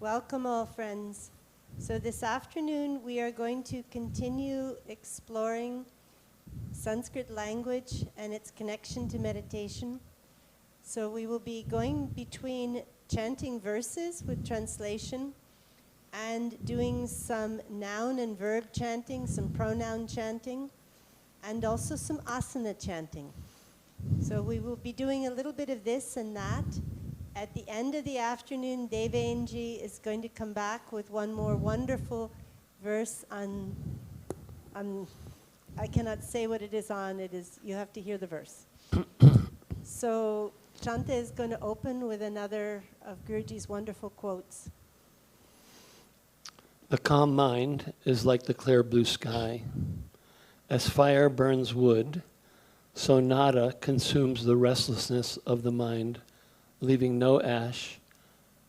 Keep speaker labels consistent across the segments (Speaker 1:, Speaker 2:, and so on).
Speaker 1: Welcome all friends. So this afternoon we are going to continue exploring Sanskrit language and its connection to meditation. So we will be going between chanting verses with translation and doing some noun and verb chanting, some pronoun chanting, and also some asana chanting. So we will be doing a little bit of this and that. At the end of the afternoon, Devenji is going to come back with one more wonderful verse on I cannot say what it is on. It is, you have to hear the verse. So Shanta is going to open with another of Guruji's wonderful quotes.
Speaker 2: The calm mind is like the clear blue sky. As fire burns wood, so nada consumes the restlessness of the mind, leaving no ash,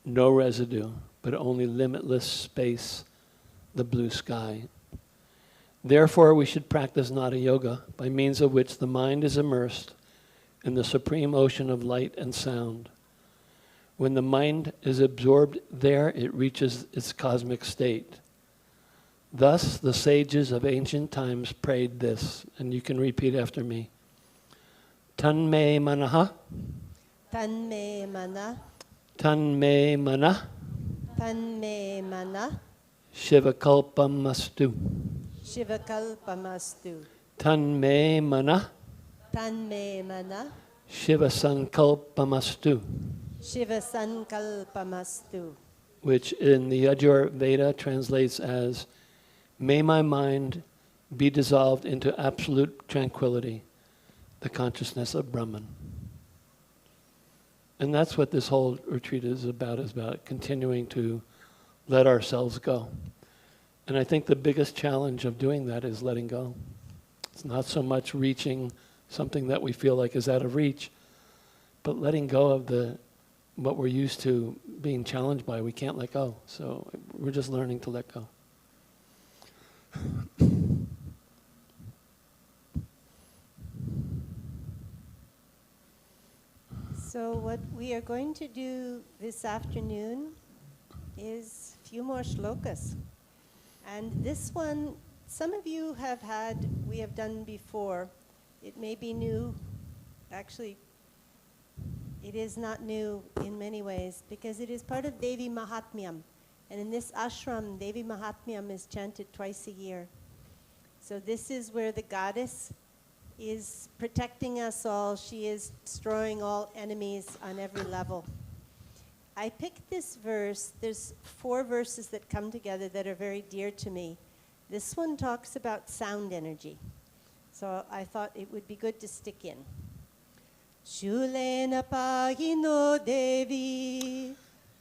Speaker 2: no residue, but only limitless space, the blue sky. Therefore, we should practice Nada Yoga, by means of which the mind is immersed in the supreme ocean of light and sound. When the mind is absorbed there, it reaches its cosmic state. Thus, the sages of ancient times prayed this, and you can repeat after me. Tanme manaha.
Speaker 1: Tanme mana.
Speaker 2: Tanme mana.
Speaker 1: Tanme mana.
Speaker 2: Shivakalpamastu.
Speaker 1: Shivakalpamastu.
Speaker 2: Tanme mana.
Speaker 1: Tanme mana.
Speaker 2: Shivasankalpamastu.
Speaker 1: Shivasankalpamastu.
Speaker 2: Which in the Yajur Veda translates as, may my mind be dissolved into absolute tranquility, the consciousness of Brahman. And that's what this whole retreat is about continuing to let ourselves go. And I think the biggest challenge of doing that is letting go. It's not so much reaching something that we feel like is out of reach, but letting go of what we're used to being challenged by. We can't let go. So we're just learning to let go.
Speaker 1: So what we are going to do this afternoon is a few more shlokas. And this one, some of you we have done before. It may be new. Actually, it is not new in many ways because it is part of Devi Mahatmyam. And in this ashram, Devi Mahatmyam is chanted twice a year. So this is where the goddess is protecting us all. She is destroying all enemies on every level. I picked this verse. There's 4 verses that come together that are very dear to me. This one talks about sound energy. So I thought it would be good to stick in. Shulena pahino Devi.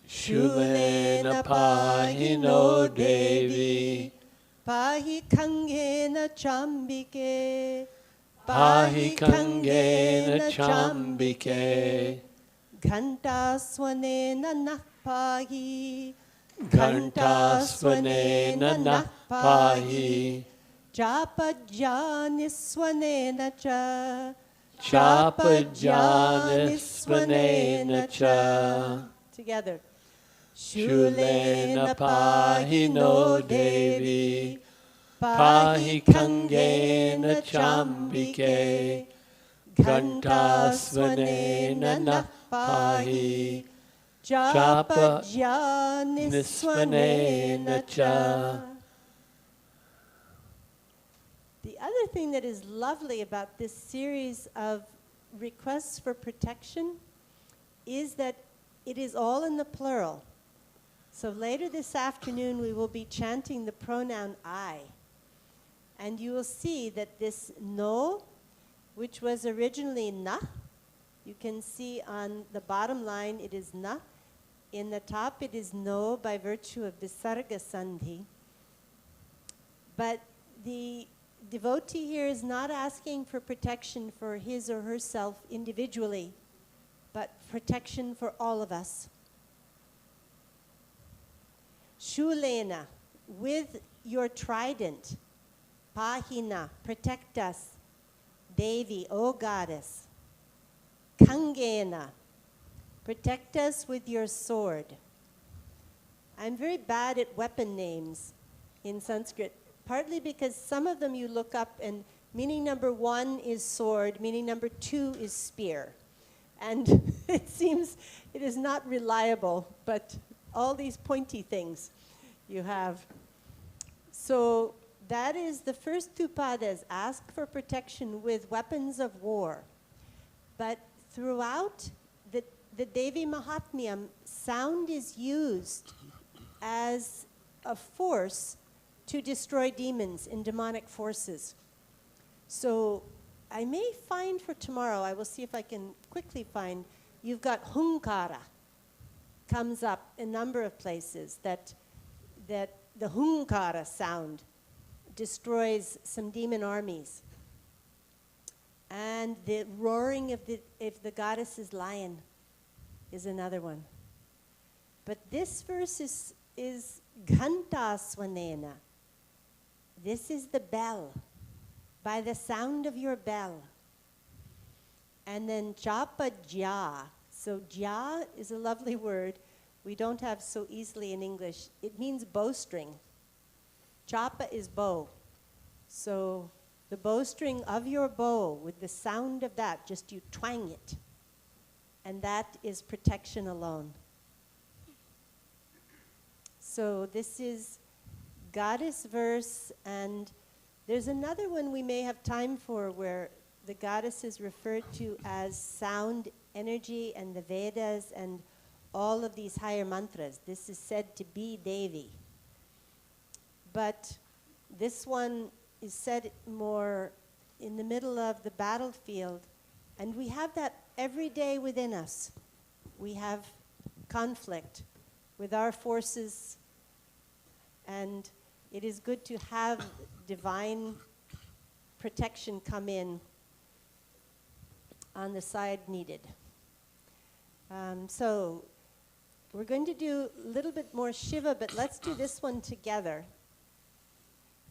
Speaker 2: Shulena pahino Devi.
Speaker 1: Pahi kangena chambike.
Speaker 2: Pahi kangena chambike.
Speaker 1: Ghanta swanena nah pahi.
Speaker 2: Ghanta swanena nah pahi.
Speaker 1: Chapajani swanena cha.
Speaker 2: Chapajani swanena cha.
Speaker 1: Together.
Speaker 2: Shulena pahino Devi. Pahi kangena chambike. Ghanta swanena nah pahi. Chapajani swanena cha.
Speaker 1: The other thing that is lovely about this series of requests for protection is that it is all in the plural. So later this afternoon we will be chanting the pronoun I. And you will see that this no, which was originally na, you can see on the bottom line it is na. In the top it is no by virtue of visarga sandhi. But the devotee here is not asking for protection for his or herself individually, but protection for all of us. Shulena, with your trident. Pahina, protect us. Devi, O goddess. Kangena, protect us with your sword. I'm very bad at weapon names in Sanskrit, partly because some of them you look up and meaning number 1 is sword, meaning number 2 is spear. And it seems it is not reliable, but all these pointy things you have. So that is the first 2 padas, ask for protection with weapons of war. But throughout the Devi Mahatmyam, sound is used as a force to destroy demons and demonic forces. So I may find for tomorrow, I will see if I can quickly find, you've got hunkara, comes up a number of places, that the hunkara sound destroys some demon armies. And the roaring of the goddess's lion is another one. But this verse is ghanta-swanena. This is the bell, by the sound of your bell. And then japa-ja. So ja is a lovely word we don't have so easily in English. It means bowstring. Japa is bow. So the bowstring of your bow, with the sound of that, just you twang it. And that is protection alone. So this is goddess verse, and there's another one we may have time for where the goddess is referred to as sound energy and the Vedas and all of these higher mantras. This is said to be Devi. But this one is said more in the middle of the battlefield, and we have that every day within us. We have conflict with our forces, and it is good to have divine protection come in on the side needed. So we're going to do a little bit more Shiva, but let's do this one together.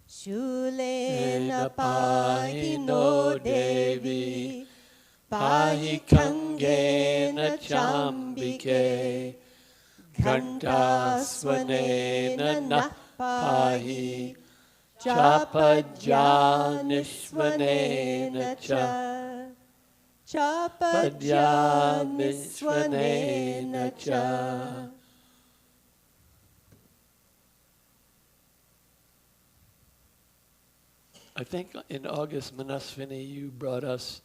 Speaker 1: Shulena pahi no Devi, pahi kangena chambike, ghantasvanena nah pahi, chapajanishvanena cha, chapajanishvanena cha.
Speaker 2: I think in August, Manaswini, you brought us,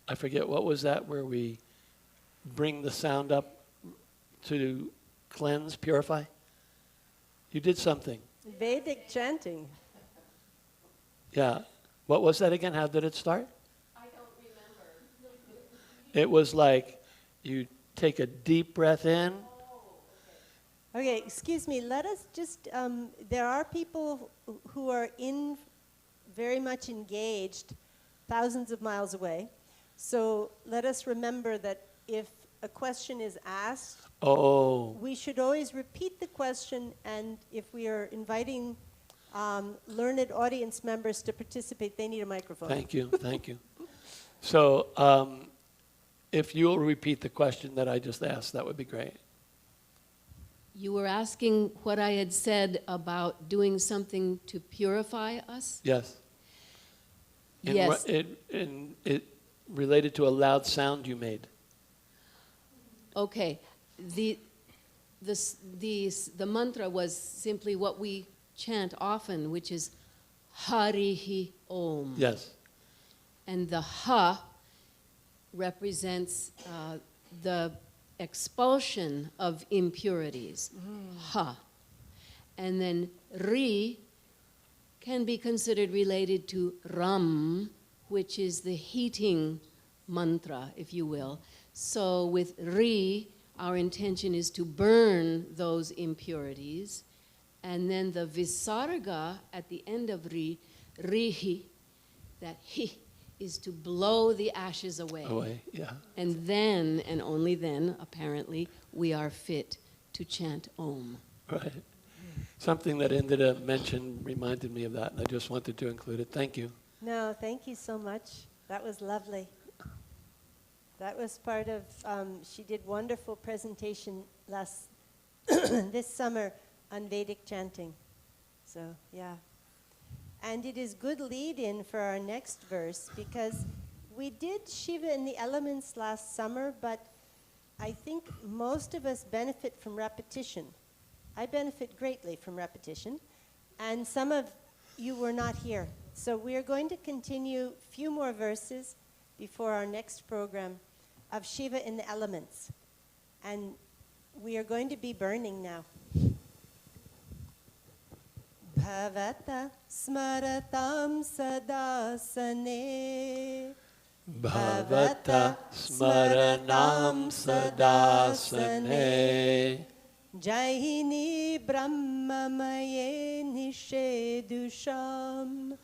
Speaker 2: I forget, what was that, where we bring the sound up to cleanse, purify? You did something.
Speaker 1: Vedic chanting.
Speaker 2: Yeah. What was that again? How did it start?
Speaker 3: I don't remember.
Speaker 2: It was like you take a deep breath in.
Speaker 1: Okay, excuse me, let us just, there are people who are very much engaged, thousands of miles away. So let us remember that if a question is asked, we should always repeat the question, and if we are inviting learned audience members to participate, they need a microphone.
Speaker 2: Thank you, thank you. So if you'll repeat the question that I just asked, that would be great.
Speaker 3: You were asking what I had said about doing something to purify us?
Speaker 2: Yes.
Speaker 3: Yes.
Speaker 2: It related to a loud sound you made.
Speaker 3: Okay. The mantra was simply what we chant often, which is Harihi Om.
Speaker 2: Yes.
Speaker 3: And the Ha represents the expulsion of impurities. Ha. And then Ri can be considered related to Ram, which is the heating mantra, if you will. So with Ri, our intention is to burn those impurities. And then the Visarga at the end of Ri, Rihi, that Hi is to blow the ashes away.
Speaker 2: Away, yeah.
Speaker 3: And then, and only then, apparently, we are fit to chant Om.
Speaker 2: Right. Something that Indira mentioned reminded me of that, and I just wanted to include it. Thank you.
Speaker 1: No, thank you so much. That was lovely. That was part of, she did wonderful presentation last this summer on Vedic chanting. So, yeah. And it is good lead-in for our next verse, because we did Shiva in the elements last summer, but I think most of us benefit from repetition. I benefit greatly from repetition, and some of you were not here. So we are going to continue a few more verses before our next program of Shiva in the elements. And we are going to be burning now. Bhavata smaratam sadasane.
Speaker 2: Bhavata smaranam sadasane.
Speaker 1: Jayini brahmamaye nishedusham.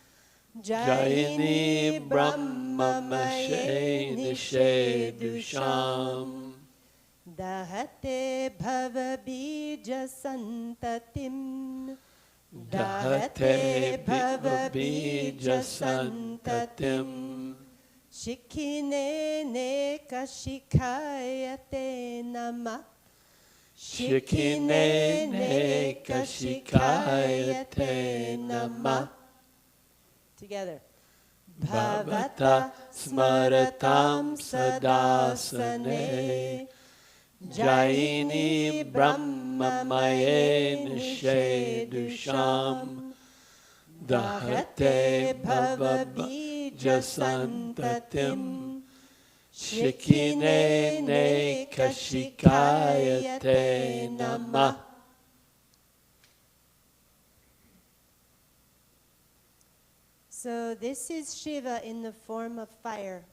Speaker 2: Jayini brahmamaye nishedusham.
Speaker 1: Dahate bhavabija santatim.
Speaker 2: Dahate bhavabija santatim.
Speaker 1: Shikhine neka shikhayate nama.
Speaker 2: Shikhine neka shikhayate nama.
Speaker 1: Together.
Speaker 2: Bhavata smaratam sadasane. Jayini brahmamaye nishedusham. Dahate bhavabija santatim. Shikhine neka shikhayate nama.
Speaker 1: So this is Shiva in the form of fire.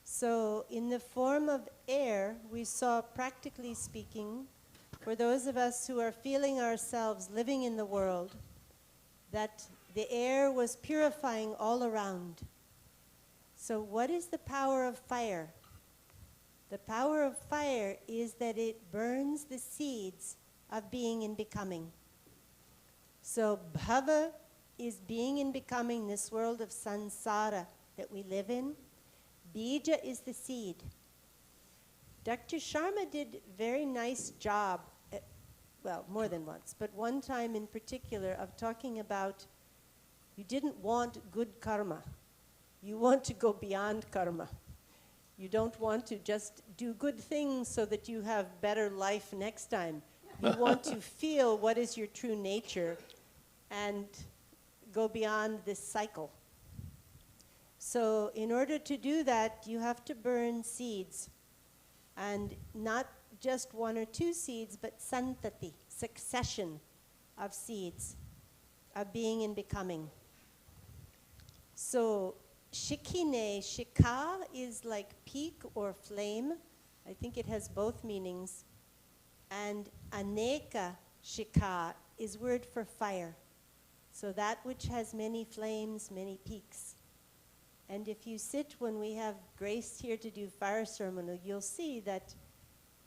Speaker 1: So in the form of air, we saw, practically speaking, for those of us who are feeling ourselves living in the world, that the air was purifying all around. So what is the power of fire? The power of fire is that it burns the seeds of being and becoming. So bhava is being and becoming, this world of samsara that we live in. Bija is the seed. Dr. Sharma did a very nice job, well, more than once, but one time in particular, of talking about you didn't want good karma. You want to go beyond karma. You don't want to just do good things so that you have better life next time. You want to feel what is your true nature and go beyond this cycle. So in order to do that, you have to burn seeds. And not just one or two seeds, but santati, succession of seeds, of being and becoming. So shikhine, shikha is like peak or flame. I think it has both meanings. And aneka shikha is word for fire. So that which has many flames, many peaks. And if you sit when we have grace here to do fire ceremony, you'll see that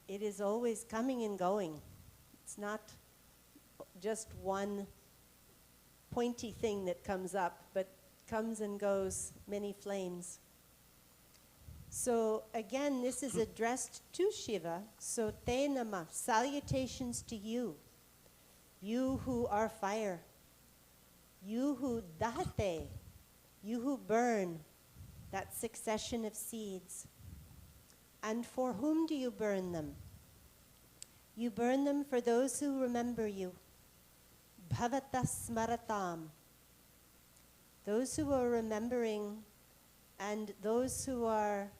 Speaker 1: it is always coming and going. It's not just one pointy thing that comes up, but comes and goes, many flames. So again, this is addressed to Shiva. So te namah, salutations to you. You who are fire. You who dahate, you who burn that succession of seeds. And for whom do you burn them? You burn them for those who remember you. Bhavata smaratam. Those who are remembering and those who are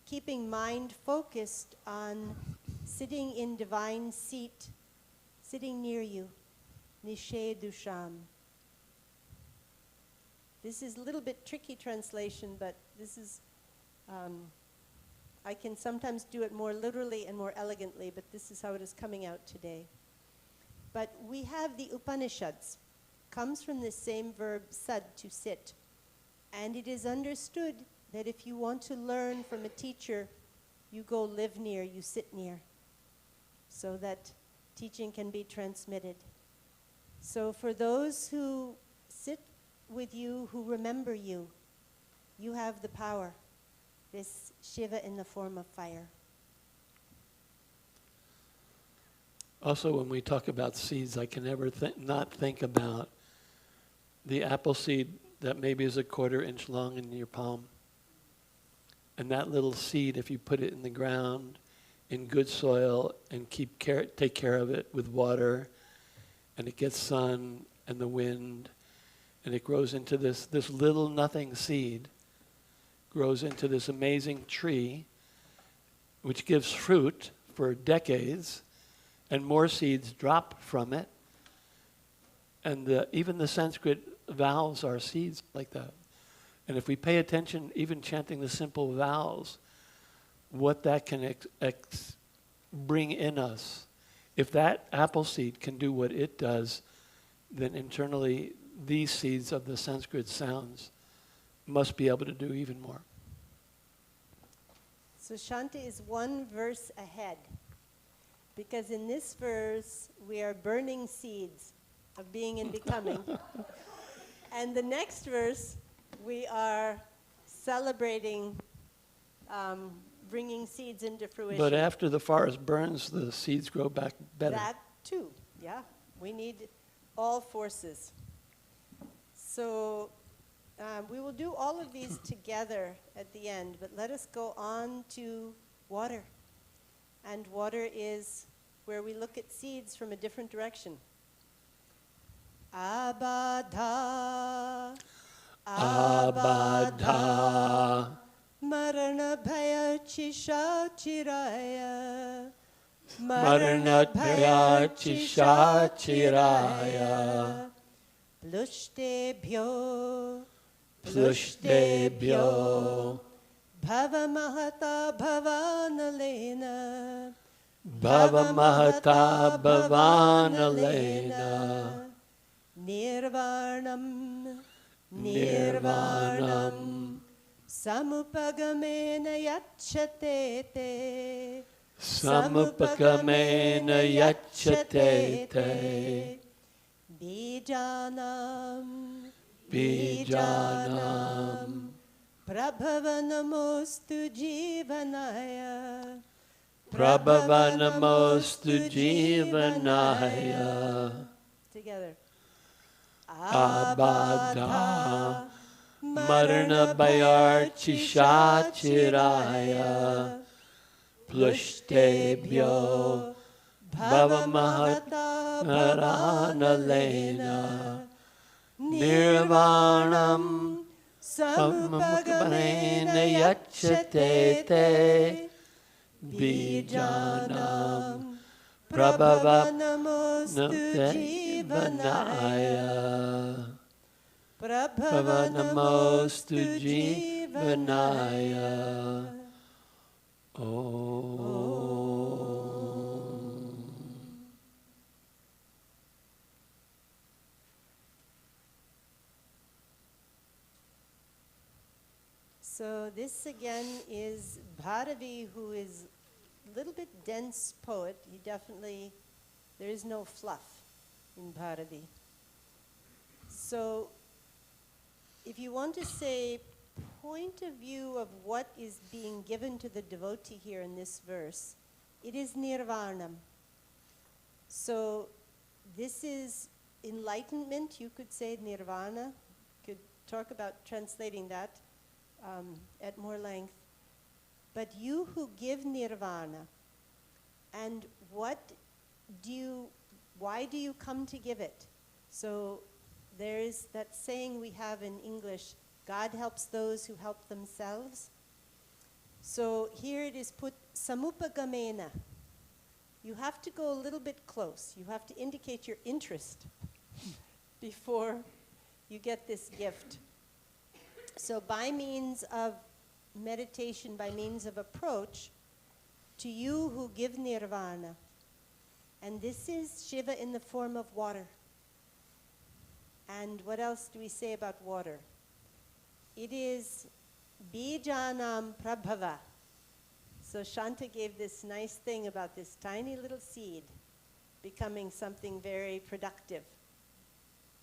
Speaker 1: keeping mind focused on sitting in divine seat, sitting near you. Nishedusham. This is a little bit tricky translation, but this is, I can sometimes do it more literally and more elegantly, but this is how it is coming out today. But we have the Upanishads, comes from the same verb sad, to sit. And it is understood that if you want to learn from a teacher, you go live near, you sit near, so that teaching can be transmitted. So for those who sit with you, who remember you, you have the power, this Shiva in the form of fire.
Speaker 2: Also, when we talk about seeds, I can never not think about the apple seed that maybe is a 1/4 inch long in your palm. And that little seed, if you put it in the ground in good soil and take care of it with water, and it gets sun and the wind, and it grows into this little nothing seed, grows into this amazing tree, which gives fruit for decades, and more seeds drop from it. And even the Sanskrit vowels are seeds like that. And if we pay attention, even chanting the simple vowels, what that can bring in us. If that apple seed can do what it does, then internally these seeds of the Sanskrit sounds must be able to do even more.
Speaker 1: So Shanta is one verse ahead, because in this verse we are burning seeds of being and becoming. And the next verse we are celebrating bringing seeds into fruition.
Speaker 2: But after the forest burns, the seeds grow back better.
Speaker 1: That too, yeah. We need all forces. So we will do all of these together at the end, but let us go on to water. And water is where we look at seeds from a different direction. Abadha,
Speaker 2: Abadha,
Speaker 1: Marana bhaya chisha chiraya,
Speaker 2: Marana bhaya chisha chiraya,
Speaker 1: Plushtebhyo,
Speaker 2: Plushtebhyo,
Speaker 1: Bhava mahata bhavanalena,
Speaker 2: Bhava mahata bhavanalena,
Speaker 1: Nirvanam,
Speaker 2: Nirvanam,
Speaker 1: Samupagamena yachatete,
Speaker 2: Samupagamena yachatete,
Speaker 1: Bijanam,
Speaker 2: Bijanam,
Speaker 1: Prabhavanamostu jivanaya,
Speaker 2: Prabhavanamostu jivanaya,
Speaker 1: together.
Speaker 2: Abadha, Marana bhaya chisha chiraya, Plushtebhyo, Bhava mahata bhavanalena, Nirvanam, Samupagamena yachatete, Bijanam, Prabhavanamostu jivanaya, Prabhavanamostu jivanaya.
Speaker 1: So this again is Bharati, who is a little bit dense poet. There is no fluff in Bharati. So if you want to say point of view of what is being given to the devotee here in this verse, it is nirvanam. So this is enlightenment, you could say nirvana. Could talk about translating that at more length. But you who give nirvana, and why do you come to give it? So there is that saying we have in English, God helps those who help themselves. So here it is put samupagamena. You have to go a little bit close. You have to indicate your interest before you get this gift. So by means of meditation, by means of approach, to you who give nirvana, and this is Shiva in the form of water. And what else do we say about water? It is bijanam prabhava. So Shanta gave this nice thing about this tiny little seed becoming something very productive.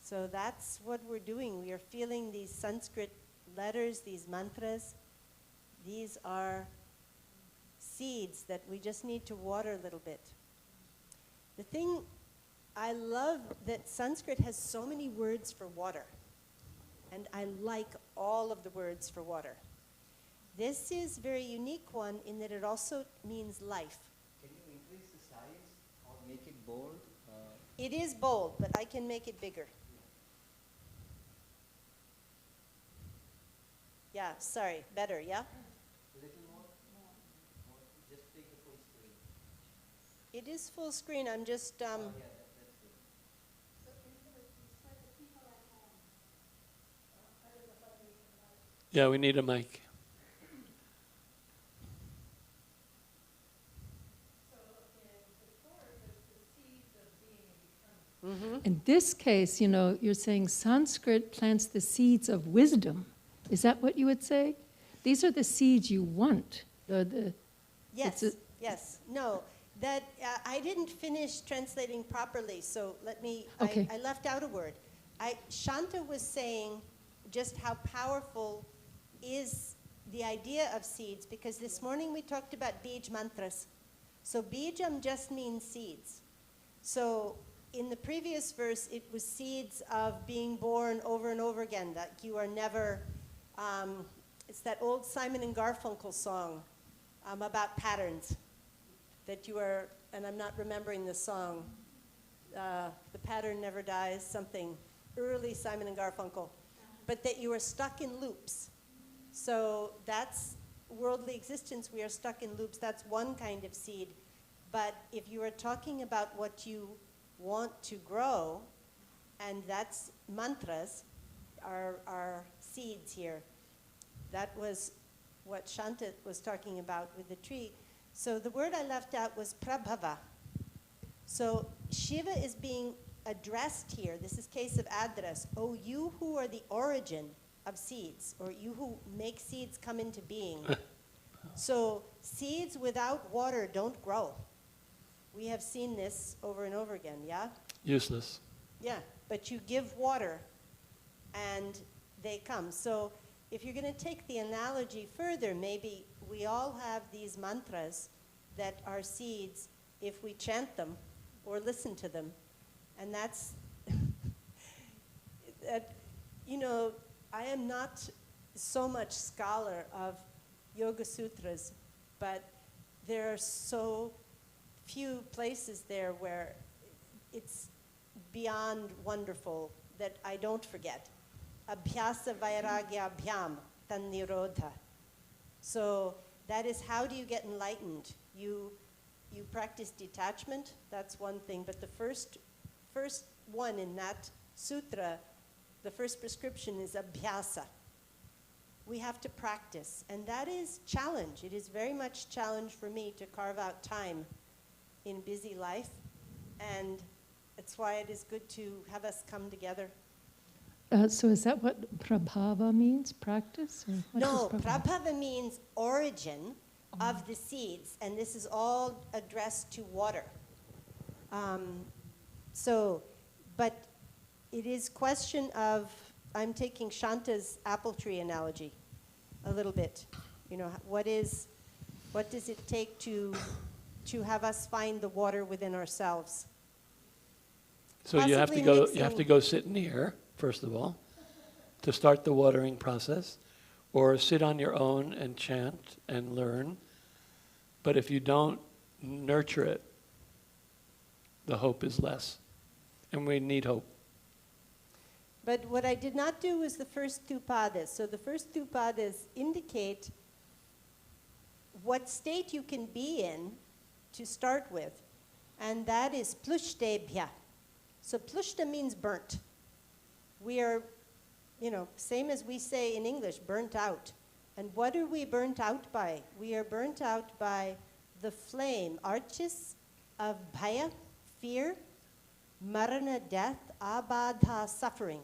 Speaker 1: So that's what we're doing. We are feeling these Sanskrit letters, these mantras. These are seeds that we just need to water a little bit. The thing I love that Sanskrit has so many words for water. And I like all of the words for water. This is a very unique one in that it also means life.
Speaker 4: Can you increase the size or make it bold?
Speaker 1: It is bold, but I can make it bigger. Yeah, sorry, better, yeah?
Speaker 4: A little more? More. Just take the full screen.
Speaker 1: It is full screen, I'm just,
Speaker 4: Yeah, that's good.
Speaker 2: Yeah, we need a mic.
Speaker 5: In this case, you know, you're saying Sanskrit plants the seeds of wisdom. Is that what you would say? These are the seeds you want.
Speaker 1: yes,
Speaker 5: it's
Speaker 1: yes, no. That, I didn't finish translating properly, so let me,
Speaker 5: Okay.
Speaker 1: I left out a word. Shanta was saying just how powerful is the idea of seeds, because this morning we talked about bij mantras. So bijam just means seeds. So in the previous verse, it was seeds of being born over and over again, that you are never, it's that old Simon and Garfunkel song about patterns, that you are, and I'm not remembering the song, the pattern never dies, something, early Simon and Garfunkel, but that you are stuck in loops. So that's worldly existence, we are stuck in loops, that's one kind of seed. But if you are talking about what you want to grow, and that's mantras, are seeds here. That was what Shanta was talking about with the tree. So the word I left out was prabhava. So Shiva is being addressed here. This is case of address. Oh, you who are the origin of seeds, or you who make seeds come into being. So seeds without water don't grow. We have seen this over and over again, yeah?
Speaker 2: Useless.
Speaker 1: Yeah, but you give water and they come. So if you're going to take the analogy further, maybe we all have these mantras that are seeds if we chant them or listen to them. And that's, you know, I am not so much scholar of Yoga Sutras, but there are so few places there where it's beyond wonderful that I don't forget. Abhyasa vairagya abhyam tannirodha. So that is, how do you get enlightened? You practice detachment, that's one thing, but the first one in that sutra, the first prescription is abhyasa. We have to practice, and that is challenge. It is very much challenge for me to carve out time in busy life, and it's why it is good to have us come together.
Speaker 5: So is that what prabhava means, practice? Or what
Speaker 1: No,
Speaker 5: does
Speaker 1: prabhava means origin of the seeds, and this is all addressed to water. But it is question of, I'm taking Shanta's apple tree analogy a little bit. You know, what does it take to have us find the water within ourselves?
Speaker 2: So you have to
Speaker 1: Possibly
Speaker 2: go. You have to go sit near, first of all, to start the watering process, or sit on your own and chant and learn. But if you don't nurture it, the hope is less, and we need hope.
Speaker 1: But what I did not do was the first two padas. So the first two padas indicate what state you can be in to start with, and that is plushtebhya. So plushta means burnt. We are, you know, same as we say in English, burnt out. And what are we burnt out by? We are burnt out by the flame, archis, of bhaya, fear, marana, death, abadha, suffering.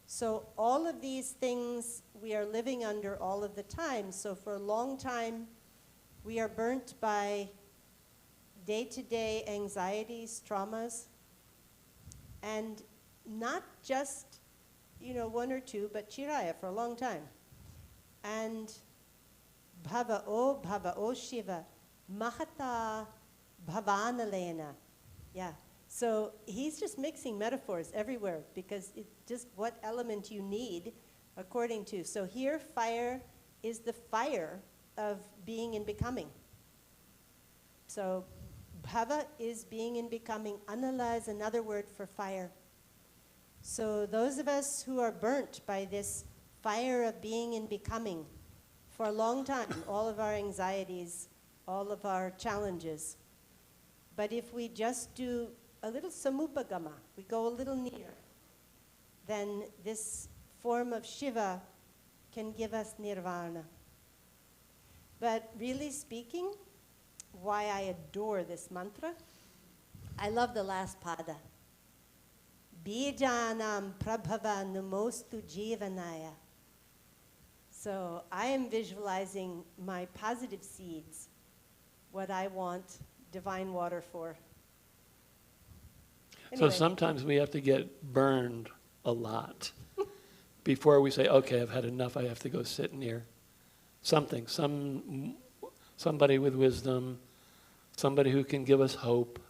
Speaker 1: So all of these things we are living under all of the time. So for a long time, we are burnt by day-to-day anxieties, traumas, and not just, you know, one or two, but chiraya for a long time. And bhava o Shiva, mahata bhavanalena, Yeah. So he's just mixing metaphors everywhere because it's just what element you need according to. So here, fire is the fire of being and becoming. So bhava is being and becoming. Anala is another word for fire. So those of us who are burnt by this fire of being and becoming for a long time, all of our anxieties, all of our challenges. But if we just do a little samupagama, we go a little near, then this form of Shiva can give us nirvana. But really speaking, why I adore this mantra, I love the last pada. Bijanam prabhava namostu jivanaya. So I am visualizing my positive seeds, what I want divine water for.
Speaker 2: So
Speaker 1: Anyway.
Speaker 2: sometimes we have to get burned a lot before we say, okay, I've had enough, I have to go sit near something, somebody with wisdom, somebody who can give us hope,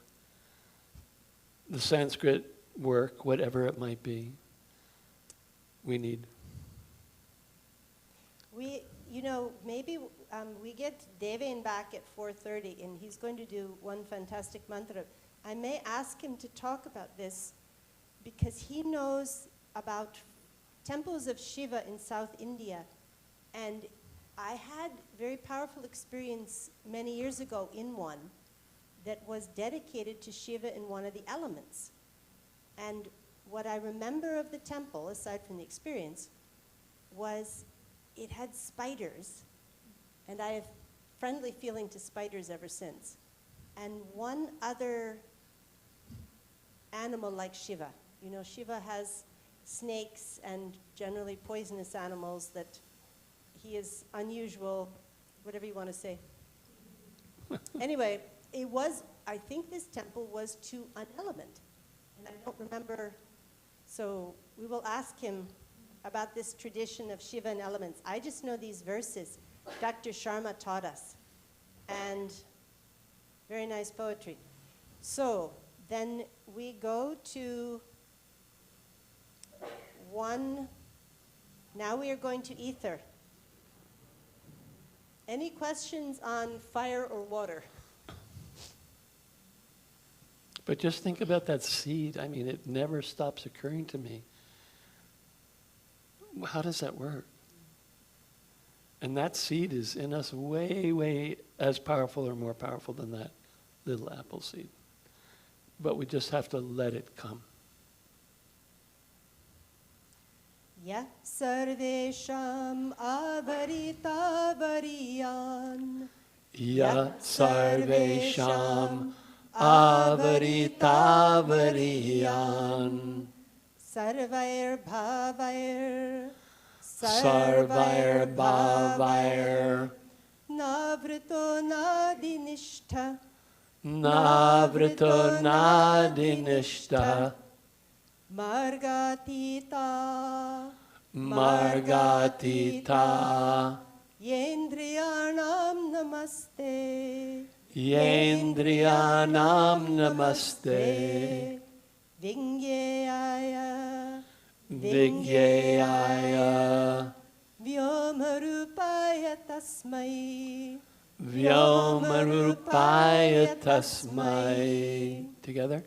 Speaker 2: the Sanskrit work, whatever it might be, we need.
Speaker 1: Maybe we get Deven back at 4:30, and he's going to do one fantastic mantra. I may ask him to talk about this because he knows about temples of Shiva in South India. And I had very powerful experience many years ago in one that was dedicated to Shiva in one of the elements. And what I remember of the temple, aside from the experience, was it had spiders, and I have friendly feeling to spiders ever since. And one other animal like Shiva. You know, Shiva has snakes and generally poisonous animals that he is unusual, whatever you want to say. Anyway, I think this temple was to an element, and I don't remember, so we will ask him about this tradition of Shiva and elements. I just know these verses Dr. Sharma taught us, and very nice poetry. So then we go to one, now we are going to ether. Any questions on fire or water?
Speaker 2: But just think about that seed. I mean, it never stops occurring to me. How does that work? And that seed is in us way, way as powerful or more powerful than that little apple seed. But we just have to let it come.
Speaker 1: Ya sarvesham avarita-variyan.
Speaker 2: Ya sarvesham avarita-variyan.
Speaker 1: Sarvair-bhavair.
Speaker 2: Sarvair-bhavair.
Speaker 1: Navrito nādi-nishtha.
Speaker 2: Navrito nādi-nishtha.
Speaker 1: Margatita.
Speaker 2: Margatita.
Speaker 1: Yendriyanam namaste.
Speaker 2: Yendriyanam namaste.
Speaker 1: Vingyaya.
Speaker 2: Vigyaya.
Speaker 1: Vyomarupaya tasmai.
Speaker 2: Vyomarupaya tasmai. Together?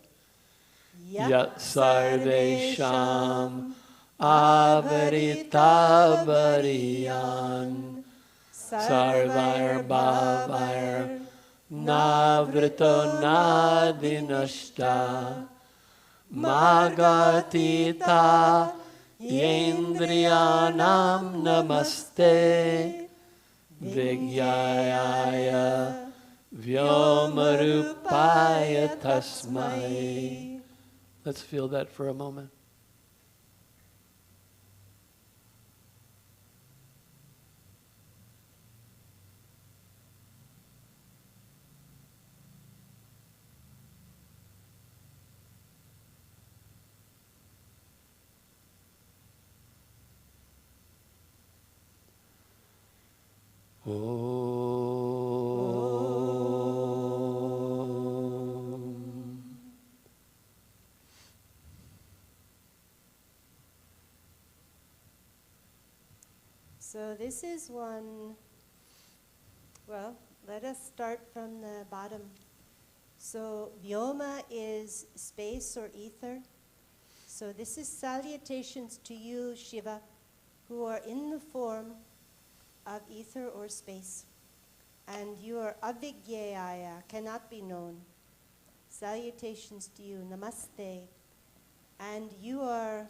Speaker 2: Yat sarvesham avarita-variyan. Sarvair-bhavair. Navrito nādi-nishtha. Margatita. Yendriyanam namaste. Vigyaya. Vyomarupaya tasmai. Let's feel that for a moment. Om.
Speaker 1: So this is one, well, let us start from the bottom. So Vyoma is space or ether. So this is salutations to you, Shiva, who are in the form of ether or space. And you are avigyaya, cannot be known. Salutations to you, namaste. And you are,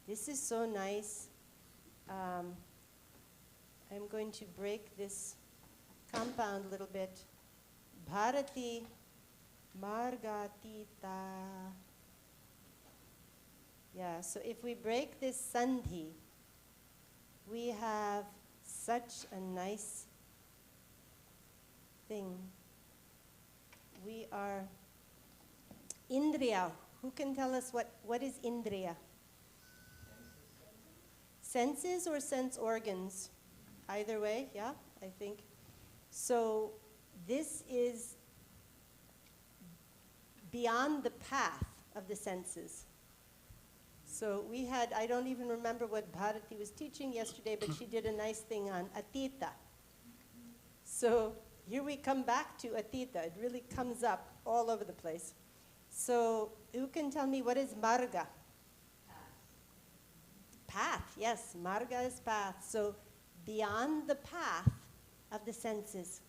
Speaker 1: this is so nice. I'm going to break this compound a little bit. Bharati margatita. Yeah, so if we break this sandhi, we have such a nice thing. We are indriya. Who can tell us what is indriya? Senses or sense organs? Either way, yeah, I think. So this is beyond the path of the senses. So we had, I don't even remember what Bharati was teaching yesterday, but she did a nice thing on atita. So here we come back to atita. It really comes up all over the place. So who can tell me what is marga? Path, yes, marga is path. So beyond the path of the senses.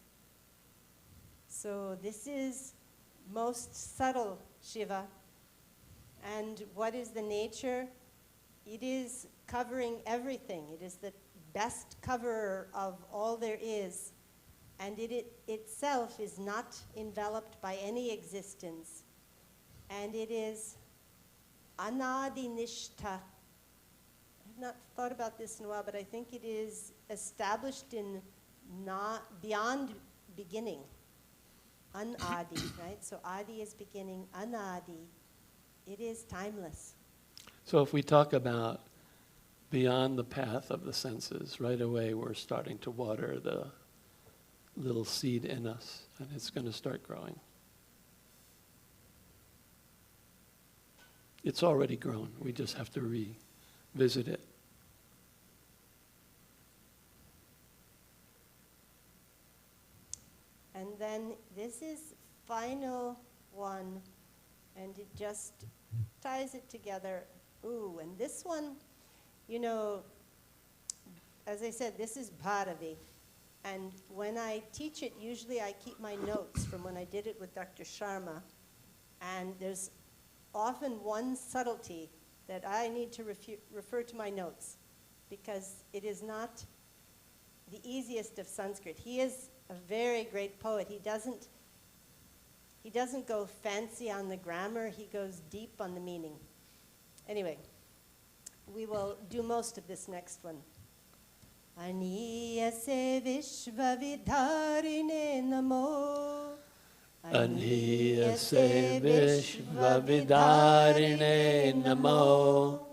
Speaker 1: So this is most subtle Shiva. And what is the nature? It is covering everything. It is the best coverer of all there is. And it itself is not enveloped by any existence. And it is anādi-nidhanaṁ. I've not thought about this in a while, but I think it is established in beyond beginning. Anādi, right? So adi is beginning, anādi. It is timeless.
Speaker 2: So if we talk about beyond the path of the senses, right away we're starting to water the little seed in us, and it's going to start growing. It's already grown. We just have to revisit it.
Speaker 1: And then this is final one, and it just ties it together. Ooh, and this one, you know, as I said, this is Bharavi. And when I teach it, usually I keep my notes from when I did it with Dr. Sharma. And there's often one subtlety that I need to refer to my notes, because it is not the easiest of Sanskrit. He is a very great poet. He doesn't go fancy on the grammar. He goes deep on the meaning. Anyway, we will do most of this next one. Aniyase vishvavidharine namo.
Speaker 2: Aniyase vishvavidharine namo.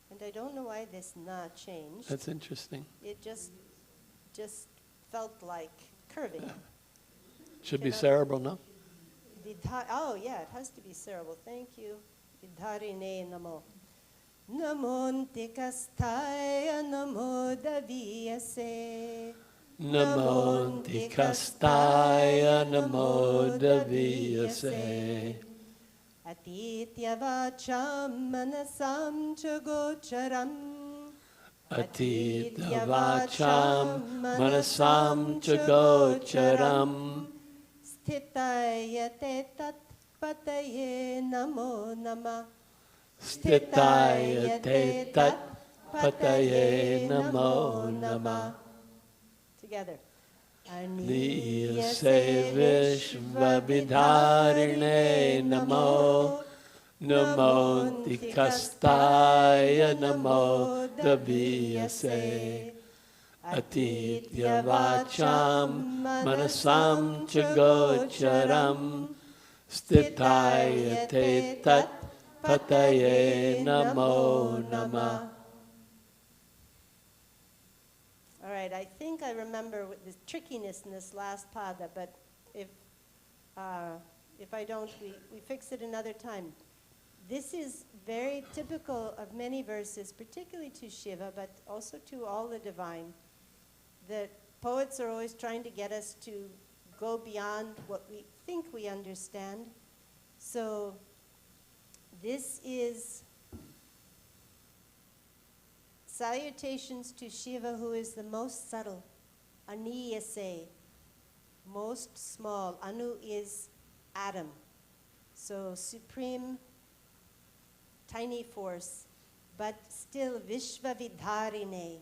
Speaker 1: And I don't know why this na changed.
Speaker 2: That's interesting.
Speaker 1: It just felt like curving.
Speaker 2: Should be cerebral, no?
Speaker 1: Oh, yeah, it has to be cerebral. Thank you. Vidharine namo. Namontikastaya namo daviyase.
Speaker 2: Namontikastaya namo daviyase.
Speaker 1: Atitya vācam manasam cha gocharam.
Speaker 2: Atitya vācam manasam cha gocharam.
Speaker 1: Sthitaya te tat pataye namo nama.
Speaker 2: Sthitaya te tat pataye namo nama.
Speaker 1: Together.
Speaker 2: Aniyase vishvavidharine namo. Namontikastaya namo daviyase. Atitya vācam manasam cha gocharam. Sthitaya te tat pataye namo nama.
Speaker 1: All right, I think I remember the trickiness in this last pada, but if I don't, we fix it another time. this is very typical of many verses, particularly to Shiva, but also to all the divine. The poets are always trying to get us to go beyond what we think we understand. So this is salutations to Shiva, who is the most subtle. Aniyase, most small. Anu is atom. So supreme, tiny force, but still Vishvavidharine,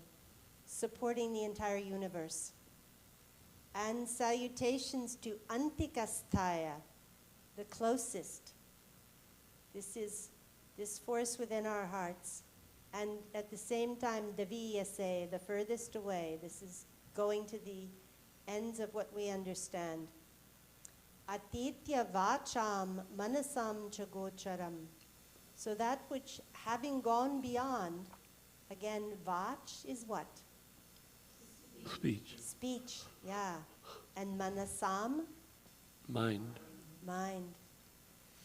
Speaker 1: supporting the entire universe. And salutations to Antikasthaya, the closest. This is this force within our hearts. And at the same time, Daviyase, the furthest away. This is going to the ends of what we understand. Atitya vācām manasam chagocharam. So that which, having gone beyond, again, vach is what?
Speaker 2: Speech.
Speaker 1: Speech, yeah. And manasam?
Speaker 2: Mind.
Speaker 1: Mind.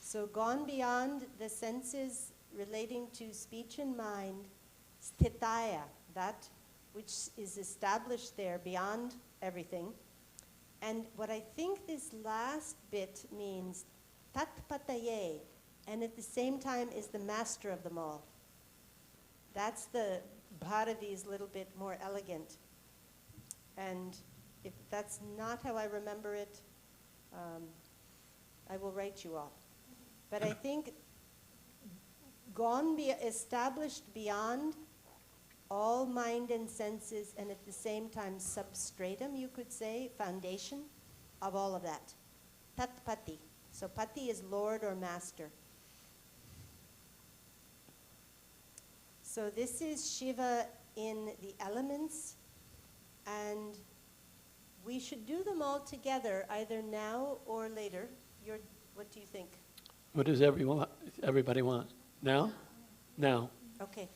Speaker 1: So gone beyond the senses relating to speech and mind, sthitaya, that which is established there beyond everything. And what I think this last bit means, tatpataye, and at the same time is the master of them all. That's the Bharati's little bit more elegant. And if that's not how I remember it, I will write you all. But I think established beyond all mind and senses, and at the same time substratum, you could say, foundation of all of that. Tatpati. So pati is Lord or Master. So this is Shiva in the elements, and we should do them all together, either now or later. What do you think?
Speaker 2: What does everybody want? Now? Now.
Speaker 1: Okay.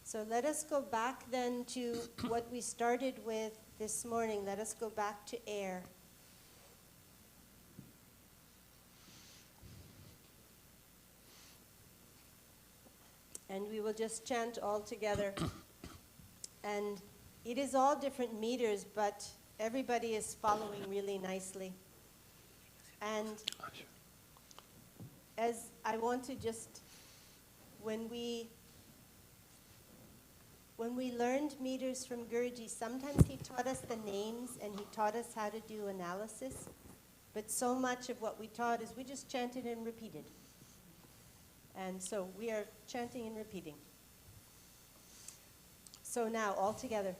Speaker 1: So let us go back then to what we started with this morning. Let us go back to air. And we will just chant all together. And it is all different meters, but everybody is following really nicely. And as I want to just, when we learned meters from Guruji, sometimes he taught us the names and he taught us how to do analysis, but so much of what we taught is we just chanted and repeated. And so we are chanting and repeating. So now, all together.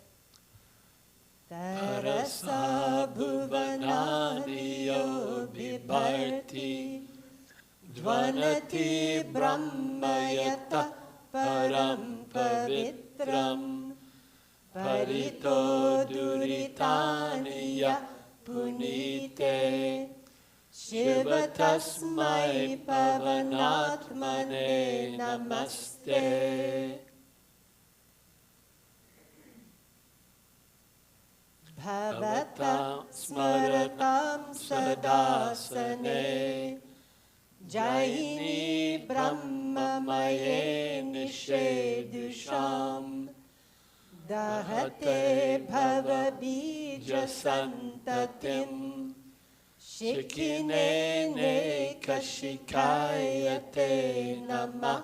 Speaker 1: Tarasa bhuvanadiyo bibharti dvanati brahma yataḥ param pavitram parito duritaniya punite Shiva-tasmai pavanatmane namaste. Bhavata smaratam sadasane Jayini brahmamaye nishedusham Dahate bhavabija santatim Shikinene kashikayate namah.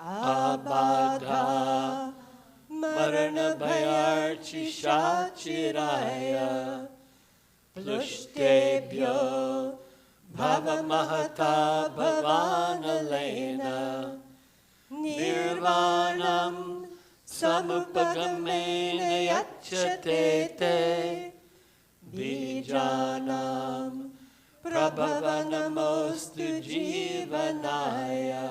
Speaker 1: Abadha marana bhayarchisha chiraya Plushtebhyo bhavamahata bhavanalena Nirvanam Samupagamena yachatete Bijanam Prabhavanamostu jivanaya.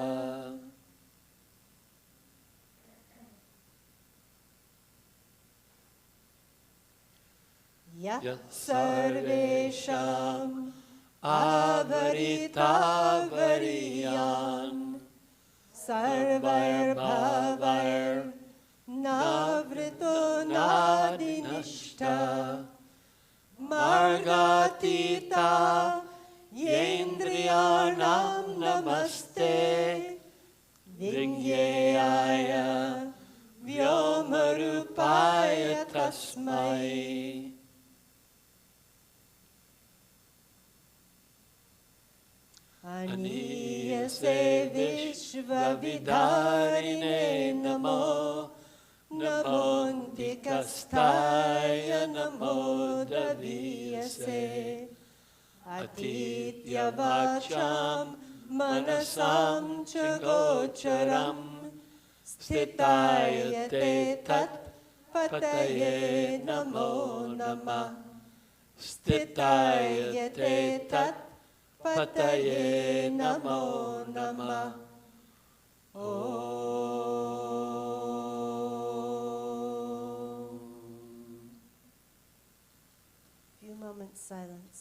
Speaker 1: Yat sarvesham avarita-variyan Sarvar bhavar Navrito nadi-nishta Marga
Speaker 2: yendriyanam namaste vigneyaya vyomarupaya tasmai.
Speaker 1: Aniyase vishvavidharine namo namontikastaya namodaviyase atitya vacham manasam chagocharam stitayate tat pataye namo namah stitayate tat pataye namo namah. Few moments silence.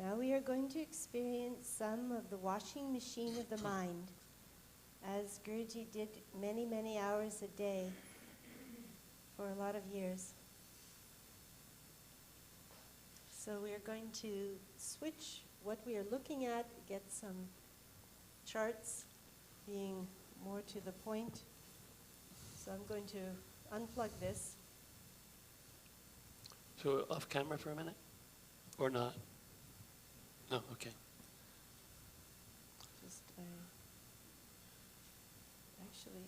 Speaker 1: Now we are going to experience some of the washing machine of the mind, as Guruji did many, many hours a day for a lot of years. So we are going to switch what we are looking at, get some charts being more to the point. So I'm going to unplug this.
Speaker 2: So off camera for a minute? Or not? No, okay.
Speaker 1: Just actually.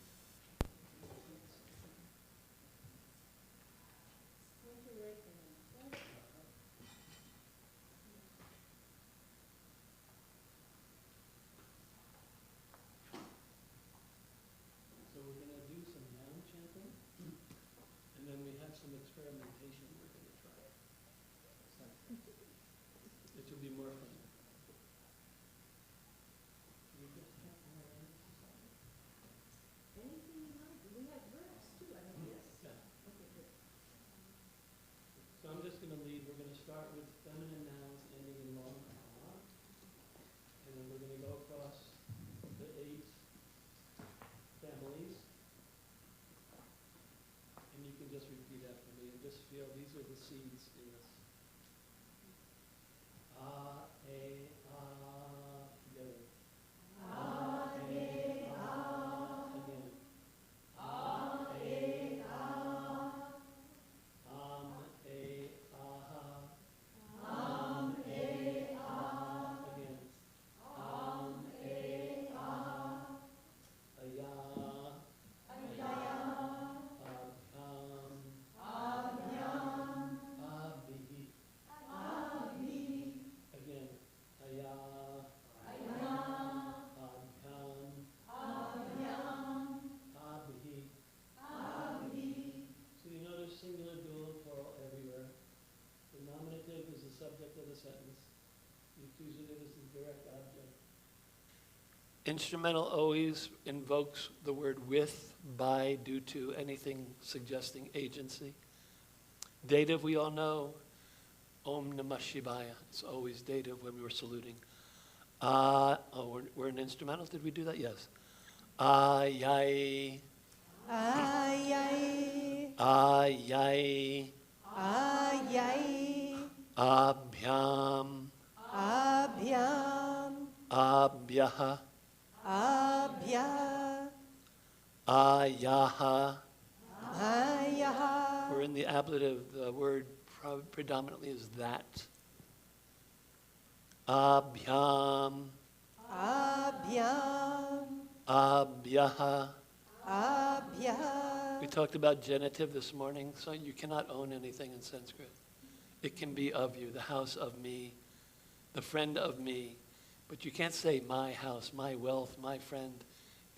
Speaker 2: So we're going to do some noun chanting, and then we have some experimentation we're going to try. It will be more fun. Instrumental always invokes the word with, by, due to, anything suggesting agency. Dative, we all know, Om Namah Shivaya. It's always dative when we were saluting. We're in instrumentals. Did we do that? Yes. Ayai.
Speaker 1: Ayai.
Speaker 2: Ayai.
Speaker 1: Ayai.
Speaker 2: Abhyam.
Speaker 1: Abhyam.
Speaker 2: Abhyaha.
Speaker 1: Abhya.
Speaker 2: Ayaha.
Speaker 1: Ayaha.
Speaker 2: We're in the ablative. The word predominantly is that. Abhyam.
Speaker 1: Abhyam.
Speaker 2: Abhyaha.
Speaker 1: Abhya.
Speaker 2: We talked about genitive this morning, so you cannot own anything in Sanskrit. It can be of you, the house of me, the friend of me. But you can't say my house, my wealth, my friend.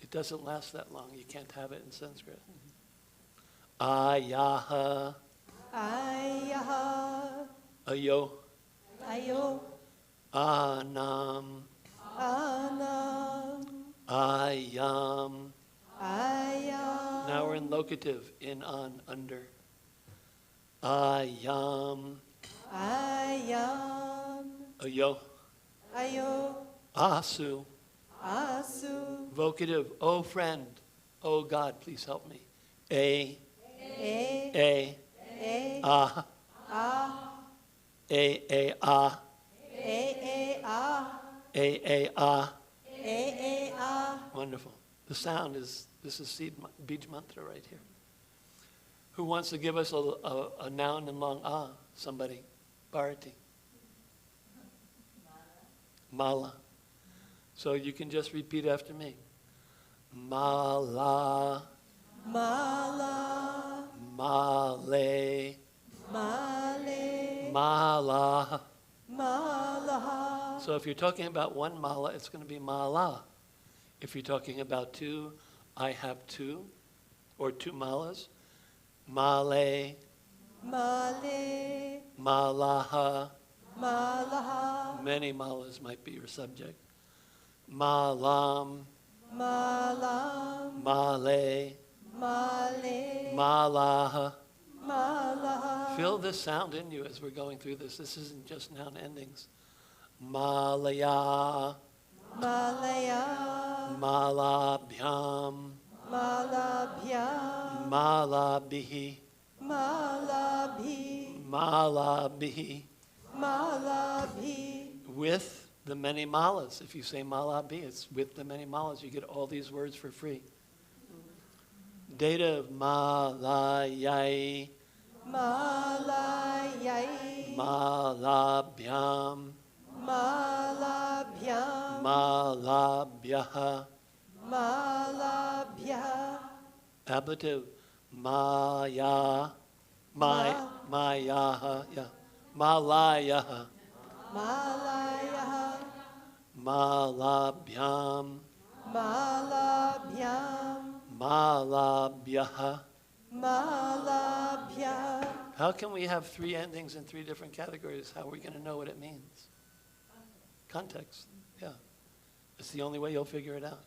Speaker 2: It doesn't last that long. You can't have it in Sanskrit. Ayaha.
Speaker 1: Ayaha.
Speaker 2: Ayo.
Speaker 1: Ayo.
Speaker 2: Anam.
Speaker 1: Anam.
Speaker 2: Ayam.
Speaker 1: Ayam.
Speaker 2: Now we're in locative, in, on, under. Ayam.
Speaker 1: Ayam.
Speaker 2: Ayo.
Speaker 1: Ayo.
Speaker 2: Asu.
Speaker 1: Asu.
Speaker 2: Vocative, oh friend, oh God, please help me. A.
Speaker 1: E.
Speaker 2: Ah.
Speaker 1: Ah.
Speaker 2: Ah.
Speaker 1: Ah.
Speaker 2: Ah.
Speaker 1: Ah.
Speaker 2: Wonderful. The sound is, this is Bij Mantra right here. Who wants to give us a noun in long ah? Somebody. Bharati. Mala. So you can just repeat after me. Mala.
Speaker 1: Mala.
Speaker 2: Male.
Speaker 1: Male.
Speaker 2: Mala.
Speaker 1: Mala.
Speaker 2: So if you're talking about one mala, it's going to be mala. If you're talking about two, I have two, or two malas. Male.
Speaker 1: Male.
Speaker 2: Malaha.
Speaker 1: Malaha.
Speaker 2: Many malas might be your subject. Malam.
Speaker 1: Malam.
Speaker 2: Male.
Speaker 1: Male.
Speaker 2: Malaha.
Speaker 1: Malaha.
Speaker 2: Feel this sound in you as we're going through this. This isn't just noun endings. Malaya.
Speaker 1: Malaya.
Speaker 2: Malabhyam.
Speaker 1: Malabhyam.
Speaker 2: Malabihi.
Speaker 1: Malabhi.
Speaker 2: Malabihi.
Speaker 1: Malabhi.
Speaker 2: With the many malas. If you say malabi, it's with the many malas. You get all these words for free. Dative malayai.
Speaker 1: Malayai.
Speaker 2: Malabhyam.
Speaker 1: Malabhyam.
Speaker 2: Malabhyaha.
Speaker 1: Malabhya.
Speaker 2: Ablative maya. Mayaha. Yeah. Malayaha.
Speaker 1: Malaya.
Speaker 2: Malabhyam.
Speaker 1: Malabhyam.
Speaker 2: Malabhyaha.
Speaker 1: Malabhya.
Speaker 2: How can we have three endings in three different categories? How are we going to know what it means? Context. Yeah. It's the only way you'll figure it out.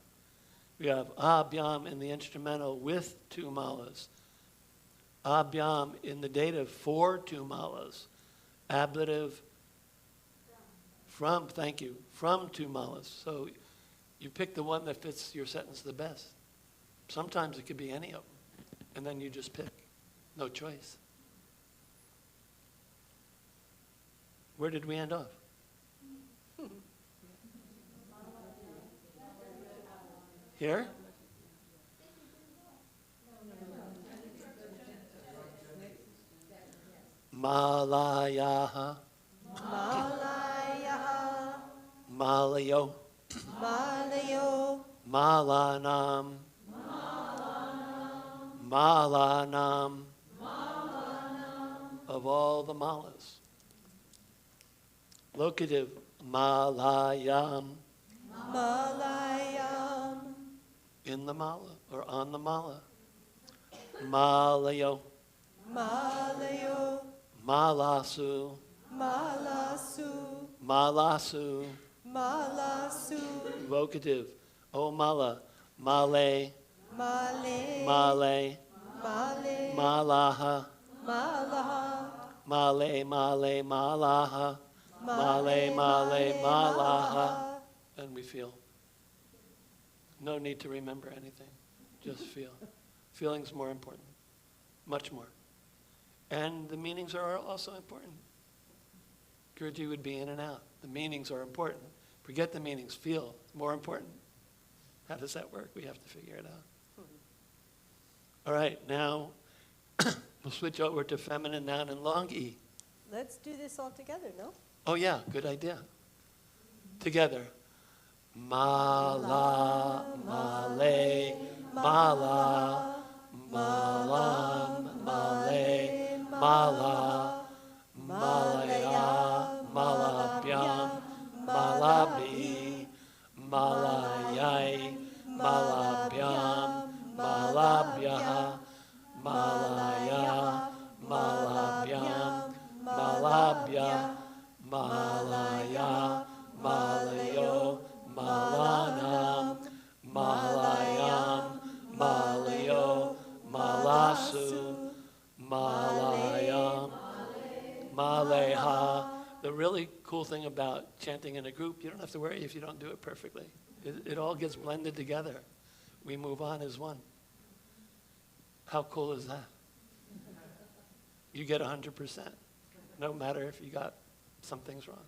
Speaker 2: We have abhyam in the instrumental with two malas. Abhyam in the dative for two malas. Ablative from, thank you, from two malas. So you pick the one that fits your sentence the best. Sometimes it could be any of them. And then you just pick. No choice. Where did we end off? Here? Malayaha.
Speaker 1: Malayaha.
Speaker 2: Malayo.
Speaker 1: Malayo.
Speaker 2: Malanam. Malanam. Of all the malas. Locative. Malayam.
Speaker 1: Malayam.
Speaker 2: In the mala or on the mala. Malayo.
Speaker 1: Malayo.
Speaker 2: Malasu.
Speaker 1: Malasu.
Speaker 2: Malasu.
Speaker 1: Malasu.
Speaker 2: Vocative. O mala, male,
Speaker 1: male,
Speaker 2: male,
Speaker 1: male,
Speaker 2: malaha,
Speaker 1: malaha,
Speaker 2: male, male, malaha, male, male, malaha. And we feel. No need to remember anything. Just feel. Feeling's more important. Much more. And the meanings are also important. Guruji would be in and out. The meanings are important. Forget the meanings. Feel. More important. How does that work? We have to figure it out. All right, now we'll switch over to feminine noun and long E.
Speaker 1: Let's do this all together, no?
Speaker 2: Oh yeah, good idea. Together. Mala, male, mala, malam, male, mala, malaya, malabhyam, malabi, malayai, malabhyam, malabhyaha, malaya, malabhyam, malabhya, malaya, malayo, malanam, malayam, malayo, malasu, malayam, maleha. The really cool thing about chanting in a group, you don't have to worry if you don't do it perfectly. It all gets blended together. We move on as one. How cool is that? You get 100%, no matter if you got some things wrong.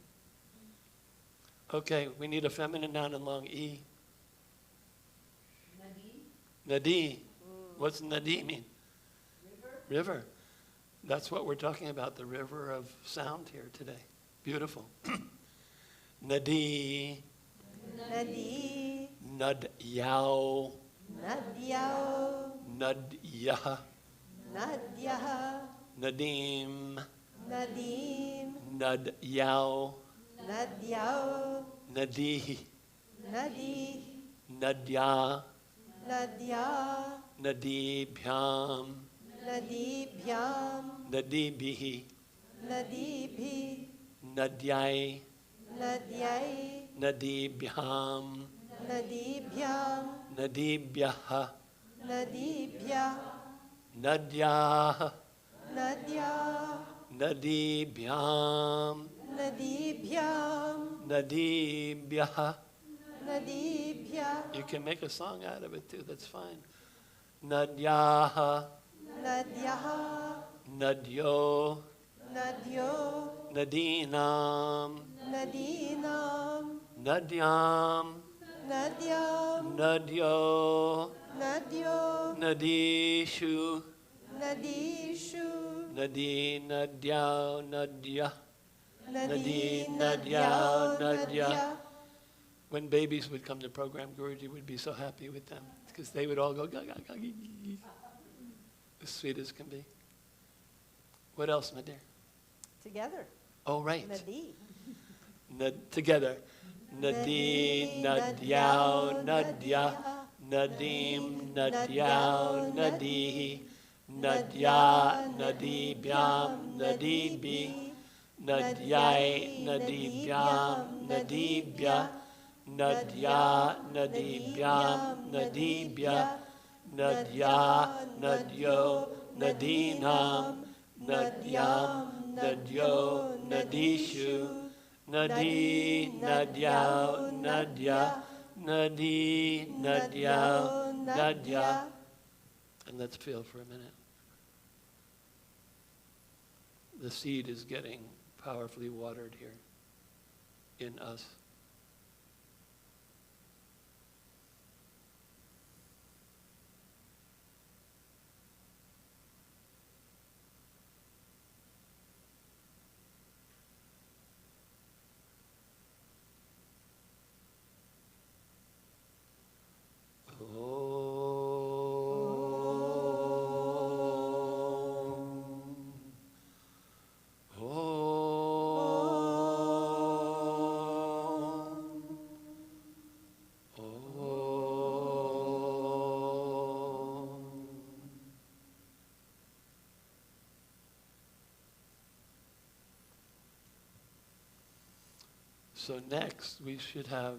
Speaker 2: Okay, we need a feminine noun and long E. Nadi. What's nadi mean? River. That's what we're talking about, the river of sound here today. Beautiful. Nadi.
Speaker 1: Nadi,
Speaker 2: Nadyao.
Speaker 1: nadyao,
Speaker 2: Nadya.
Speaker 1: nadyaha,
Speaker 2: Nadim.
Speaker 1: nadim,
Speaker 2: Nadyao.
Speaker 1: nadyao,
Speaker 2: Nadi.
Speaker 1: nadi,
Speaker 2: Nadya.
Speaker 1: nadya,
Speaker 2: Nadibhyam.
Speaker 1: nadibhyam,
Speaker 2: Nadibhi.
Speaker 1: nadibhi,
Speaker 2: Nadyai.
Speaker 1: nadyai,
Speaker 2: Nadibhyam.
Speaker 1: nadibhyam,
Speaker 2: Nadibhyaha.
Speaker 1: nadibhya,
Speaker 2: Nadyah.
Speaker 1: nadya,
Speaker 2: Nadibhyam.
Speaker 1: nadibhyam,
Speaker 2: Nadibhyaha.
Speaker 1: nadibhya,
Speaker 2: You can make a song out of it too, that's fine. Nadyaha.
Speaker 1: nadyaha,
Speaker 2: Nadyo.
Speaker 1: nadyo,
Speaker 2: Nadinam.
Speaker 1: nadinam,
Speaker 2: Nadyam.
Speaker 1: nadyam,
Speaker 2: Nadyo.
Speaker 1: nadyo,
Speaker 2: Nadishu.
Speaker 1: nadishu,
Speaker 2: Nadi. Nadyao. Nadya.
Speaker 1: nadi,
Speaker 2: nadyao,
Speaker 1: nadyao,
Speaker 2: nadya.
Speaker 1: nadya.
Speaker 2: When babies would come to program, Guruji would be so happy with them because they would all go ga, ga, ga, gi, gi, gi. As sweet as can be. What else, my dear?
Speaker 1: Together.
Speaker 2: Oh, right.
Speaker 1: Nadi.
Speaker 2: Together. Nadi, nadyao, nadya, nadim, nadyao, nadihi, nadya, nadibhyam, nadibi, nadyai, nadibhyam, nadibhya, nadya, nadibhyam, nadibhya, nadya, nadyo, nadinam, nadyam, nadyo, nadishu, nadi, nadyao, nadya, nadi, nadyao, nadya. And let's feel for a minute. The seed is getting powerfully watered here in us. So next, we should have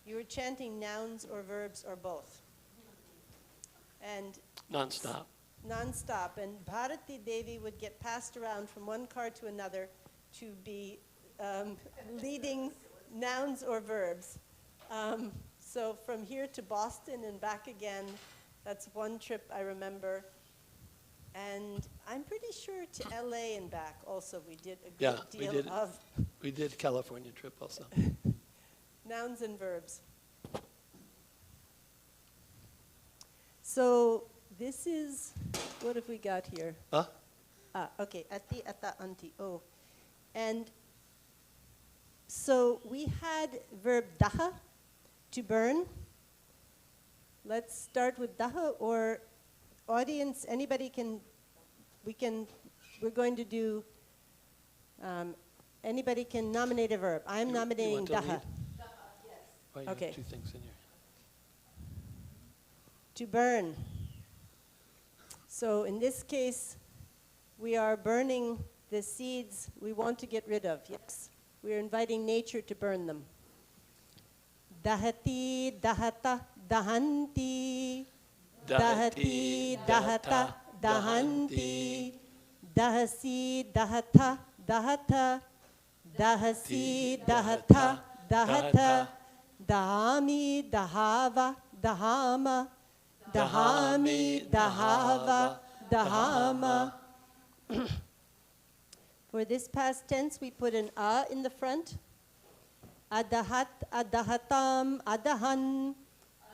Speaker 1: you were chanting nouns or verbs or both. And
Speaker 2: Non-stop.
Speaker 1: non-stop. And Bharati Devi would get passed around from one car to another to be leading nouns or verbs. So from here to Boston and back again, that's one trip I remember. And I'm pretty sure to LA and back also we did a good deal of
Speaker 2: We did California trip also.
Speaker 1: nouns and verbs. So this is, what have we got here?
Speaker 2: Huh?
Speaker 1: Okay, ati, ata, anti, oh. And so we had verb daha, to burn. Let's start with daha, or audience, anybody can, we're going to do, anybody can nominate a verb. I'm nominating daha.
Speaker 2: Why you
Speaker 1: Okay.
Speaker 2: have two things in here?
Speaker 1: To burn. So in this case, we are burning the seeds we want to get rid of. Yes, we are inviting nature to burn them. Dahati, dahata, dahanti. Dahati, dahata, dahanti. Dahasi, dahata, dahata. Dahasi, dahata, dahata. Dahami, dahava, dahama. Dahami, dahava, dahama. For this past tense, we put an a in the front. Adahat, adahatam, adahan.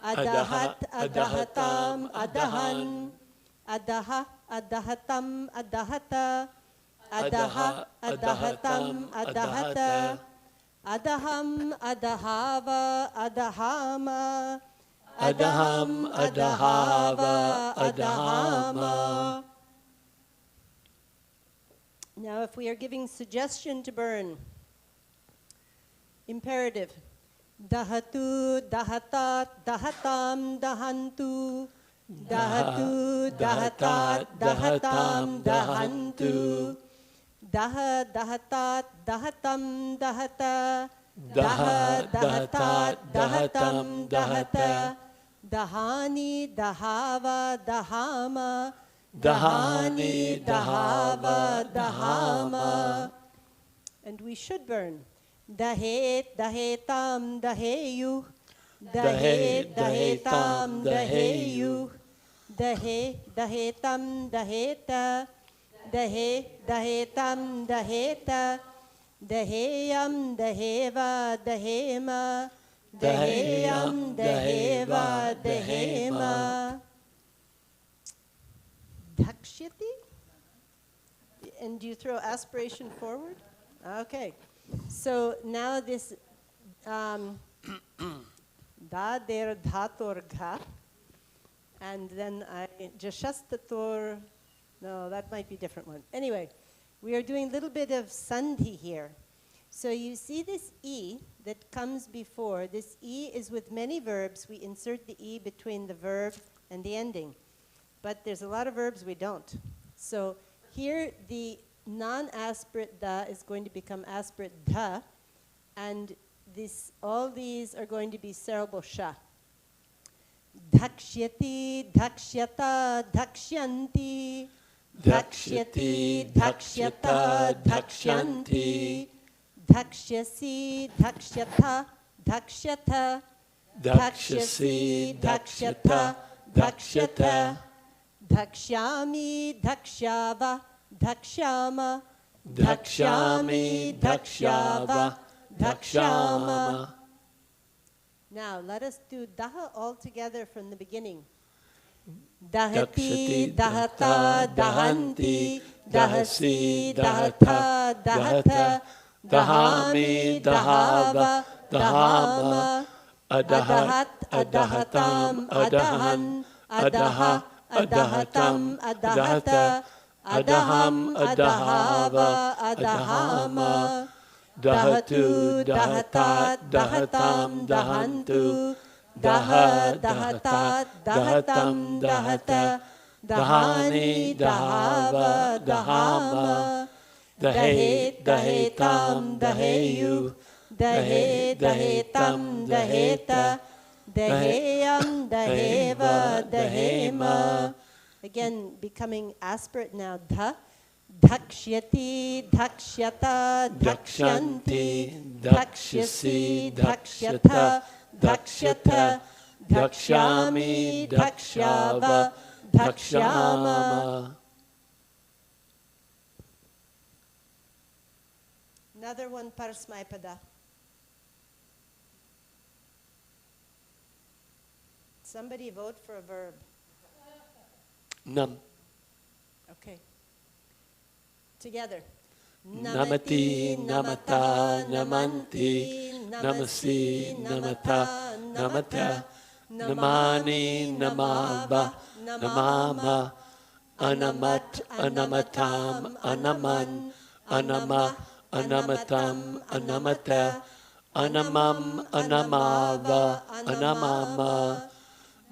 Speaker 1: Adahat, adahatam, adahan. Adaha, adahatam, adahata. Adaha, adahatam, adahata. Adaham, adahava, adahama. Adaham, adahava, adahama. Now, if we are giving suggestion to burn, imperative. Dahatu, dahatat, dahatam, dahantu. Dahatu, dahatat, dahatam, dahantu. Daha, dahatat, dahatam, dahata. Daha, dahatat, dahatam, dahata. Dahani, dahava, dahama. Dahani, dahava, dahama. And we should burn. Dahet, dahetam, daheyu. Dahet, dahetam, daheyu. Dahe, dahetam, daheta. Dahe, dahetam, daheta. Daheyam, daheva, dahema. Daheyam, daheva, dahema. Dhakshyati? And do you throw aspiration forward? Okay. So now this da, der, dhator, gha. And then jashastator, no, that might be a different one. Anyway, we are doing a little bit of sandhi here. So you see this e that comes before. This e is with many verbs. We insert the e between the verb and the ending. But there's a lot of verbs we don't. So here the non-aspirate da is going to become aspirate dha, and all these are going to be cerebral sha. Dhakshyati, dhakshyata, dhakshyanti. Dhakshyati, dhakshyata, dhakshyanti. Dhakshyasi, dhakshyata, dhakshyata. Dhakshyasi, dhakshyata, dhakshyata. Dhakshyami, dhakshava, dhakshama. Dhakshyami, dhakshava, dhakshama. Now let us do daha all together from the beginning. Dahati, dahata, dahanti. Dahasi, dahata, dahata. Dahami, dahava, dahama. Adahat, adahatam, adahan. Adaha, adahatam, adahata. Adaham, adahava, adahama. Dahatu, dahatat, dahatam, dahantu. Daha, dahatat, dahatam, dahata. Dahani, dahava, dahama. Dahet, dahetam, daheyu. dahe, dahetam, daheta, daheyam, daheva, dahema. Again, becoming aspirate now. Dha, dhakshyati, dhakshyata, dhaksyanti, dhakshyasi, dhakshyata, dhakshyata, dhakshami, dhakshava, dhakshyama. Another one, parasmaipada. Somebody vote for a verb.
Speaker 2: Nam.
Speaker 1: Okay. Together.
Speaker 2: Namati, namata, namanti, namasi, namata, namata, namani, namava, namama, anamat, anamatam, anaman, anama, anamatam, anamata, anamam, anamava, anamama,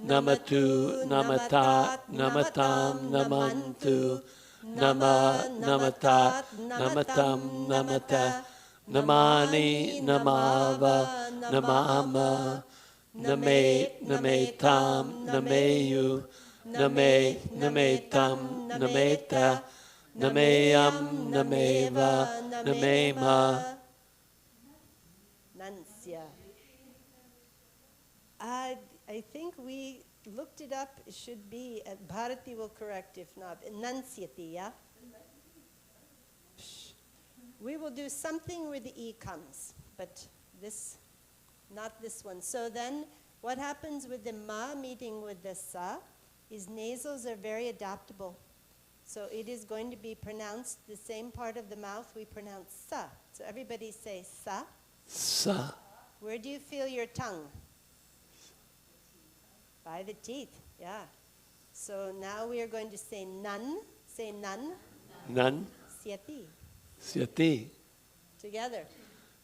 Speaker 2: namatu, namata, namatam, namantu, nama, namata, namatam, namata, namani, namava, namama, name, nametam, nameyu, name, nametam, nameta, nameyam, nameva, namema.
Speaker 1: Nansya. I think we looked it up. It should be, Bharati will correct if not. Nansyati, yeah? We will do something where the E comes, but this, not this one. So then, what happens with the ma meeting with the sa is nasals are very adaptable. So it is going to be pronounced the same part of the mouth we pronounce sa. So everybody say sa.
Speaker 2: Sa.
Speaker 1: Where do you feel your tongue? By the teeth, yeah. So now we are going to say nan. Say nan.
Speaker 2: Nan.
Speaker 1: Syati.
Speaker 2: Syati.
Speaker 1: Together.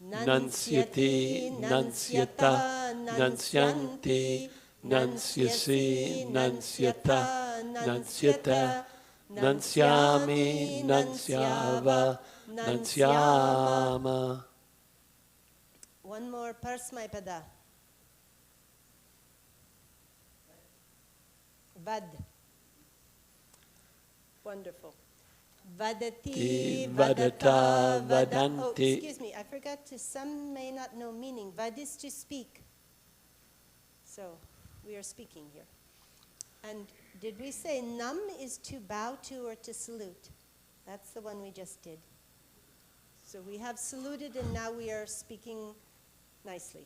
Speaker 2: Nansyati, nansyata, nansyanti, nansyasi, nansyata, nansyata, nansyami, nansyava, nansyama.
Speaker 1: One more parsmaipada. Vad. Wonderful. Vadati,
Speaker 2: Vadata, vadanti.
Speaker 1: Oh, excuse me, I forgot to, some may not know meaning. Vad is to speak. So, we are speaking here. And did we say nam is to bow to or to salute? That's the one we just did. So we have saluted and now we are speaking nicely.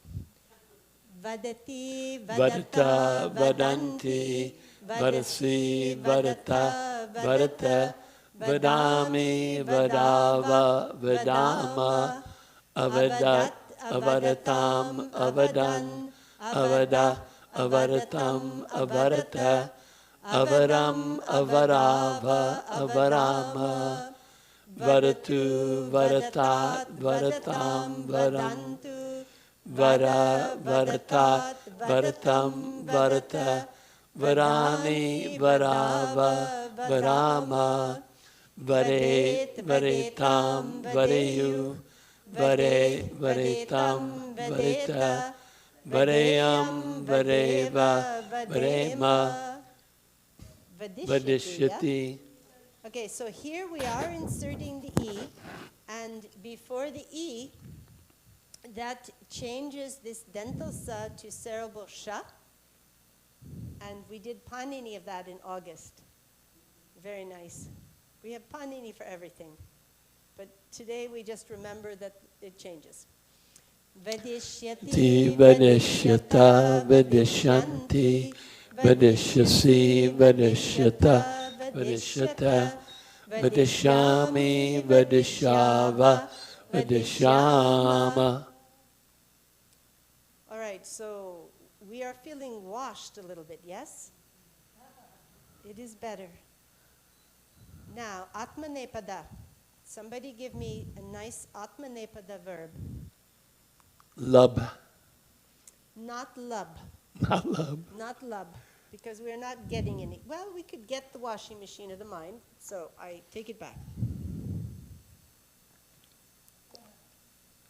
Speaker 1: Vadati,
Speaker 2: Vadata, vadanti, vadasi, vadata, vadata, vadami, vadava, vadama, avadat, avadatam, avadan, avada, avadatam, avadata, avaram, avarava, avarama, vadatu, vadatat, vadatam, vadantu, vada, vadatat, vadatam, vadata, vadani, vadava, vadama, vadet, vadetam, vadeyu, vade, vadetam, vadeta, vadeyam, vadeva, vadema, vadishyati.
Speaker 1: Okay, so here we are inserting the E, and before the E, that changes this dental sa to cerebral sha, and we did panini of that in August. Very nice. We have panini for everything, but today we just remember that it changes.
Speaker 2: Ti vadishyata, vadishyanti, vadishyasi, vadishyata, vadishyata, vadishyami, vadishyava, vadishyama.
Speaker 1: All right, so we are feeling washed a little bit, yes? It is better. Now, atmanepada. Somebody give me a nice atmanepada verb.
Speaker 2: Lub.
Speaker 1: Not lub.
Speaker 2: Not lub.
Speaker 1: Not lub, because we're not getting any. Well, we could get the washing machine of the mind, so I take it back.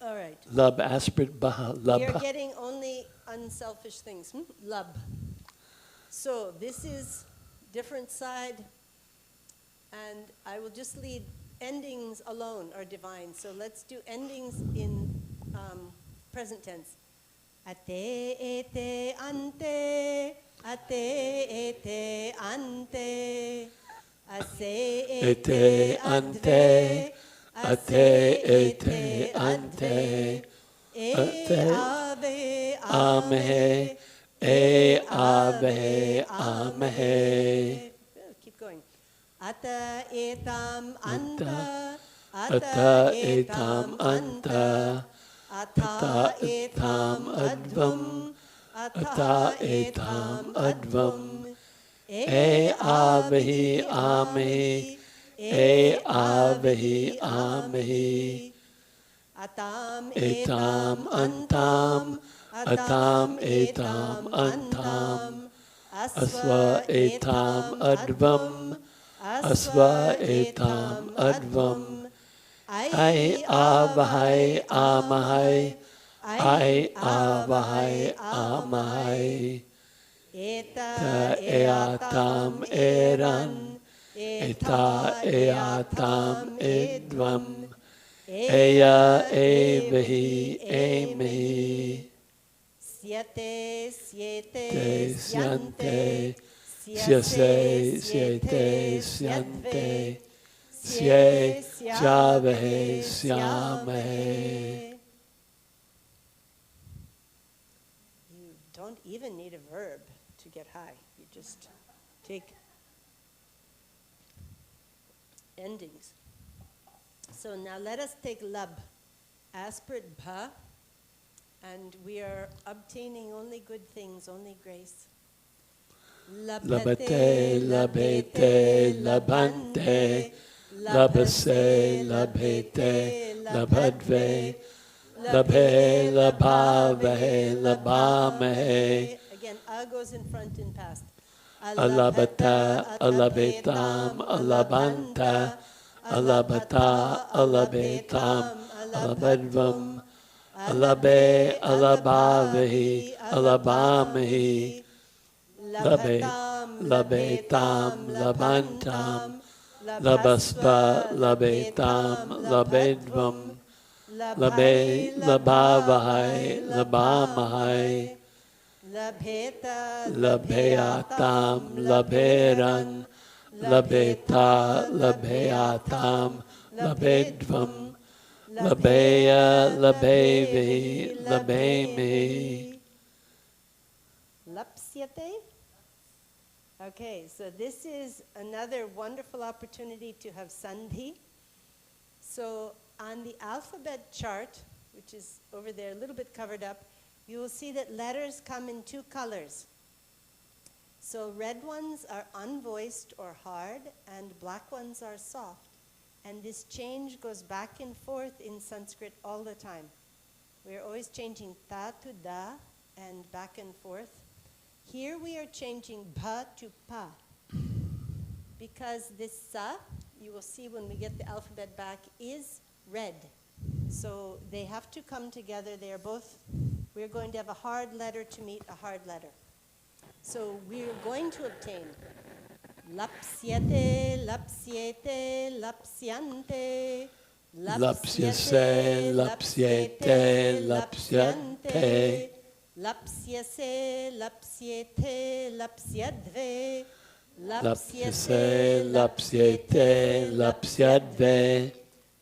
Speaker 1: All right.
Speaker 2: Lub, aspirate, baha, lub.
Speaker 1: We are getting only unselfish things. Lub. So this is different side, and I will just lead endings alone are divine. So let's do endings in present tense. Ate ete ante, ate ete ante, ase ete ante, ate ete ante, e ave amehe, e ave amehe. Keep going. Ata etam anta, ata etam anta, ata etam advam, ata etam advam, e avehi amehi, e avehi amehi, atam etam antam, atam etam antam, asva etam advam, asva etam advam, ai avahai amahai, ai avahai amahai, eta eatam eran, eta eatam edvam, eya evehi emehi, siete siete syante, syase syete syante, sye syavahe syamahe. You don't even need a verb to get high. You just take endings. So now let us take lab, aspirate bha, and we are obtaining only good things, only grace.
Speaker 2: Labate, labete, labante, labase, labete, labadve, labhe, labhave, labamahe.
Speaker 1: Again, a goes in front and past.
Speaker 2: Alabata, alabetam, alabanta, alabata, alabetam, alabadvam, alabe, alabhavehi, alabamahi. Labe, labetam, labantam, labasva, labetam, labedvam, labe, labhavahai, labamahai, labeatam, laberan, labeta, labeatam, labedvam, labeya, labevi, labemi. Lapsyate? Okay, so this is another wonderful opportunity to have sandhi. So on the alphabet chart, which is over there a little bit covered up, you will see that letters come in two colors. So red ones are unvoiced or hard, and black ones are soft. And this change goes back and forth in Sanskrit all the time. We're always changing ta to da and back and forth. Here we are changing bha to pa, because this sa, you will see when we get the alphabet back, is red. So they have to come together. They are both, we're going to have a hard letter to meet a hard letter. So we're going to obtain lapsyate, lapsyete, lapsyante, lapsyase, lapsyete, lapsyante, lapsyase, lapsyete, lapsyadve, lapsyase, lapsyete, lapsyadve,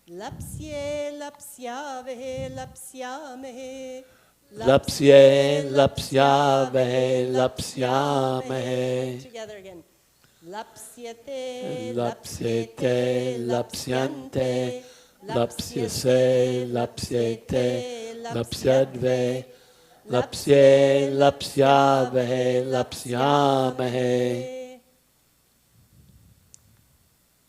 Speaker 2: lapsye, lapsyave, lapsyamehe, lapsye, lapsyave, lapsyamehe. Together again. Lapsyate, lapsyete, lapsyante, lapsyase, lapsyete, lapsyadve, lapsye, lapsyave, lapsyamehe.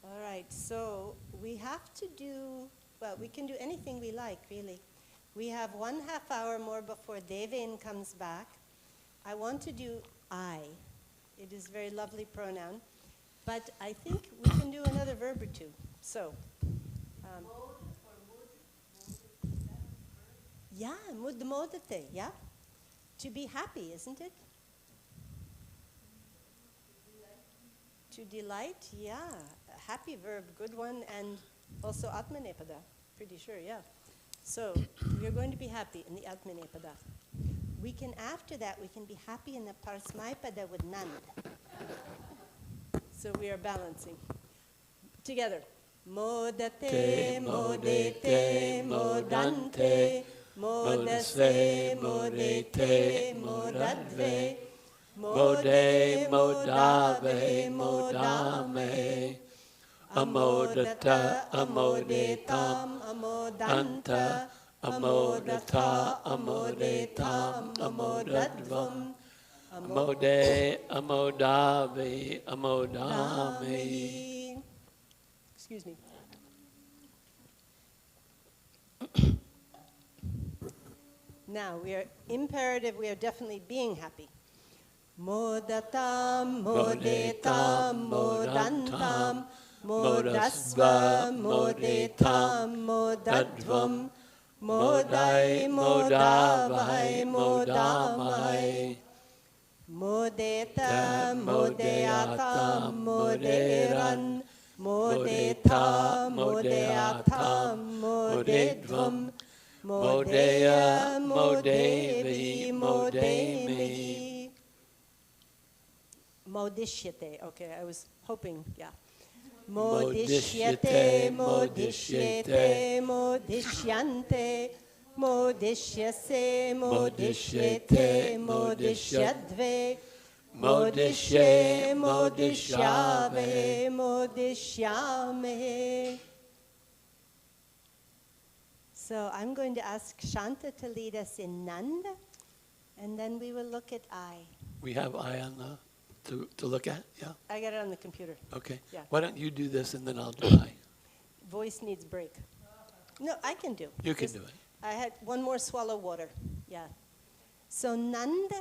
Speaker 2: All right, so we have to do, well, we can do anything we like, really. We have 1/2 hour more before Deven comes back. I want to do I. It is a very lovely pronoun. But I think we can do another verb or two. So,
Speaker 1: Yeah, mudmodate, yeah? To be happy, isn't it? To delight, yeah. A happy verb, good one, and also atmanepada, pretty sure, yeah. So we are going to be happy in the atmanepada. We can, after that, we can be happy in the parsmaipada with nand. So we are balancing. Together. Modate, modete, modante, modase, modete, modadve, mode, modave, modame, amodata, amodetam, amodanta, amodata, amodetam, amodadvam,
Speaker 2: Amode, amodave, amodame.
Speaker 1: Excuse me. Now, we are imperative, we are definitely being happy. Modatam, modetam, modantam, modasva, modetam, modadvam, modai, modavai, modamai, modeta, modeatam, moderan, modeta, modeatam, modedvam, modea, modevi, modemi. Modishyate, okay, I was hoping, yeah. Modishyate, modishyate, modishyante, modishyase, modishyate, modishyadve, modishye, modishyave, modishyame. So I'm going to ask Shanta to lead us in Nand, and then we will look at I.
Speaker 2: We have I on the, to look at, yeah?
Speaker 1: I got it on the computer.
Speaker 2: Okay.
Speaker 1: Yeah.
Speaker 2: Why don't you do this and then I'll do I.
Speaker 1: Voice needs break. No, I can do.
Speaker 2: You can
Speaker 1: Just-
Speaker 2: do it.
Speaker 1: I had one more swallow water. Yeah. So Nand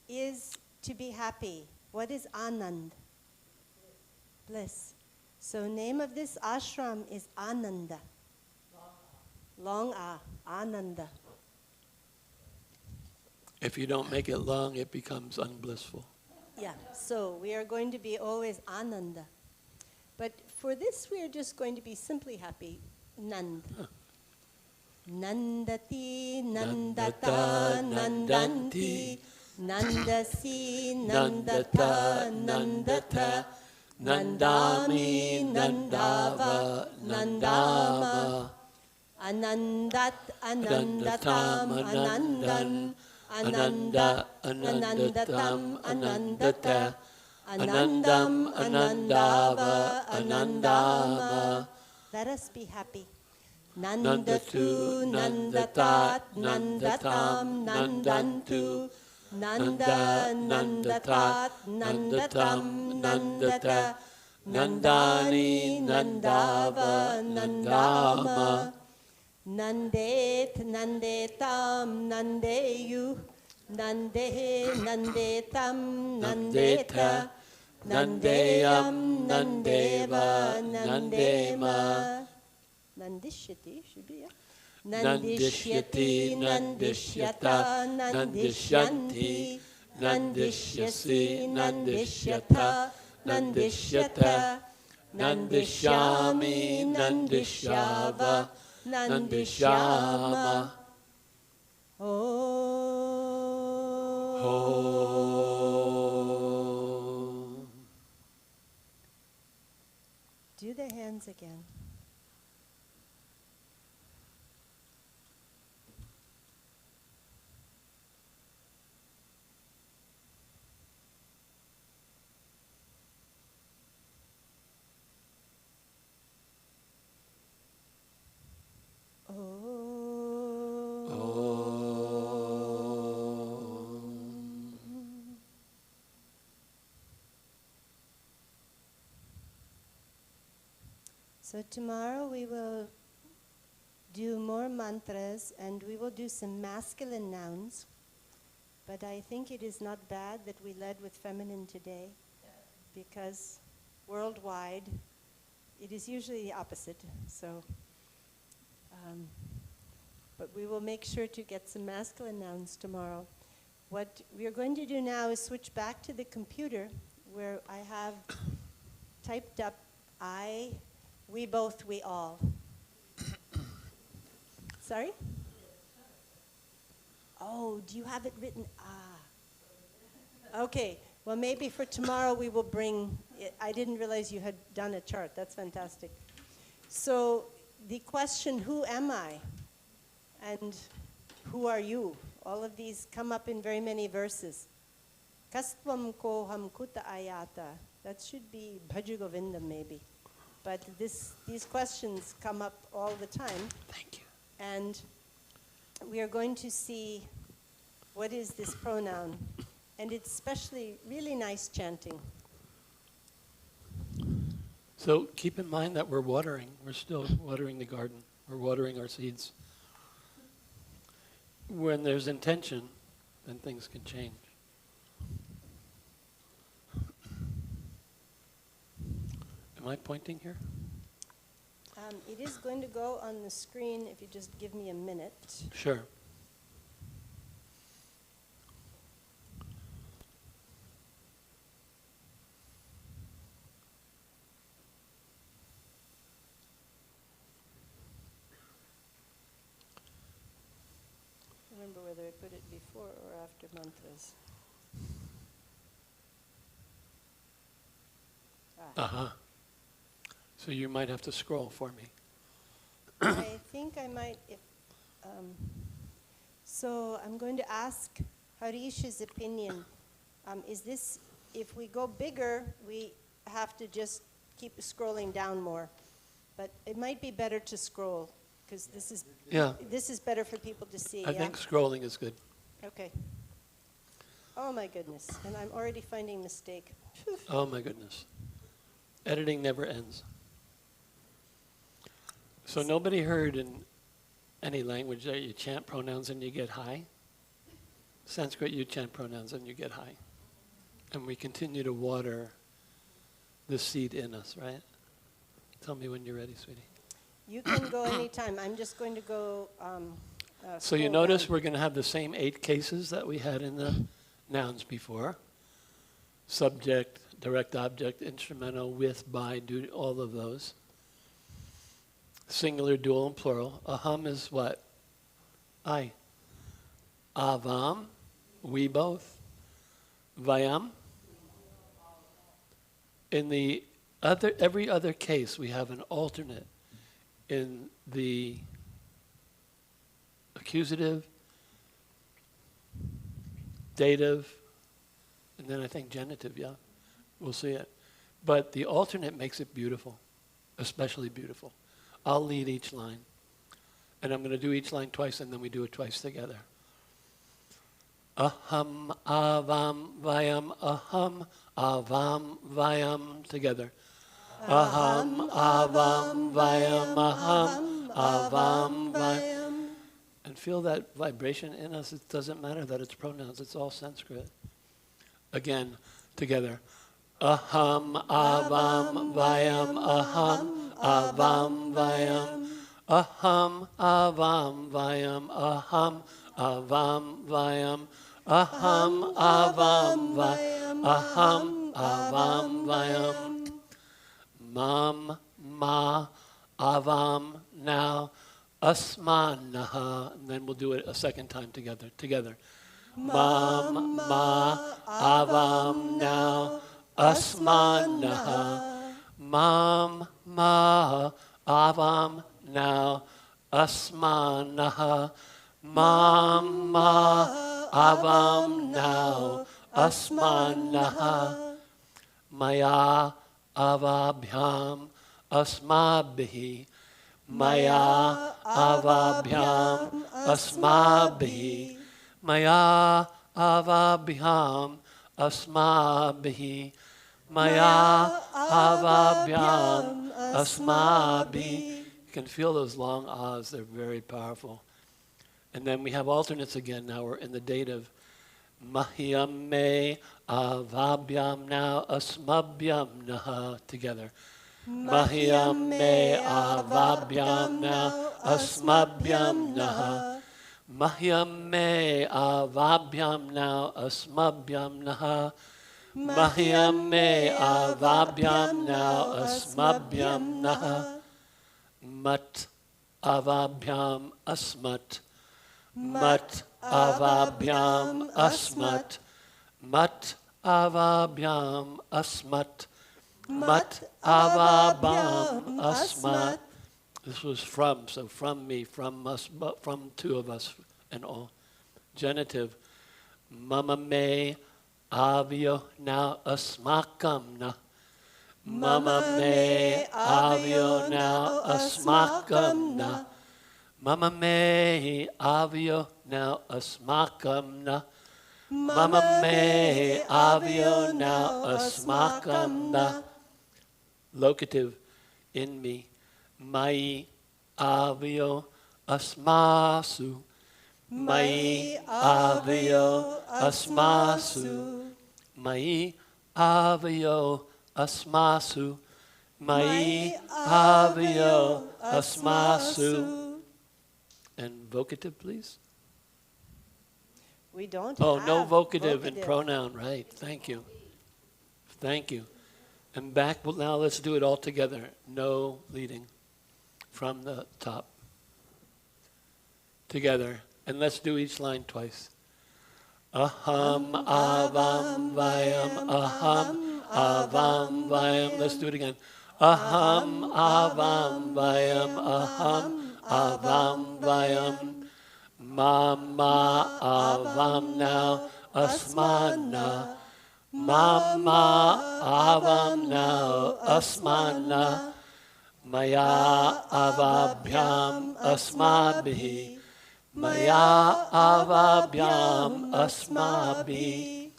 Speaker 1: is to be happy. What is Anand? Bliss. So name of this ashram is Ananda. Long A, Ananda.
Speaker 2: If you don't make it long, it becomes unblissful.
Speaker 1: Yeah, so we are going to be always Ananda. But for this, we are just going to be simply happy. Nand. Nandati, nandata, nandanti, nandasi, nandata, nandata, nandami, nandava, nandama, anandat, anandatam, anandan, ananda, anandatam, anandata, anandam, anandava, anandama. Let us be happy. Nandatu, nandatat, nandatam, nandantu, nanda, nandatat, nandatam, nandata, nandani, nandava, nandama, nandet, nandetam, nandeyu, nandehe, nandetam, nandeta, nandeyam, nandeva, nandema. Nandishyati should be, yeah. Nandishyati, nandishyata, nandishyanti, nandishyasi, nandishyata, nandishyata, nandishyami, nandishyava, nandishyama. Oh. Do the hands again. So tomorrow we will do more mantras and we will do some masculine nouns. But I think it is not bad that we led with feminine today, because worldwide it is usually the opposite. So but we will make sure to get some masculine nouns tomorrow. What we are going to do now is switch back to the computer where I have typed up I, we both, we all. Sorry? Oh, do you have it written? Ah. Okay, well maybe for tomorrow we will bring it. I didn't realize you had done a chart. That's fantastic. So the question, who am I? And who are you? All of these come up in very many verses. Kastvam koham kuta ayata. That should be Bhaja Govindam maybe. But these questions come up all the time.
Speaker 2: Thank you.
Speaker 1: And we are going to see what is this pronoun. And it's especially really nice chanting.
Speaker 2: So keep in mind that we're watering. We're still watering the garden. We're watering our seeds. When there's intention, then things can change. Am I pointing here?
Speaker 1: It is going to go on the screen if you just give me a minute.
Speaker 2: Sure.
Speaker 1: Remember whether I put it before or after mantras.
Speaker 2: Uh-huh. So you might have to scroll for me.
Speaker 1: I think I might, so I'm going to ask Harish's opinion. Is this, if we go bigger, we have to just keep scrolling down more. But it might be better to scroll, because this is better for people to see.
Speaker 2: I think scrolling is good.
Speaker 1: Okay. Oh my goodness, and I'm already finding mistake.
Speaker 2: Oh my goodness. Editing never ends. So nobody heard in any language that you chant pronouns and you get high? Sanskrit, you chant pronouns and you get high. And we continue to water the seed in us, right? Tell me when you're ready, sweetie.
Speaker 1: You can go anytime. I'm just going to go.
Speaker 2: So you
Speaker 1: scroll
Speaker 2: notice
Speaker 1: down.
Speaker 2: we're going to have the same 8 cases that we had in the nouns before. Subject, direct object, instrumental, with, by, do, all of those. Singular, dual, and plural. Aham is what? I. Avam, we both. Vayam. In the every other case, we have an alternate in the accusative, dative, and then I think genitive, yeah. We'll see it. But the alternate makes it beautiful, especially beautiful. I'll lead each line. And I'm going to do each line twice, and then we do it twice together. Aham, avam, vayam, aham, avam, vayam, together. Aham, avam, vayam, aham, avam, vayam. And feel that vibration in us. It doesn't matter that it's pronouns. It's all Sanskrit. Again, together. Aham, avam, vayam, aham, avam, vayam. Aham, avam, vayam, aham, avam, vayam. Aham, avam, vayam, aham, avam, vayam. Mam, ma, avam, now, asmanaha. And then we'll do it a second time together. Together. Mam, ma, avam, now, asmanaha. Mam, ma, avam, now, asmanaha. Mam, ma, avam, now, asmanaha. Maya, avabhyam, asmabhihi. Maya, avabhyam, asmabhihi. Maya, avabhyam, asmabhihi. Maya, avabhyam, asmabhihi. You can feel those long ahs. They're very powerful. And then we have alternates again. Now we're in the dative. Mahyam me avabhyam now asmabhyam naha. Together. Mahyam me avabhyam now asmabhyam naha. Mahyam me avabhyam now asmabhyam naha. Mahyam me avabhyam now asmabhyam naha. Mat avabhyam asmat. Mat avabhyam asmat. Mat avabhyam asmat. Mat avabhyam asmat. This was from, so from me, from us, but from two of us and all. Genitive. Mama me avyo now asmakam na. Mama me avyo now asmakam na. Mama me avyo now asmakam na. Mama me avyo now asmakam na. Locative, in me. Mai avyo asmasu. Mai avyo asmasu. Mai avyo asmasu. Mai avyo asmasu. And vocative, please.
Speaker 1: We don't
Speaker 2: Oh,
Speaker 1: have
Speaker 2: no vocative and
Speaker 1: vocative.
Speaker 2: pronoun, right. Thank you. Thank you. And back, well, now let's do it all together. No leading from the top. Together. And let's do each line twice. Aham avam vayam, aham avam vayam. Let's do it again. Aham avam vayam, aham avam vayam. Mama avam now asmana. Mama avam now asmana. Maya avabhyam asmabhi. Maya avabhyam asmabhi.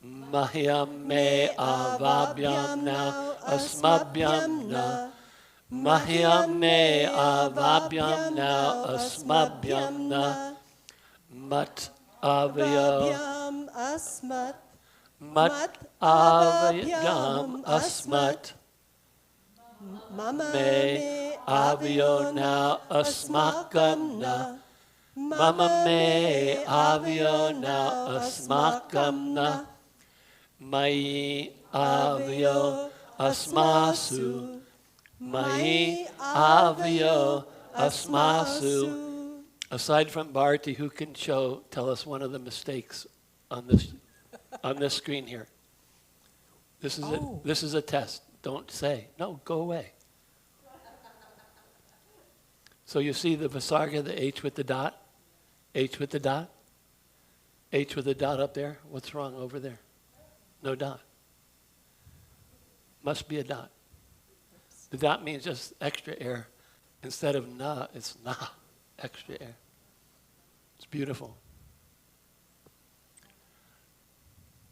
Speaker 2: Mahyam me avabhyam now asmabhyam na. Mahyam me avabhyam now asmabhyam na. Mat avyo.
Speaker 1: Avabhyam asmat.
Speaker 2: Mat avavyam asmat.
Speaker 1: Mama
Speaker 2: Me avyo now asmakam na. Mama me avyo now asmakam na. Mai avyo asmasu. Mai avyo asmasu. Aside from Bharti, who can tell us one of the mistakes on this screen here? This is a test. Don't say. No, go away. So you see the Visarga, the H with the dot? H with the dot? H with the dot up there? What's wrong over there? No dot. Must be a dot. The dot means just extra air. Instead of na, it's na. Extra air. It's beautiful.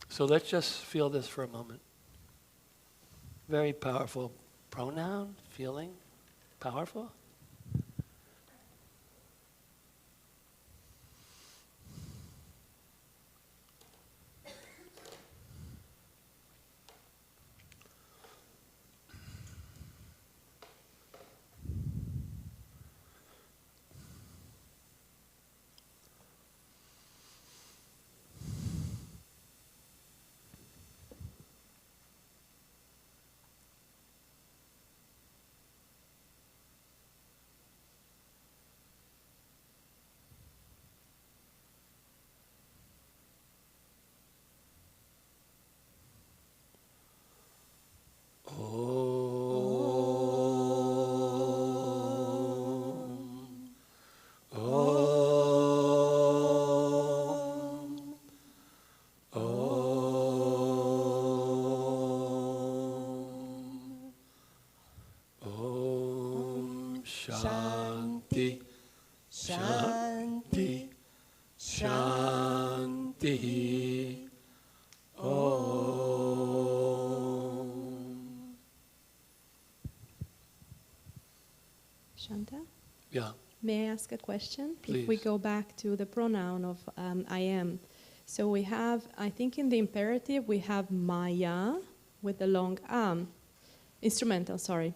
Speaker 2: So let's just feel this for a moment. Very powerful pronoun, feeling, powerful. Shanti, Shanti, Shanti. Om.
Speaker 6: Shanta?
Speaker 2: Yeah.
Speaker 6: May I ask a question?
Speaker 2: Please.
Speaker 6: If we go back to the pronoun of I am. So we have, I think in the imperative, we have Maya with the long am. instrumental, sorry.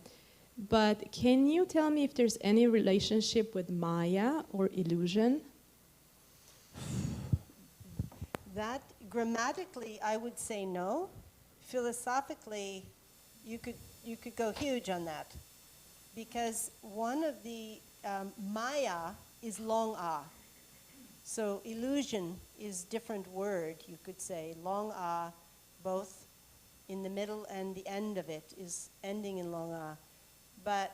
Speaker 6: But can you tell me if there's any relationship with Maya or illusion?
Speaker 1: That grammatically, I would say no. Philosophically, you could go huge on that, because one of the Maya is long ah. So illusion is different word, you could say. Long ah, both in the middle and the end of it is ending in long ah. But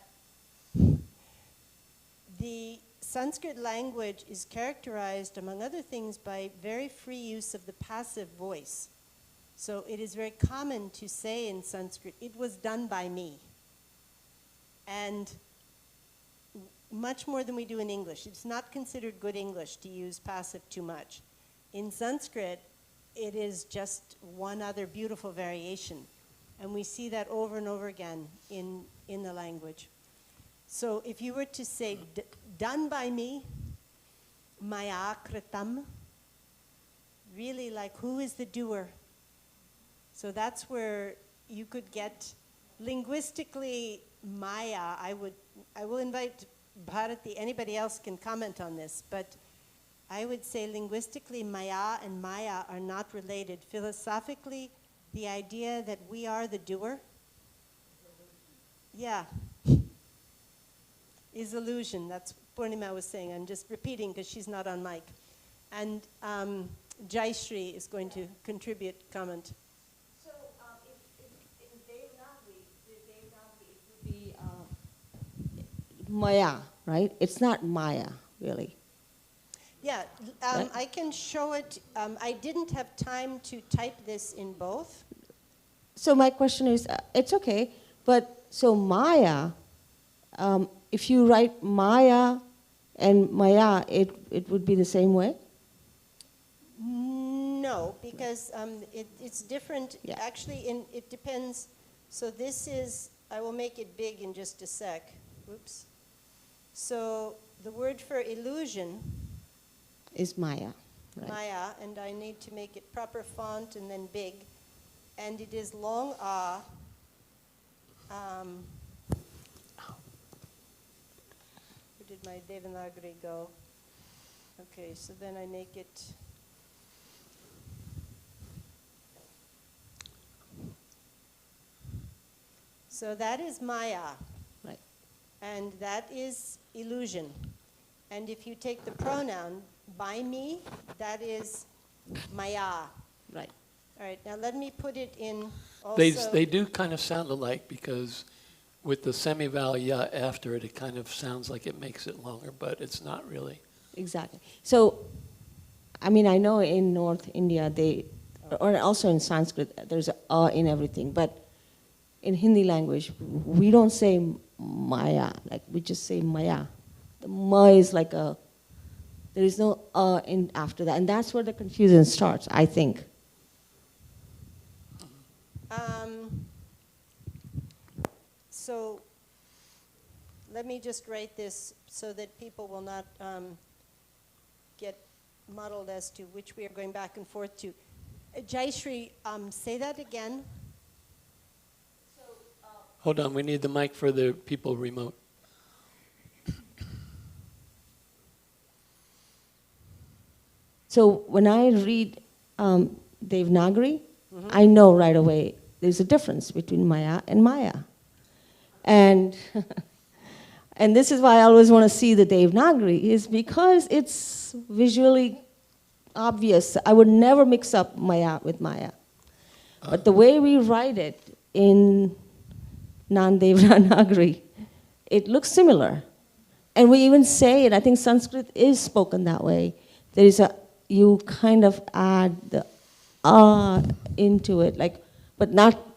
Speaker 1: the Sanskrit language is characterized, among other things, by very free use of the passive voice. So it is very common to say in Sanskrit, it was done by me. And much more than we do in English. It's not considered good English to use passive too much. In Sanskrit, it is just one other beautiful variation. And we see that over and over again in the language. So if you were to say, done by me, maya kritam, really like, who is the doer? So that's where you could get linguistically Maya. I will invite Bharati, anybody else can comment on this, but I would say linguistically Maya and Maya are not related. Philosophically, the idea that we are the doer, yeah, is illusion. That's what Purnima was saying. I'm just repeating because she's not on mic. And Jayashree is going to contribute comment.
Speaker 4: So if in Devanagari, it would be
Speaker 7: Maya, right? It's not Maya, really.
Speaker 1: Yeah,
Speaker 7: Right.
Speaker 1: I can show it. I didn't have time to type this in both.
Speaker 7: So my question is, it's okay, but so Maya, if you write Maya and Maya, it would be the same way?
Speaker 1: No, because it's different.
Speaker 7: Yeah.
Speaker 1: Actually, it depends. So this is, I will make it big in just a sec. Whoops. So the word for illusion,
Speaker 7: Is Maya, right?
Speaker 1: Maya, and I need to make it proper font and then big. And it is long ah. Where did my Devanagari go? Okay, so then I make it. So that is Maya.
Speaker 7: Right.
Speaker 1: And that is illusion. And if you take the pronoun by me, that is Maya.
Speaker 7: Right.
Speaker 1: All right, now let me put it in also.
Speaker 2: They do kind of sound alike, because with the semi-vowel ya after it, it kind of sounds like it makes it longer, but it's not really.
Speaker 7: Exactly. So, I mean, I know in North India, or also in Sanskrit, there's a in everything, but in Hindi language, we don't say Maya, like we just say Maya. The ma is like there is no in after that, and that's where the confusion starts, I think.
Speaker 1: So let me just write this so that people will not get muddled as to which we are going back and forth to. Jayashree, say that again.
Speaker 2: Hold on, we need the mic for the people remote.
Speaker 7: So when I read Devanagari, I know right away there's a difference between Maya and Maya. And and this is why I always want to see the Devanagari, is because it's visually obvious. I would never mix up Maya with Maya. But the way we write it in non-Devanagari, it looks similar. And we even say it, I think Sanskrit is spoken that way. There is you kind of add the into it, like, but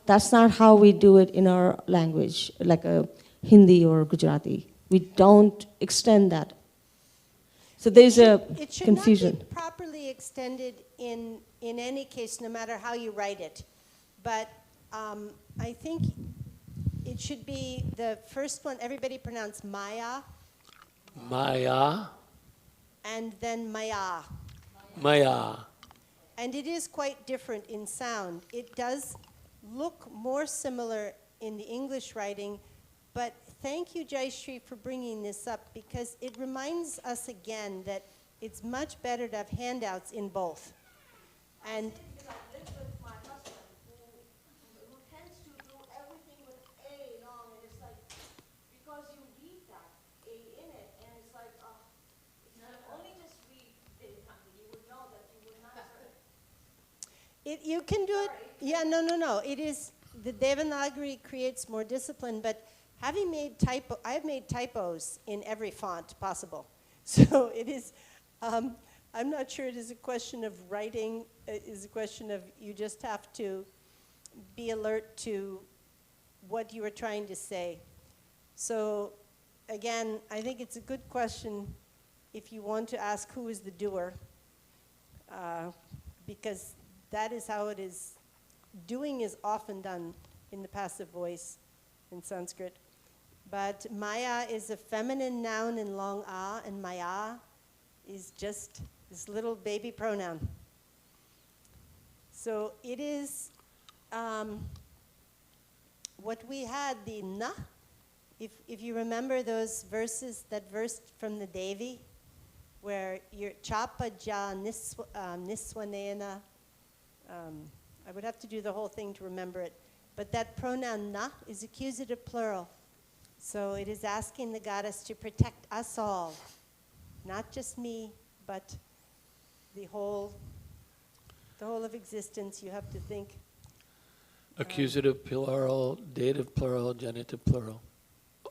Speaker 7: that's not how we do it in our language, like a Hindi or Gujarati. We don't extend that. So there's a
Speaker 1: It should
Speaker 7: confusion.
Speaker 1: not be properly extended in any case, no matter how you write it. But I think it should be the first one, everybody pronounce Maya,
Speaker 2: Maya,
Speaker 1: and then Maya.
Speaker 2: Maya.
Speaker 1: And it is quite different in sound. It does look more similar in the English writing. But thank you, Jayashree, for bringing this up, because it reminds us again that it's much better to have handouts in both. And
Speaker 7: I live with my husband who tends to do everything with A long, and it's like, because you read that A in it, and it's like, if you only just read it, you would know that you would not
Speaker 1: you can do it. Yeah, no. It is, the Devanagari creates more discipline, but having made I've made typos in every font possible. So it is, I'm not sure it is a question of writing, it is a question of you just have to be alert to what you are trying to say. So again, I think it's a good question if you want to ask who is the doer, because that is how it is. Doing is often done in the passive voice in Sanskrit. But Maya is a feminine noun in long A, and Maya is just this little baby pronoun. So it is what we had, the na. If you remember those verses, that verse from the Devi, where your chapa ja niswanena, I would have to do the whole thing to remember it. But that pronoun na is accusative plural. So it is asking the goddess to protect us all, not just me, but the whole of existence. You have to think.
Speaker 2: Accusative plural, dative plural, genitive plural.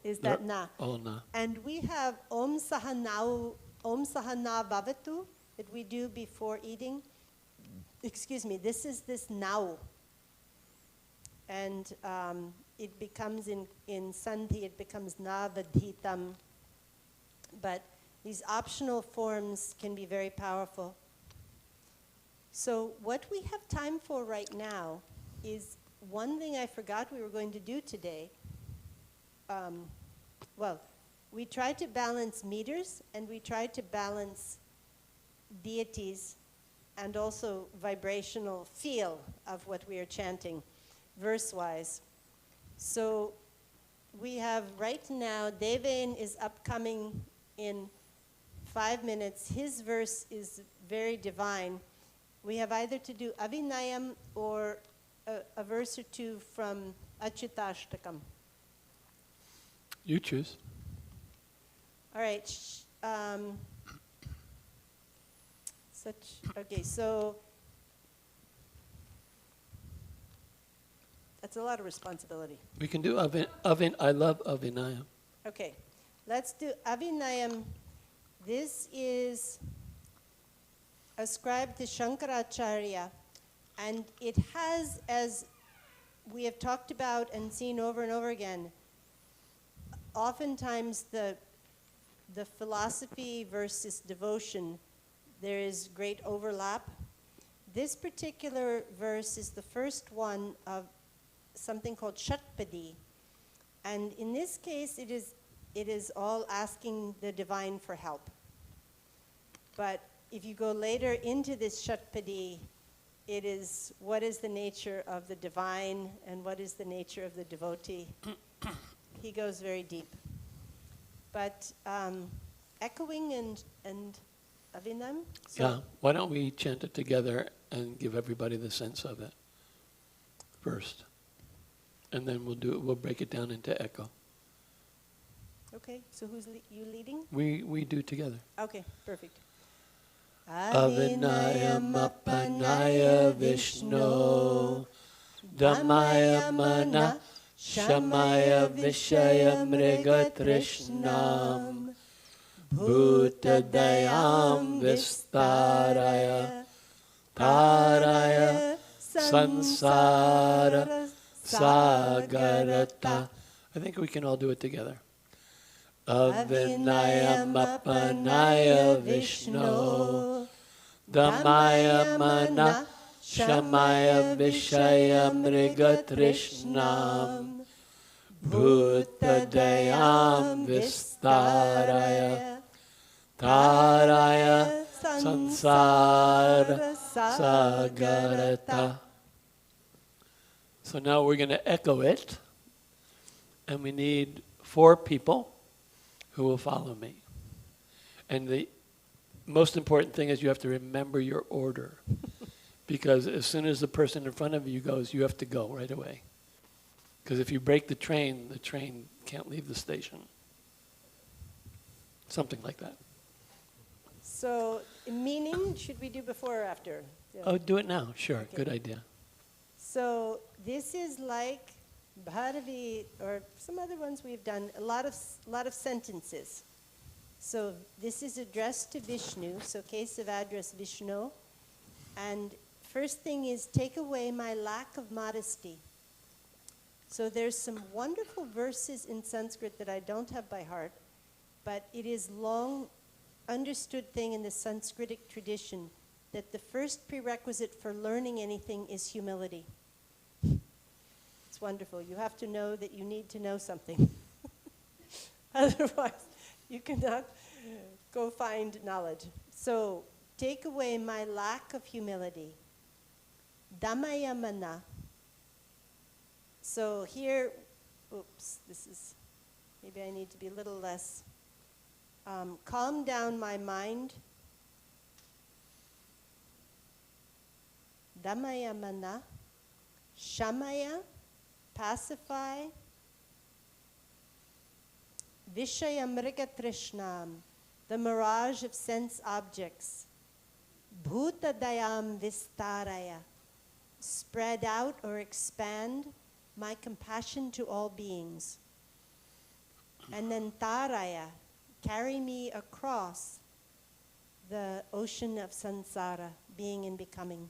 Speaker 1: Is that na?
Speaker 2: Oh, na.
Speaker 1: And we have Om Sahana Bhavatu that we do before eating. Excuse me, this is this now. And it becomes in Sandhi, it becomes na vadhitam. But these optional forms can be very powerful. So what we have time for right now is one thing I forgot we were going to do today. We tried to balance meters, and we tried to balance deities and also vibrational feel of what we are chanting, verse-wise. So we have right now, Deven is upcoming in 5 minutes. His verse is very divine. We have either to do Avinayam or a verse or two from Achyutāśtakam.
Speaker 2: You choose.
Speaker 1: All right. Okay, so that's a lot of responsibility.
Speaker 2: We can do I love Avinayam.
Speaker 1: Okay, let's do Avinayam. This is ascribed to Shankaracharya, and it has, as we have talked about and seen over and over again, oftentimes the philosophy versus devotion, there is great overlap. This particular verse is the first one of something called Shatpadi. And in this case, it is all asking the divine for help. But if you go later into this Shatpadi, it is what is the nature of the divine and what is the nature of the devotee. He goes very deep. But echoing and Avinam? So
Speaker 2: Yeah, why don't we chant it together and give everybody the sense of it first. And then we'll break it down into echo.
Speaker 1: okay, so who's you leading?
Speaker 2: We do together.
Speaker 1: Okay, perfect.
Speaker 2: Avinayam Appanaya Vishno Dhammaya Mana Shamaya Vishaya Mrigatrishnam Bhutadayam Vistaraya Taraya Sansara Sagarata. I think we can all do it together. Avinayam Appanaya Vishno Dhammaya Mana Shamaya Vishaya Mrigatrishnam Bhutadayam Vistaraya Taraya Sansara Sagarata. So now we're going to echo it and we need 4 people who will follow me. And the most important thing is you have to remember your order. Because as soon as the person in front of you goes, you have to go right away. Because if you break the train can't leave the station. Something like that.
Speaker 1: So, meaning, should we do before or after? Yeah.
Speaker 2: Oh, do it now. Sure.
Speaker 1: Okay.
Speaker 2: Good idea.
Speaker 1: So, this is like Bharati or some other ones we've done, a lot of sentences. So, this is addressed to Vishnu, so case of address Vishnu. And first thing is, take away my lack of modesty. So there's some wonderful verses in Sanskrit that I don't have by heart, but it is long understood thing in the Sanskritic tradition that the first prerequisite for learning anything is humility. It's wonderful. You have to know that you need to know something. Otherwise, you cannot go find knowledge. So, take away my lack of humility. Dhammaya mana. So here, maybe I need to be a little less. Calm down my mind. Dhammaya mana. Shamaya, pacify. Vishaya mriga trishnam, the mirage of sense objects. Bhuta dayam vistaraya, spread out or expand my compassion to all beings. And then taraya, carry me across the ocean of samsara, being and becoming.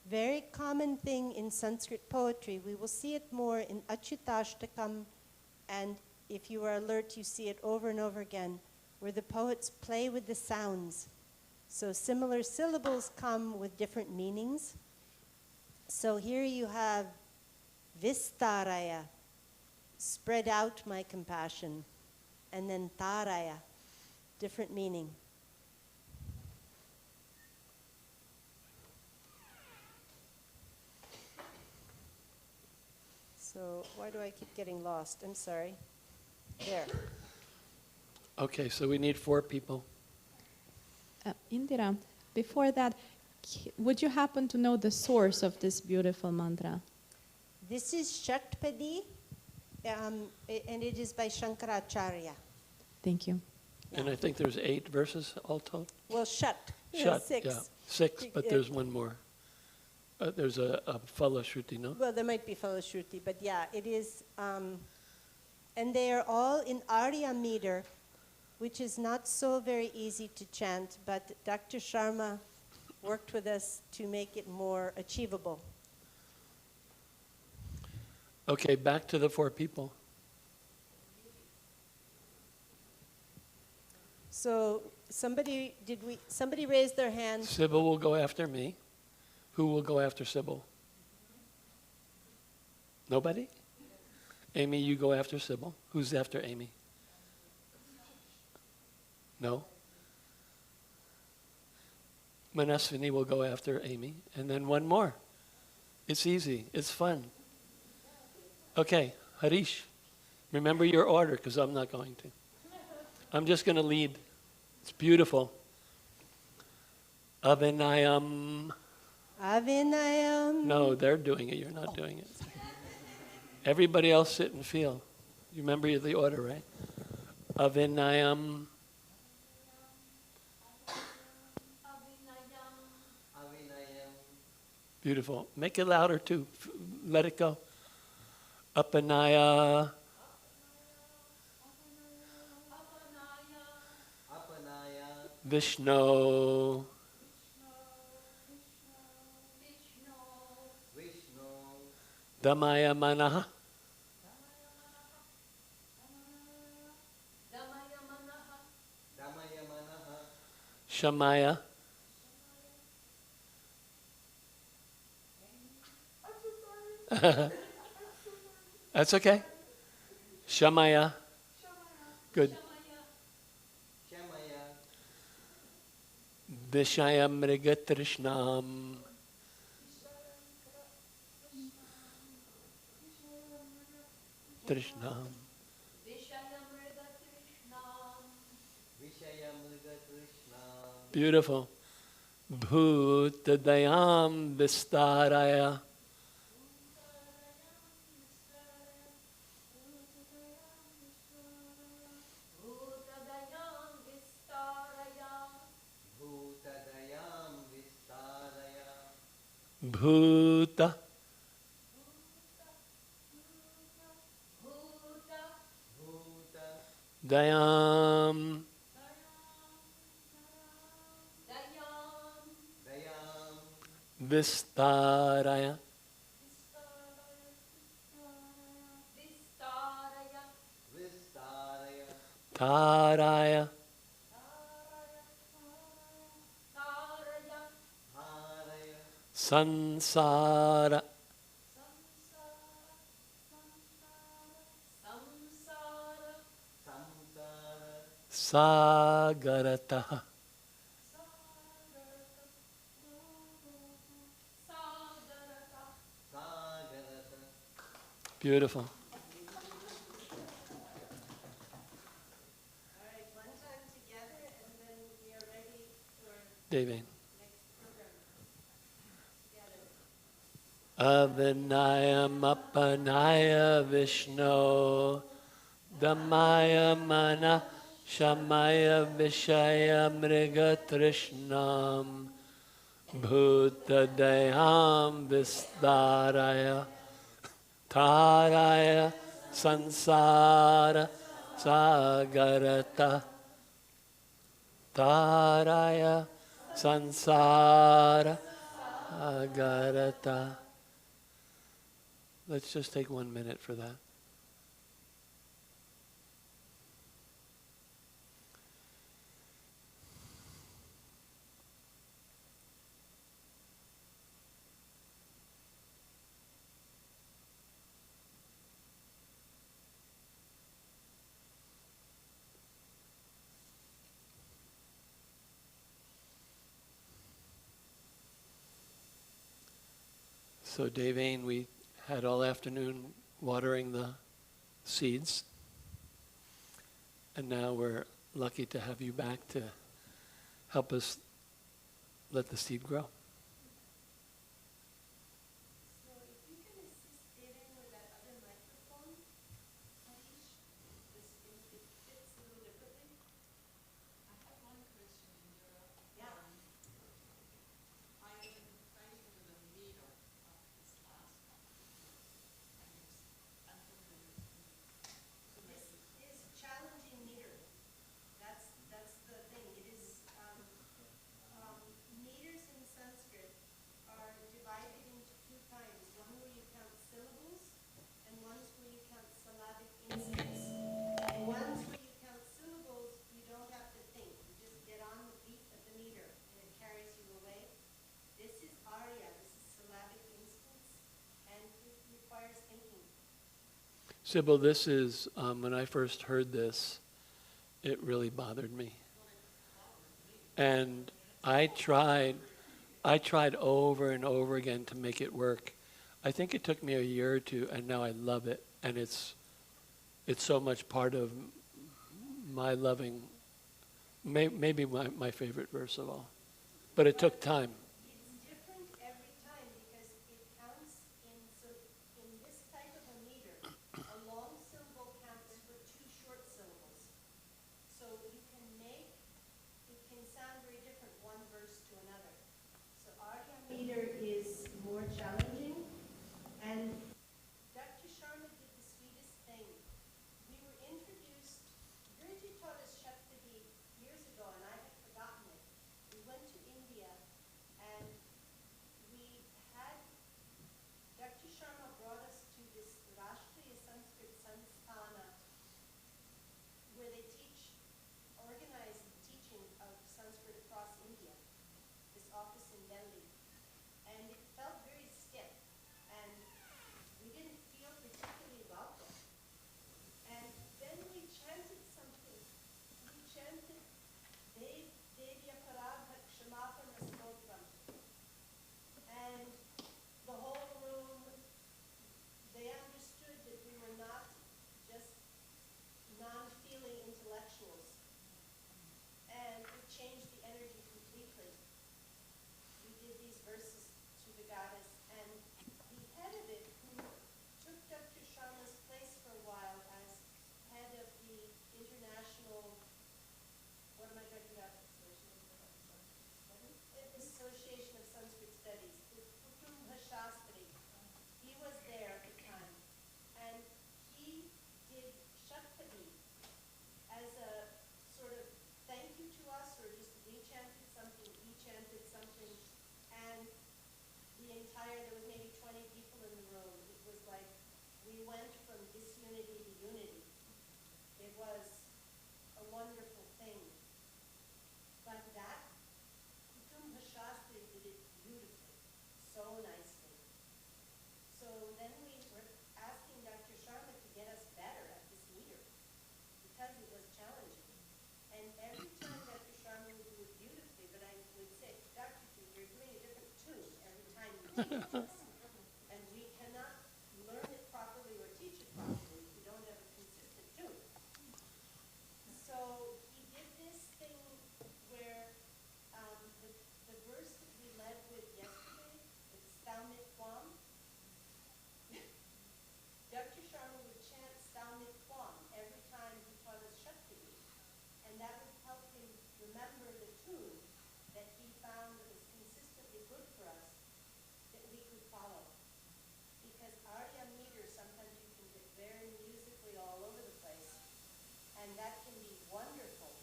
Speaker 1: Very common thing in Sanskrit poetry. We will see it more in Achyutāśtakam, and if you are alert, you see it over and over again, where the poets play with the sounds. So similar syllables come with different meanings. So here you have vistaraya, spread out my compassion, and then taraya, different meaning. So why do I keep getting lost? I'm sorry. There.
Speaker 2: Okay, so we need 4 people.
Speaker 6: Indira, before that, would you happen to know the source of this beautiful mantra?
Speaker 1: This is Shatpadi, and it is by Shankaracharya.
Speaker 6: Thank you.
Speaker 2: And I think there's 8 verses all told.
Speaker 1: Well, Shat.
Speaker 2: Shat,
Speaker 1: 6.
Speaker 2: yeah. 6, but there's one more. There's a Phalashruti, no?
Speaker 1: Well, there might be Phalashruti, but yeah, it is. And they are all in Arya meter, which is not so very easy to chant, but Dr. Sharma worked with us to make it more achievable.
Speaker 2: Okay, back to the 4 people.
Speaker 1: So somebody raised their hand.
Speaker 2: Sybil will go after me. Who will go after Sybil? Nobody? Amy, you go after Sybil. Who's after Amy? No? Manaswini will go after Amy. And then one more. It's easy. It's fun. Okay, Harish, remember your order because I'm not going to. I'm just going to lead. It's beautiful. Avinayam.
Speaker 1: Avinayam.
Speaker 2: No, they're doing it. You're not doing it. Everybody else sit and feel. You remember the order, right? Avinayam. Beautiful. Make it louder too. Let it go. Apanaya. Vishnu. Dhammaya manaha. Shamaya. That's okay. Shamaya. Good. Vishaya mriga trishnam. Trishnam. Beautiful. Bhutadayam vistaraya. Bhuta. Dayam. Vistaraya. Taraya. Sansara. Sagarata. Beautiful.
Speaker 1: All right, one time together, and then we are ready for
Speaker 2: Deven.
Speaker 1: next program. Together.
Speaker 2: Avinayam apanaya Vishno Dhammaya mana Shamaya Vishaya Mriga Trishnam Bhutadayam Vistaraya Taraya Sansara Sagarata Taraya Sansara Sagarata. Let's just take 1 minute for that. So Deven, we had all afternoon watering the seeds, and now we're lucky to have you back to help us let the seed grow.
Speaker 1: So if you can assist Deven with that other microphone, Harish, it fits a little differently. I have one question, Indira. Yeah. I am fighting with a meter of this last one. I'm unfamiliar with this is challenging meter. That's the thing. It is meters in Sanskrit are divided into two kinds. One where you count syllables, and one's where you count syllabic instants. And ones where you count syllables, you don't have to think. You just get on the beat of the meter, and it carries you away. This is arya. This is syllabic instants, and it requires thinking.
Speaker 2: Sybil, this is, when I first heard this, it really bothered me. And I tried over and over again to make it work. I think it took me a year or two, and now I love it. And it's so much part of my loving, maybe my favorite verse of all. But it took time.
Speaker 1: It's different every time because it counts in this type of a meter, a long syllable counts for two short syllables. So it can sound very different one verse to another. So Arya meter is more challenging, and Dr. Sharma did the sweetest thing. We were introduced, Guruji taught us śabda-tattvaṁ years ago, and I had forgotten it. We went to India, we went from disunity to unity. It was a wonderful thing. But that, Shastra did it beautifully, so nicely. So then we were asking Dr. Sharma to get us better at this meter, because it was challenging. And every time Dr. Sharma would do it beautifully, but I would say, Dr. T, you're doing a different tune every time you teach us. And we cannot learn it properly or teach it properly if we don't have a consistent tune. So he did this thing where the verse that we led with yesterday, it's śabda-tattvaṁ. Dr. Sharma would chant śabda-tattvaṁ every time he taught us Shakti. And that would help him remember the tune that he found that was consistently good for us, that we could follow. Because Arya meter, sometimes you can get very musically all over the place. And that can be wonderful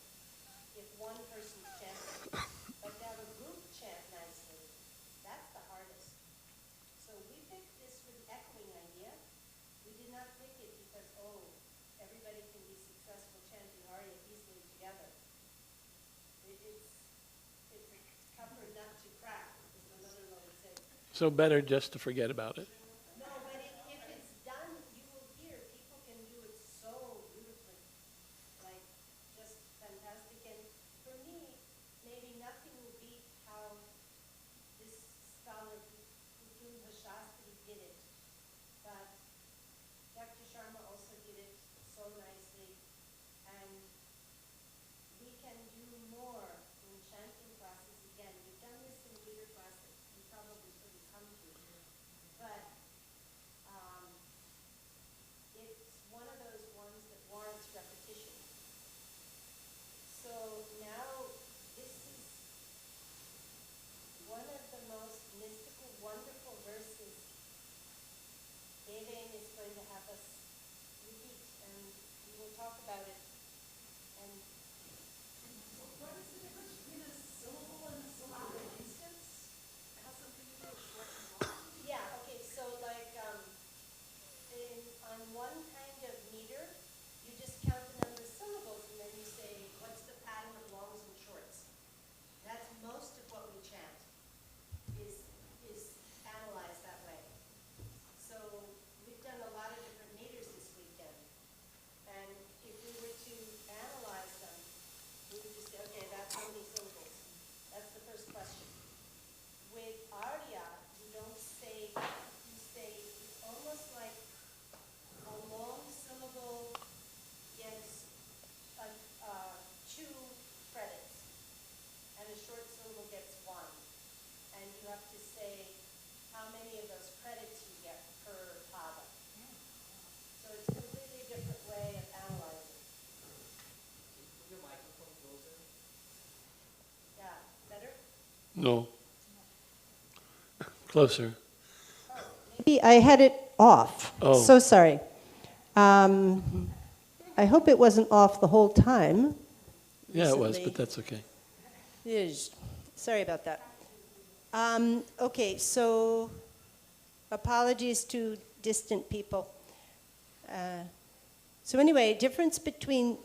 Speaker 1: if one person's chanting. But to have a group chant nicely, that's the hardest. So we picked this for the echoing idea. We did not pick it because, everybody can be successful chanting Arya easily together. It's a tougher nut to crack, as my mother-in-law would say.
Speaker 2: So better just to forget about it.
Speaker 1: No, but if it's done, you will hear people can do it so beautifully, like just fantastic. And for me, maybe nothing will beat how this scholar, Shastri, did it. But Dr. Sharma also did it so nicely, and we can do more in chanting classes again. We've done this in leader classes. You probably sort of come to, but it's one of those ones that warrants repetition. So now this is one of the most mystical, wonderful verses. Deven is going to have us repeat, and we will talk about it. And
Speaker 8: What is the difference between a syllable and a syllable instance? It has something to do with short and long?
Speaker 1: yeah, okay, so like on one kind of meter, you just count the number of syllables and then you say, what's the pattern of longs and shorts? That's most of what we chant, is analyzed that way. So we've done a lot of different meters this weekend. And if we were to analyze them, we would just say, okay, that's how many syllables. That's the first question. With Arya, you don't say, you say, it's almost like a long syllable gets two credits, and a short syllable gets one. And you have to say how many of those credits you get per pada. So it's a completely different way of analyzing.
Speaker 9: Put your microphone closer.
Speaker 1: Yeah, better?
Speaker 2: No. Closer.
Speaker 1: Maybe I had it off.
Speaker 2: Oh.
Speaker 1: So sorry. I hope it wasn't off the whole time.
Speaker 2: Yeah, it was,
Speaker 1: Recently.
Speaker 2: but that's okay.
Speaker 1: Sorry about that. Okay, so apologies to distant people. So anyway, difference between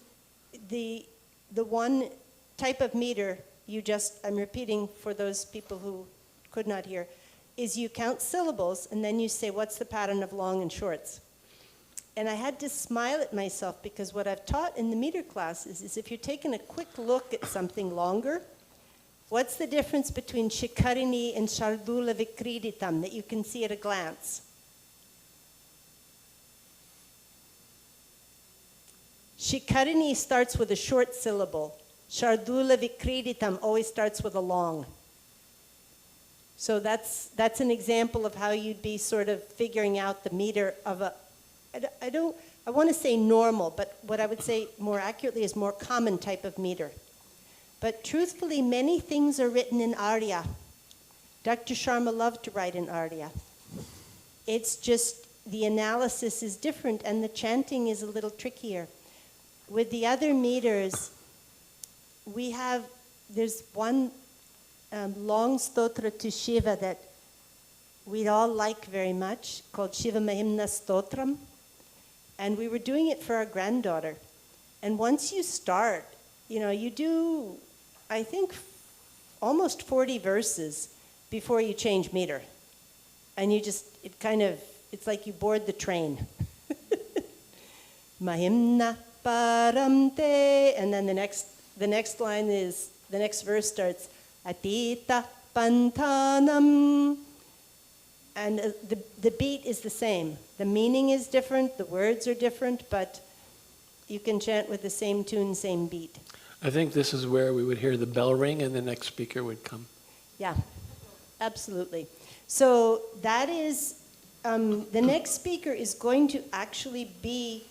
Speaker 1: the one type of meter I'm repeating for those people who could not hear, is you count syllables and then you say, what's the pattern of long and shorts? And I had to smile at myself because what I've taught in the meter classes is if you're taking a quick look at something longer, what's the difference between shikarini and śabda-tattvaṁ that you can see at a glance? Shikarini starts with a short syllable. śabda-tattvaṁ always starts with a long. So that's an example of how you'd be sort of figuring out the meter of I want to say normal, but what I would say more accurately is more common type of meter. But truthfully, many things are written in Arya. Dr. Sharma loved to write in Arya. It's just the analysis is different and the chanting is a little trickier. With the other meters, there's one long stotra to Shiva that we all like very much, called Shiva Mahimna Stotram. And we were doing it for our granddaughter. And once you start, you do, I think, almost 40 verses before you change meter. And it's like you board the train. Mahimna paramte, and then the next line is, the next verse starts, atita pantanam. And the beat is the same. The meaning is different, the words are different, but you can chant with the same tune, same beat.
Speaker 2: I think this is where we would hear the bell ring and the next speaker would come.
Speaker 1: Yeah, absolutely. So that is, the next speaker is going to actually be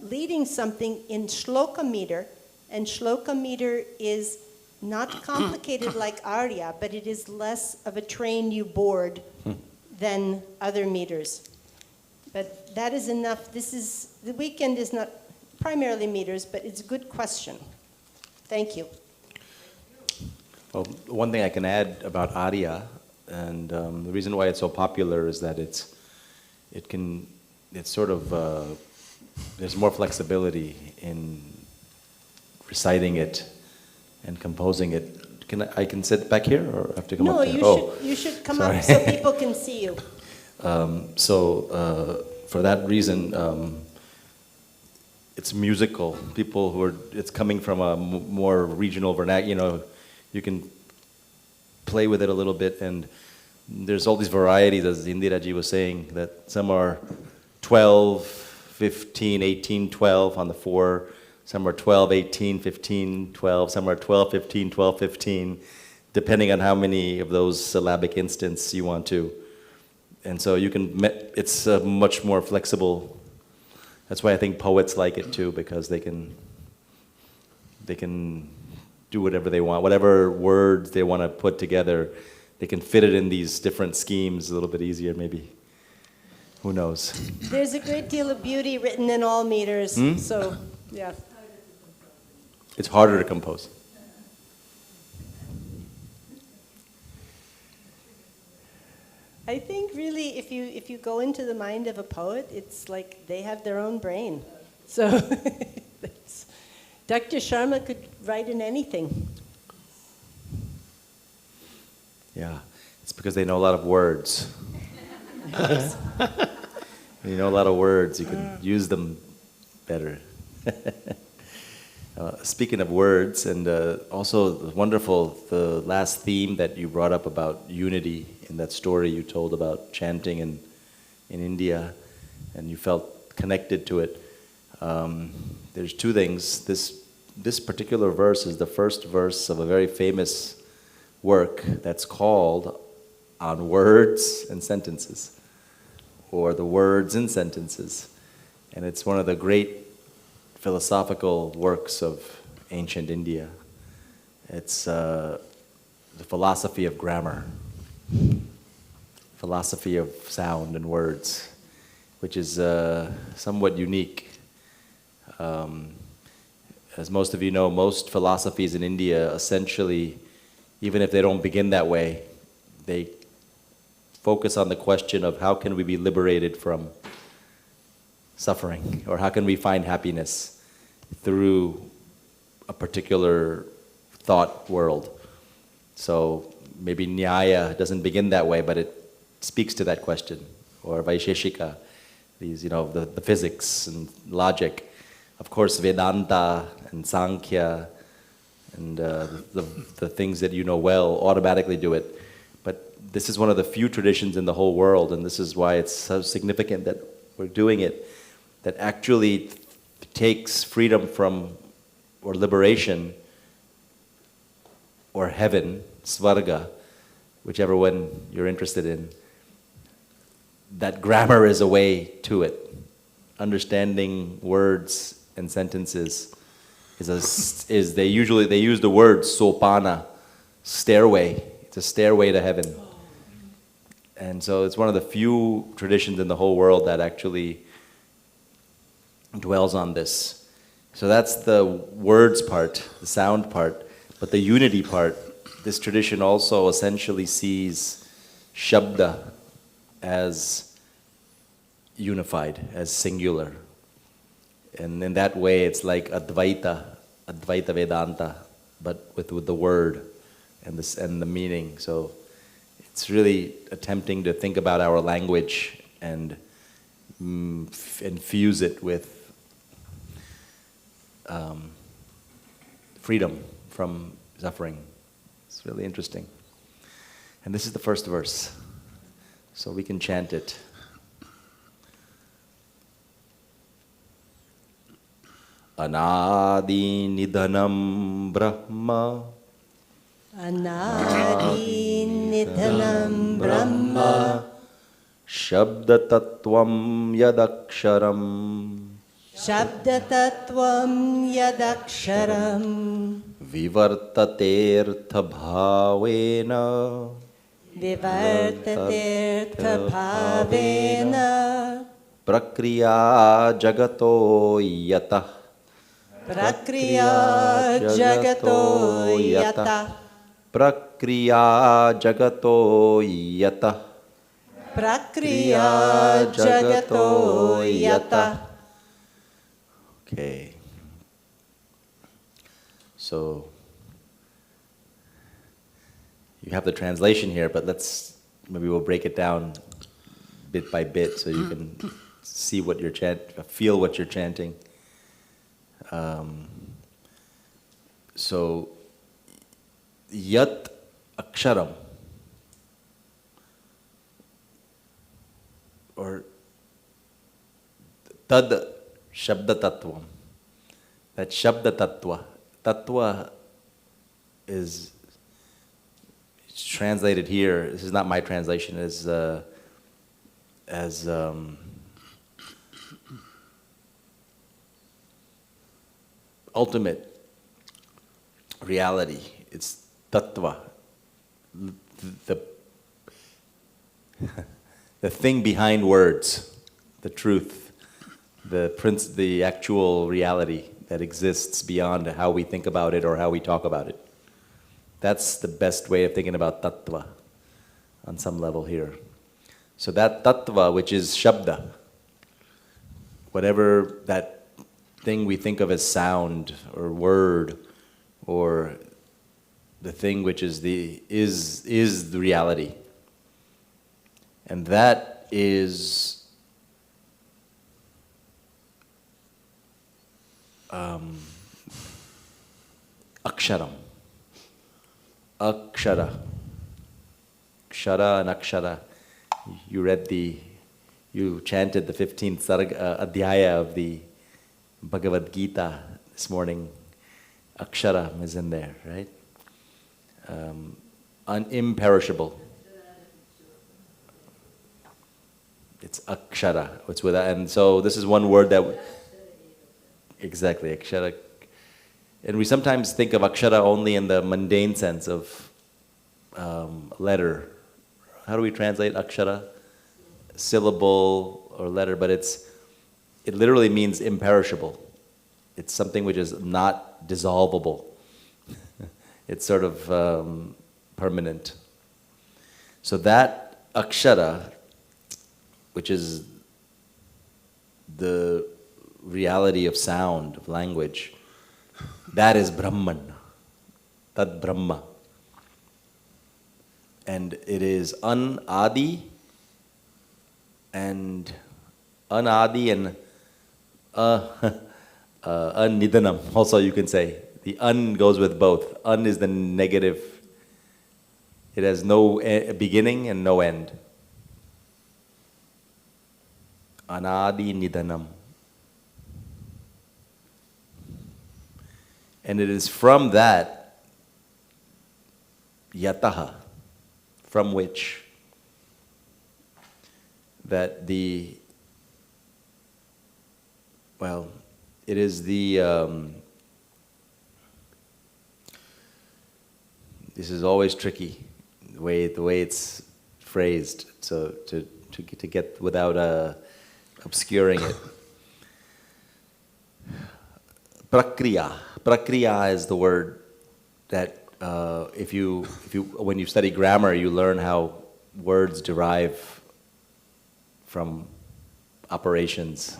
Speaker 1: leading something in shloka meter, and shloka meter is not complicated like Arya, but it is less of a train you board than other meters. But that is enough. The weekend is not primarily meters, but it's a good question. Thank you.
Speaker 10: Well, one thing I can add about Arya, and the reason why it's so popular is that there's more flexibility in reciting it and composing it. I can sit back here, or have to come up there?
Speaker 1: You should come up so people can see you.
Speaker 10: For that reason, it's musical. It's coming from a more regional vernacular. You can play with it a little bit, and there's all these varieties, as Indira ji was saying, that some are 12, 15, 18, 12 on the 4. Some are 12, 18, 15, 12. Some are 12, 15, 12, 15, depending on how many of those syllabic instants you want to. And so it's much more flexible. That's why I think poets like it too, because they can do whatever they want, whatever words they want to put together, they can fit it in these different schemes a little bit easier, maybe. Who knows?
Speaker 1: There's a great deal of beauty written in all meters, so yeah.
Speaker 10: It's harder to compose.
Speaker 1: I think really if you go into the mind of a poet, it's like they have their own brain. So Dr. Sharma could write in anything.
Speaker 10: Yeah, it's because they know a lot of words. When you know a lot of words, you can use them better. Speaking of words, and also wonderful, the last theme that you brought up about unity in that story you told about chanting in India, and you felt connected to it. There's two things. This particular verse is the first verse of a very famous work that's called On Words and Sentences, or the Words in Sentences. And it's one of the great philosophical works of ancient India. It's the philosophy of grammar, philosophy of sound and words, which is somewhat unique. As most of you know, most philosophies in India essentially, even if they don't begin that way, they focus on the question of how can we be liberated from suffering, or how can we find happiness through a particular thought world. So maybe Nyaya doesn't begin that way, but it speaks to that question. Or Vaisheshika, these, the physics and logic. Of course, Vedanta and Sankhya and the things that you know well automatically do it. But this is one of the few traditions in the whole world, and this is why it's so significant that we're doing it, that actually takes freedom from, or liberation, or heaven, svarga, whichever one you're interested in. That grammar is a way to it. Understanding words and sentences they use the word sopana, stairway. It's a stairway to heaven. And so it's one of the few traditions in the whole world that actually dwells on this. So that's the words part, the sound part. But the unity part, this tradition also essentially sees shabda as unified, as singular. And in that way, it's like Advaita Vedanta, but with the word and the meaning. So it's really attempting to think about our language and infuse it with freedom from suffering. It's really interesting. And this is the first verse, so we can chant it. Anādi-nidhanaṁ brahma.
Speaker 1: Anādi-nidhanaṁ brahma.
Speaker 10: śabda-tattvaṁ yadakṣaram.
Speaker 1: śabda-tattvaṁ yataḥ.
Speaker 10: vivartate rtha-bhāvena.
Speaker 1: vivartate rtha-bhāvena.
Speaker 10: prakriyā jagato yataḥ.
Speaker 1: prakriyā jagato yataḥ.
Speaker 10: prakriyā jagato yataḥ.
Speaker 1: prakriyā jagato yataḥ.
Speaker 10: Okay. So you have the translation here, but maybe we'll break it down bit by bit so you can see what you're feel what you're chanting. So yat akṣaram, or tad śabda-tattvaṁ. That śabda-tattva. Tattva is translated here. This is not my translation. As ultimate reality. It's tattva. The thing behind words, the truth, the actual reality that exists beyond how we think about it or how we talk about it. That's the best way of thinking about tattva on some level here. So that tattva, which is shabda, whatever that thing we think of as sound or word, or the thing which is the reality. And that is akṣaram. Akṣara. Akṣara and akṣara. You chanted the 15th adhyaya of the Bhagavad Gita this morning. Akṣaram is in there, right? Imperishable. It's akṣara. It's without, and so this is one word that exactly akṣara. And we sometimes think of akṣara only in the mundane sense of letter. How do we translate akṣara? Syllable or letter, but it literally means imperishable. It's something which is not dissolvable. It's sort of permanent. So that akṣara, which is the reality of sound, of language, that is Brahman, Tad Brahma. And it is anādi and anādi-nidhanaṁ, also you can say. The goes with both. Is the negative. It has no beginning and no end. Anādi-nidhanaṁ. And it is from that, yataḥ, from which that it is the, this is always tricky, the way it's phrased, so to get without obscuring it. Prakriyā. Prakriyā is the word that when you study grammar, you learn how words derive from operations.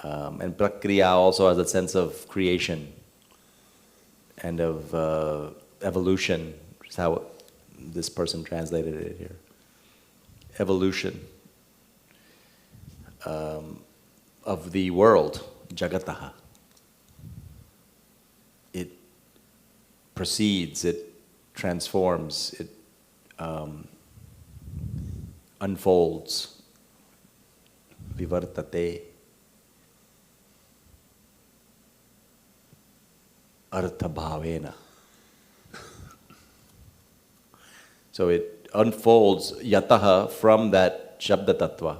Speaker 10: And prakriyā also has a sense of creation and of evolution, which is how this person translated it here. Evolution of the world, jagato. It proceeds, it transforms, it unfolds. Vivartate. Rtha-bhāvena. So it unfolds yataḥ from that śabda-tattvaṁ.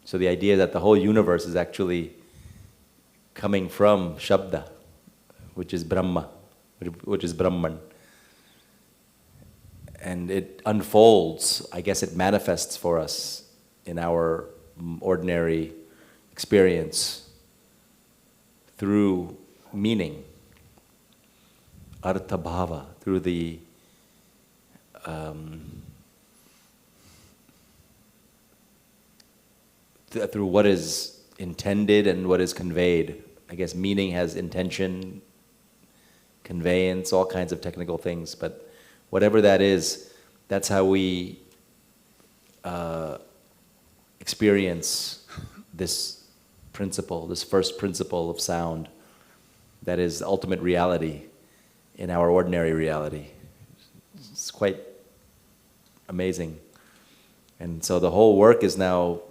Speaker 10: So the idea that the whole universe is actually coming from śabda, which is brahma, which is Brahman. And it unfolds, I guess it manifests for us in our ordinary experience through meaning, rtha-bhāvena, through the through what is intended and what is conveyed. I guess meaning has intention, conveyance, all kinds of technical things, but whatever that is, that's how we experience this principle, this first principle of sound, that is ultimate reality in our ordinary reality. It's quite amazing. And so the whole work is now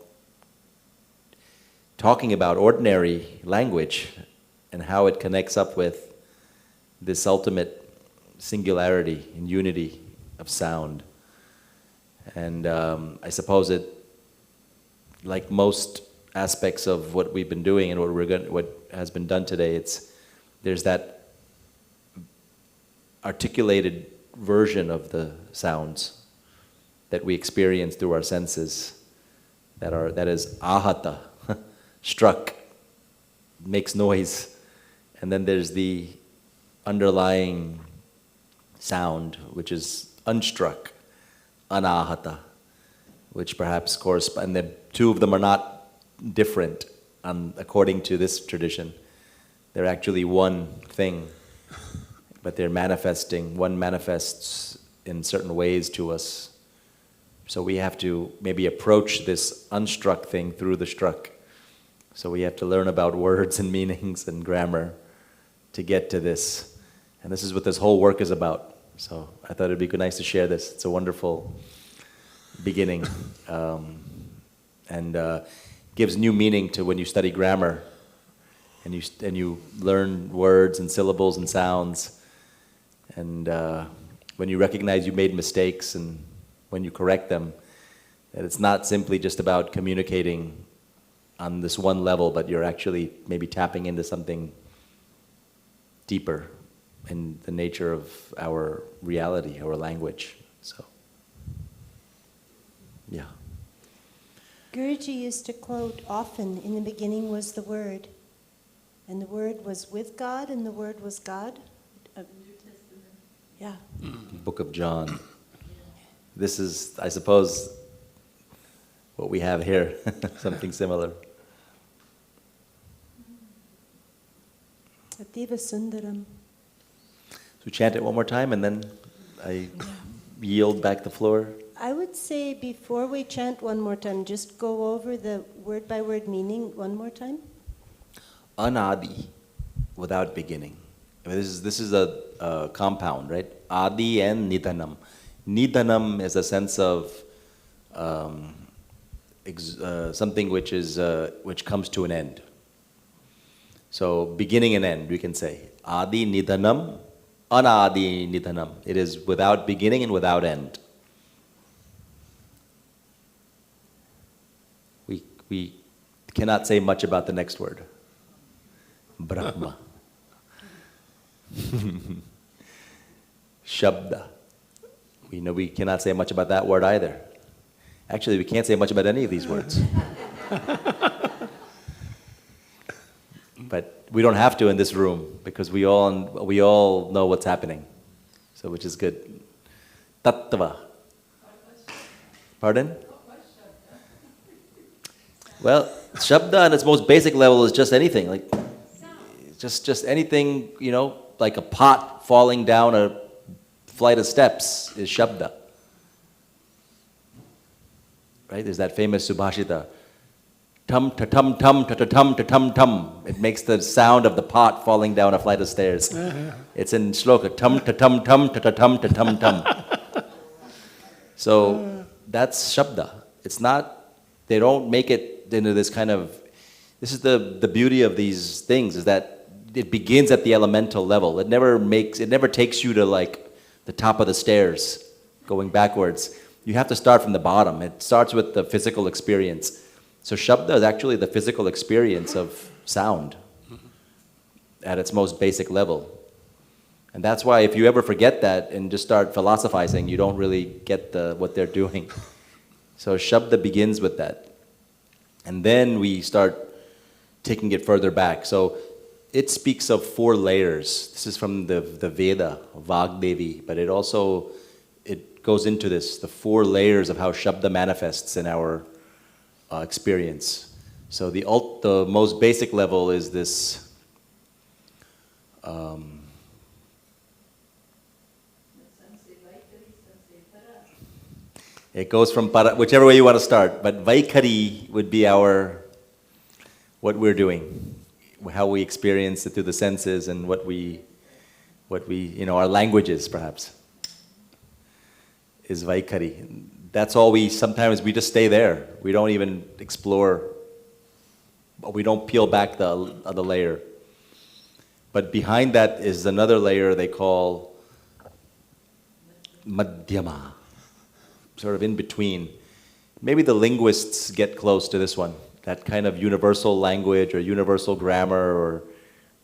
Speaker 10: talking about ordinary language and how it connects up with this ultimate singularity and unity of sound. And I suppose it, like most aspects of what we've been doing and what has been done today, there's that articulated version of the sounds that we experience through our senses, that is ahata, struck, makes noise, and then there's the underlying sound, which is unstruck, anahata, which perhaps corresponds, and the two of them are not different according to this tradition. They're actually one thing, but they're manifesting, one manifests in certain ways to us. So we have to maybe approach this unstruck thing through the struck. So we have to learn about words and meanings and grammar to get to this. And this is what this whole work is about. So I thought it'd be nice to share this. It's a wonderful beginning. And gives new meaning to when you study grammar and you learn words and syllables and sounds. And when you recognize you made mistakes and when you correct them, that it's not simply just about communicating on this one level, but you're actually maybe tapping into something deeper in the nature of our reality, our language. So, yeah.
Speaker 1: Guruji used to quote often, in the beginning was the Word, and the Word was with God, and the Word was God. Yeah.
Speaker 10: Book of John. This is, I suppose, what we have here, something similar.
Speaker 1: Ativa Sundaram.
Speaker 10: So chant it one more time and then I yield back the floor.
Speaker 1: I would say before we chant one more time, just go over the word by word meaning one more time.
Speaker 10: Anādi, without beginning. I mean, this is a compound, right? Adi and nidhanaṁ. Nidhanaṁ is a sense of something which comes to an end. So beginning and end, we can say. Adi-nidhanaṁ, anādi-nidhanaṁ. It is without beginning and without end. We cannot say much about the next word. Brahma. Shabda. We know we cannot say much about that word either. Actually, we can't say much about any of these words. But we don't have to in this room because we all know what's happening. So which is good. Tattva. Pardon? Well, shabda on its most basic level is just anything, like just anything, like a pot falling down a flight of steps is shabda. Right? There's that famous subhashita. Tum ta tum tum ta ta tum ta tum tum. It makes the sound of the pot falling down a flight of stairs. It's in shloka. Tum ta tum tum ta ta tum ta tum tum. So that's shabda. It's not, they don't make it into this kind of, this is the beauty of these things, is that it begins at the elemental level. It never takes you to like the top of the stairs, going backwards. You have to start from the bottom. It starts with the physical experience. So shabda is actually the physical experience of sound at its most basic level. And that's why if you ever forget that and just start philosophizing, you don't really get what they're doing. So shabda begins with that. And then we start taking it further back. So it speaks of 4 layers. This is from the Veda, Vākyapadīya, but it goes into this, the 4 layers of how shabda manifests in our experience. So the most basic level is this it goes from para, whichever way you want to start, but vaikari would be what we're doing, how we experience it through the senses and what we our languages perhaps is vaikari. That's all sometimes we just stay there. We don't even explore, we don't peel back the other layer. But behind that is another layer they call madhyama, sort of in between. Maybe the linguists get close to this one, that kind of universal language or universal grammar, or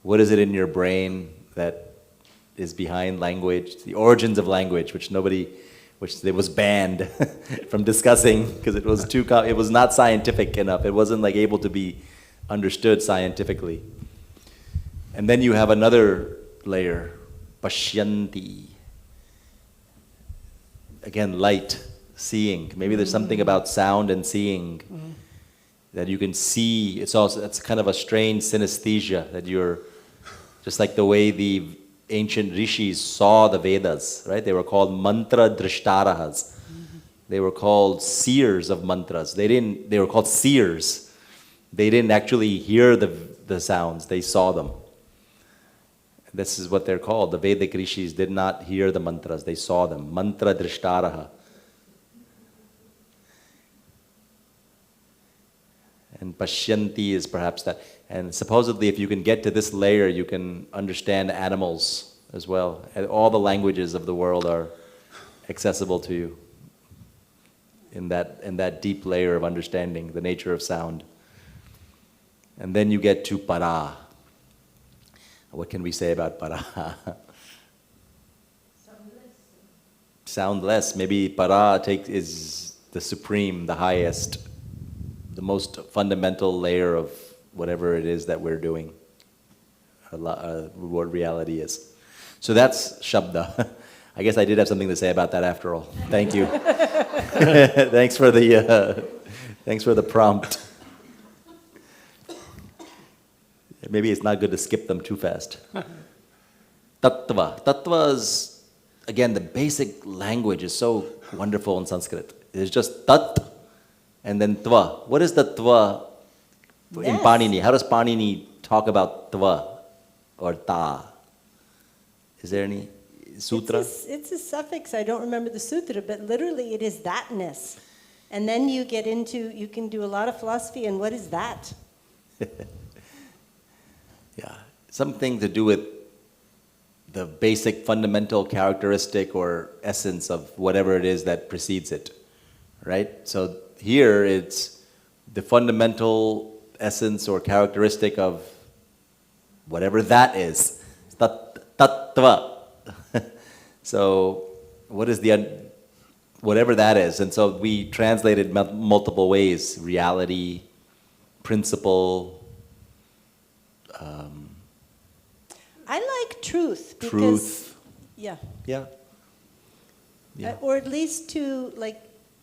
Speaker 10: what is it in your brain that is behind language, the origins of language, which it was banned from discussing because it was not scientific enough. It wasn't like able to be understood scientifically. And then you have another layer, pashyanti. Again, light, seeing. Maybe there's something about sound and seeing that you can see. It's kind of a strange synesthesia that you're, just like the way the ancient rishis saw the Vedas, right? They were called mantra drishtarahas. They were called seers of mantras. They were called seers. They didn't actually hear the sounds, they saw them. This is what they're called. The Vedic rishis did not hear the mantras, they saw them. Mantra drishtaraha. And pashyanti is perhaps that. And supposedly if you can get to this layer, you can understand animals as well. And all the languages of the world are accessible to you in that deep layer of understanding the nature of sound. And then you get to para. What can we say about para? Soundless. Maybe para is the supreme, the highest, the most fundamental layer of whatever it is that we're doing, what reality is. So that's shabda. I guess I did have something to say about that after all. Thank you. Thanks for the prompt. Maybe it's not good to skip them too fast. Tattva. Tattva is, again, the basic language is so wonderful in Sanskrit. It's just tat and then tva. What is the tva in Panini? How does Panini talk about tva or ta? Is there any sutra?
Speaker 1: It's a suffix. I don't remember the sutra, but literally it is thatness. And then you can do a lot of philosophy, and what is that?
Speaker 10: Yeah, something to do with the basic fundamental characteristic or essence of whatever it is that precedes it, right? So here it's the fundamental essence or characteristic of whatever that is. Tattva. So what is whatever that is? And so we translated multiple ways: reality, principle.
Speaker 1: I like truth because
Speaker 10: Truth.
Speaker 1: Yeah.
Speaker 10: Yeah.
Speaker 1: Or at least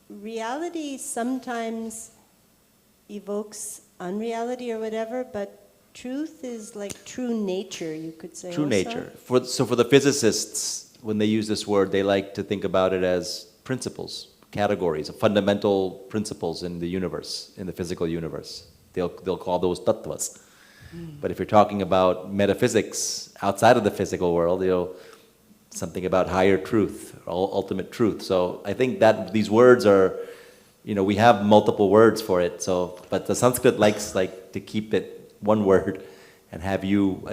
Speaker 1: reality sometimes evokes unreality or whatever, but truth is like true nature, you could say.
Speaker 10: True
Speaker 1: also.
Speaker 10: nature. So for the physicists, when they use this word, they like to think about it as principles, categories, fundamental principles in the universe, in the physical universe. They'll call those tattvas. But if you're talking about metaphysics outside of the physical world, something about higher truth, ultimate truth. So I think that these words are, we have multiple words for it. So, but the Sanskrit likes to keep it one word and have you,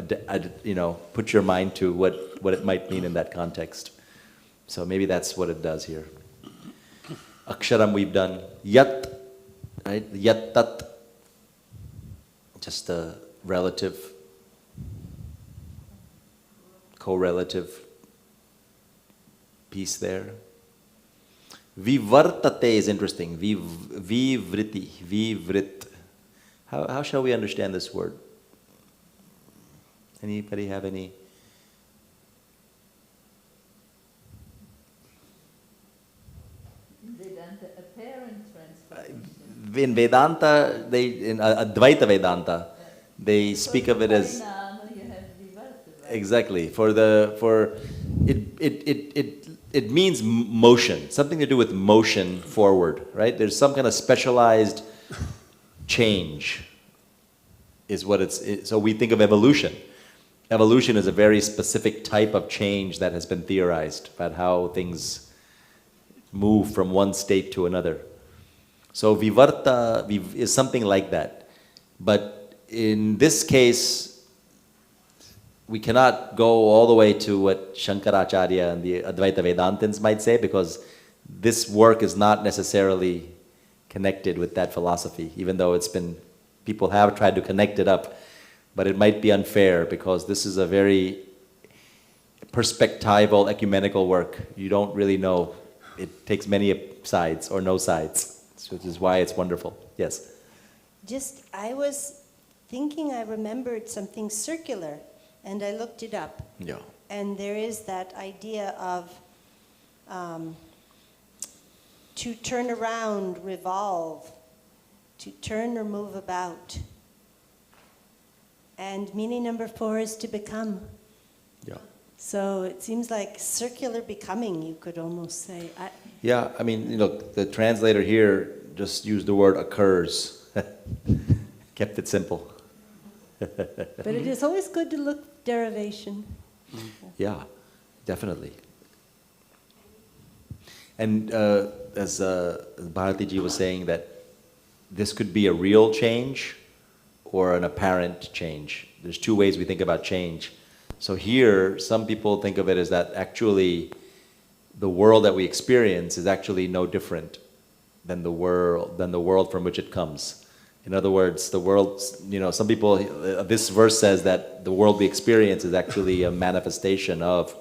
Speaker 10: put your mind to what it might mean in that context. So maybe that's what it does here. Akṣaram we've done. Yat, right? Yat tat. Just a relative, correlative piece there. Vivartate is interesting. Vivrit. How shall we understand this word? Anybody have any?
Speaker 8: Vedanta, apparent transformation.
Speaker 10: In Vedanta, in Advaita Vedanta, they speak of it as exactly it means motion, something to do with motion forward, right? There's some kind of specialized change, is what it's. So we think of evolution. Evolution is a very specific type of change that has been theorized about how things move from one state to another. So vivarta is something like that. But in this case, we cannot go all the way to what Shankaracharya and the Advaita Vedantins might say, because this work is not necessarily connected with that philosophy, even though people have tried to connect it up. But it might be unfair, because this is a very perspectival, ecumenical work. You don't really know. It takes many sides or no sides, which is why it's wonderful. Yes?
Speaker 1: I was thinking I remembered something circular, and I looked it up.
Speaker 10: Yeah.
Speaker 1: And there is that idea of to turn around, revolve, to turn or move about. And meaning number 4 is to become.
Speaker 10: Yeah.
Speaker 1: So it seems like circular becoming, you could almost say.
Speaker 10: Yeah, I mean, the translator here just used the word occurs. Kept it simple.
Speaker 1: But it is always good to look derivation.
Speaker 10: Yeah, definitely. And as Bharati was saying, that this could be a real change or an apparent change. There's 2 ways we think about change. So here, some people think of it as that actually the world that we experience is actually no different than the world from which it comes. In other words, the world, some people, this verse says that the world we experience is actually a manifestation of,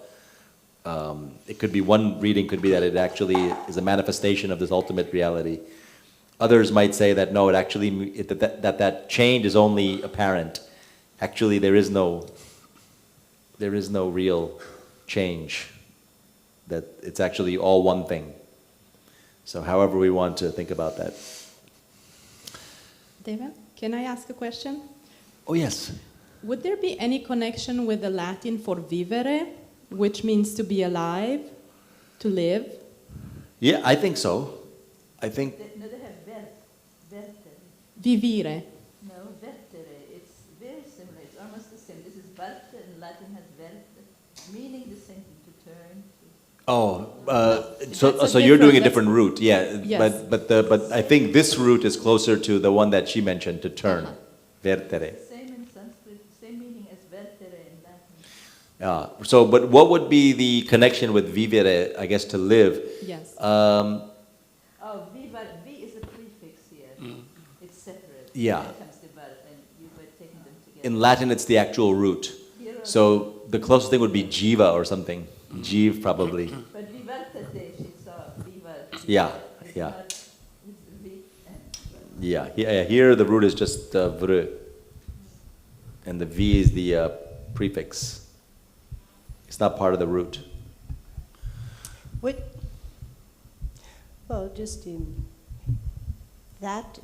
Speaker 10: it could be, one reading could be that it actually is a manifestation of this ultimate reality. Others might say that no, that change is only apparent. Actually, there is no real change. That it's actually all one thing. So however we want to think about that.
Speaker 6: Deven, can I ask a question?
Speaker 10: Oh, yes.
Speaker 6: Would there be any connection with the Latin for vivere, which means to be alive, to live?
Speaker 10: Yeah, I think so. I think...
Speaker 8: No, they have vertere.
Speaker 6: Vivire.
Speaker 8: No, vertere. It's very similar. It's almost the same. This is varte, and Latin has verte, meaning the same thing, to turn.
Speaker 10: So you're doing a different route, yeah.
Speaker 6: Yes.
Speaker 10: But I think this route is closer to the one that she mentioned, to turn, vertere.
Speaker 8: Same in Sanskrit, same meaning as vertere in Latin.
Speaker 10: But what would be the connection with vivere? I guess to live.
Speaker 6: Yes.
Speaker 8: Viva, V is a prefix here. It's separate.
Speaker 10: Yeah.
Speaker 8: Then comes the verb, and you were taking them together.
Speaker 10: In Latin, it's the actual root. So the closest thing would be jiva or something. Jiv, probably.
Speaker 8: But vivartate, she saw viva.
Speaker 10: Yeah, yeah. Yeah, here the root is just vr. And the V is the prefix. It's not part of the root.
Speaker 1: Well, just that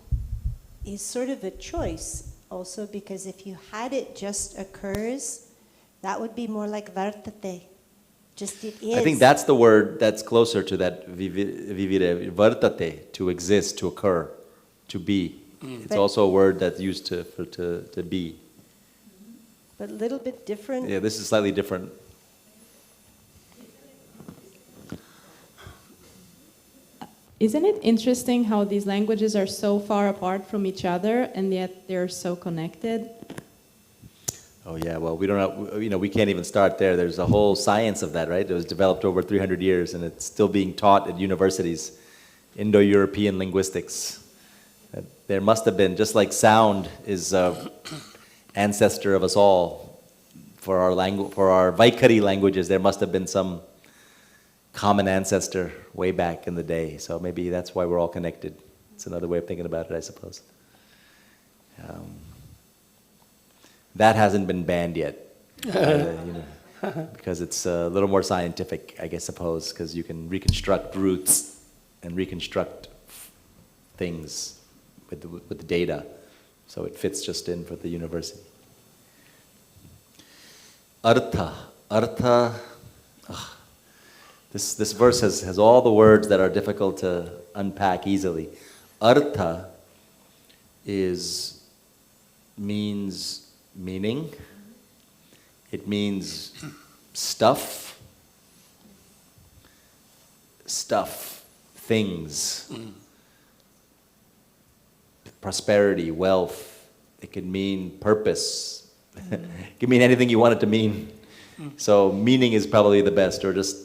Speaker 1: is sort of a choice also, because if you had it just occurs, that would be more like vartate. Just it is.
Speaker 10: I think that's the word that's closer to that vivartate, to exist, to occur, to be. It's
Speaker 1: But-
Speaker 10: also a word that's used to be.
Speaker 1: But a little bit different.
Speaker 10: Yeah, this is slightly different.
Speaker 6: Isn't it interesting how these languages are so far apart from each other and yet they're so connected?
Speaker 10: Oh yeah, well we don't know, we can't even start there. There's a whole science of that, right? It was developed over 300 years and it's still being taught at universities, Indo-European linguistics. There must have been, just like sound is ancestor of us all, for our Vaikari languages, there must have been some common ancestor way back in the day. So maybe that's why we're all connected. It's another way of thinking about it, I suppose. That hasn't been banned yet, because it's a little more scientific, I guess, suppose, because you can reconstruct roots and reconstruct things with the data, so it fits just in for the university. Artha. This verse has all the words that are difficult to unpack easily. Artha means meaning. It means stuff, things, prosperity, wealth. It could mean purpose. It can mean anything you want it to mean. So meaning is probably the best, or just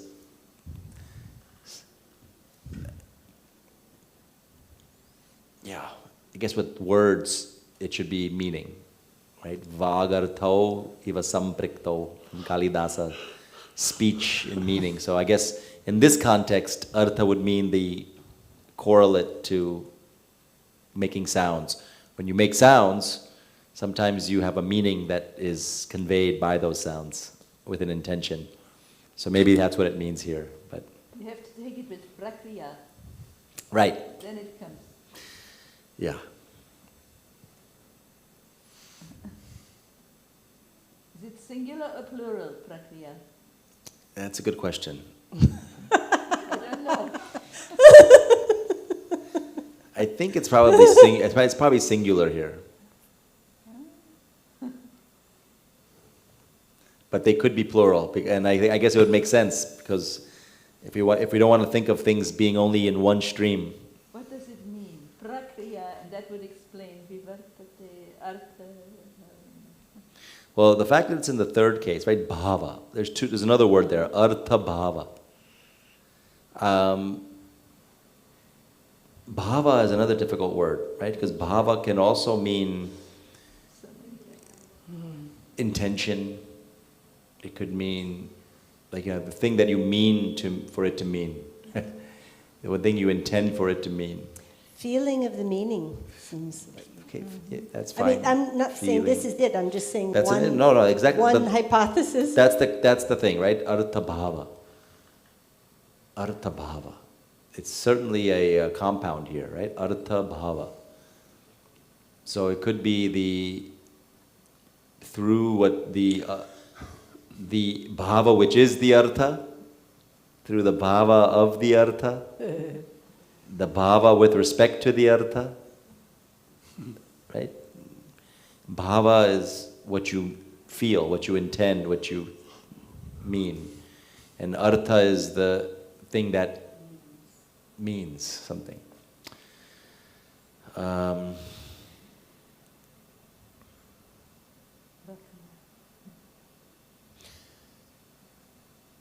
Speaker 10: I guess with words, it should be meaning, right? Vāgartho iva samprikto, from Kalidasa, speech and meaning. So I guess in this context, artha would mean the correlate to making sounds. When you make sounds, sometimes you have a meaning that is conveyed by those sounds with an intention. So maybe that's what it means here. But
Speaker 8: You have to take it with prakriyā.
Speaker 10: right,
Speaker 8: Then it comes.
Speaker 10: yeah.
Speaker 8: Is it singular or plural, prakriyā?
Speaker 10: That's a good question.
Speaker 8: I don't know.
Speaker 10: I think it's probably it's probably singular here. But they could be plural, and I guess it would make sense, because if we don't want to think of things being only in one stream.
Speaker 8: What does it mean? Prakriyā, and that would explain vivartate, artha.
Speaker 10: Well, the fact that it's in the third case, right? Bhava. There's another word there, rtha-bhāvena. Bhava is another difficult word, right? Because bhava can also mean intention. It could mean, like, the thing that you mean for it to mean. The one thing you intend for it to mean.
Speaker 1: Feeling of the meaning seems like.
Speaker 10: Okay, yeah, that's
Speaker 1: I
Speaker 10: fine.
Speaker 1: mean, I'm not saying this
Speaker 10: Feeling.
Speaker 1: is it. I'm just saying
Speaker 10: That's
Speaker 1: one.
Speaker 10: it. No, exactly.
Speaker 1: One hypothesis.
Speaker 10: That's the thing, right? Rtha-bhāvena. Rtha-bhāvena. It's certainly a compound here, right? Rtha-bhāvena. So it could be through what the bhava, which is the artha, through the bhava of the artha, the bhava with respect to the artha, right? Bhava is what you feel, what you intend, what you mean. And artha is the thing that means something.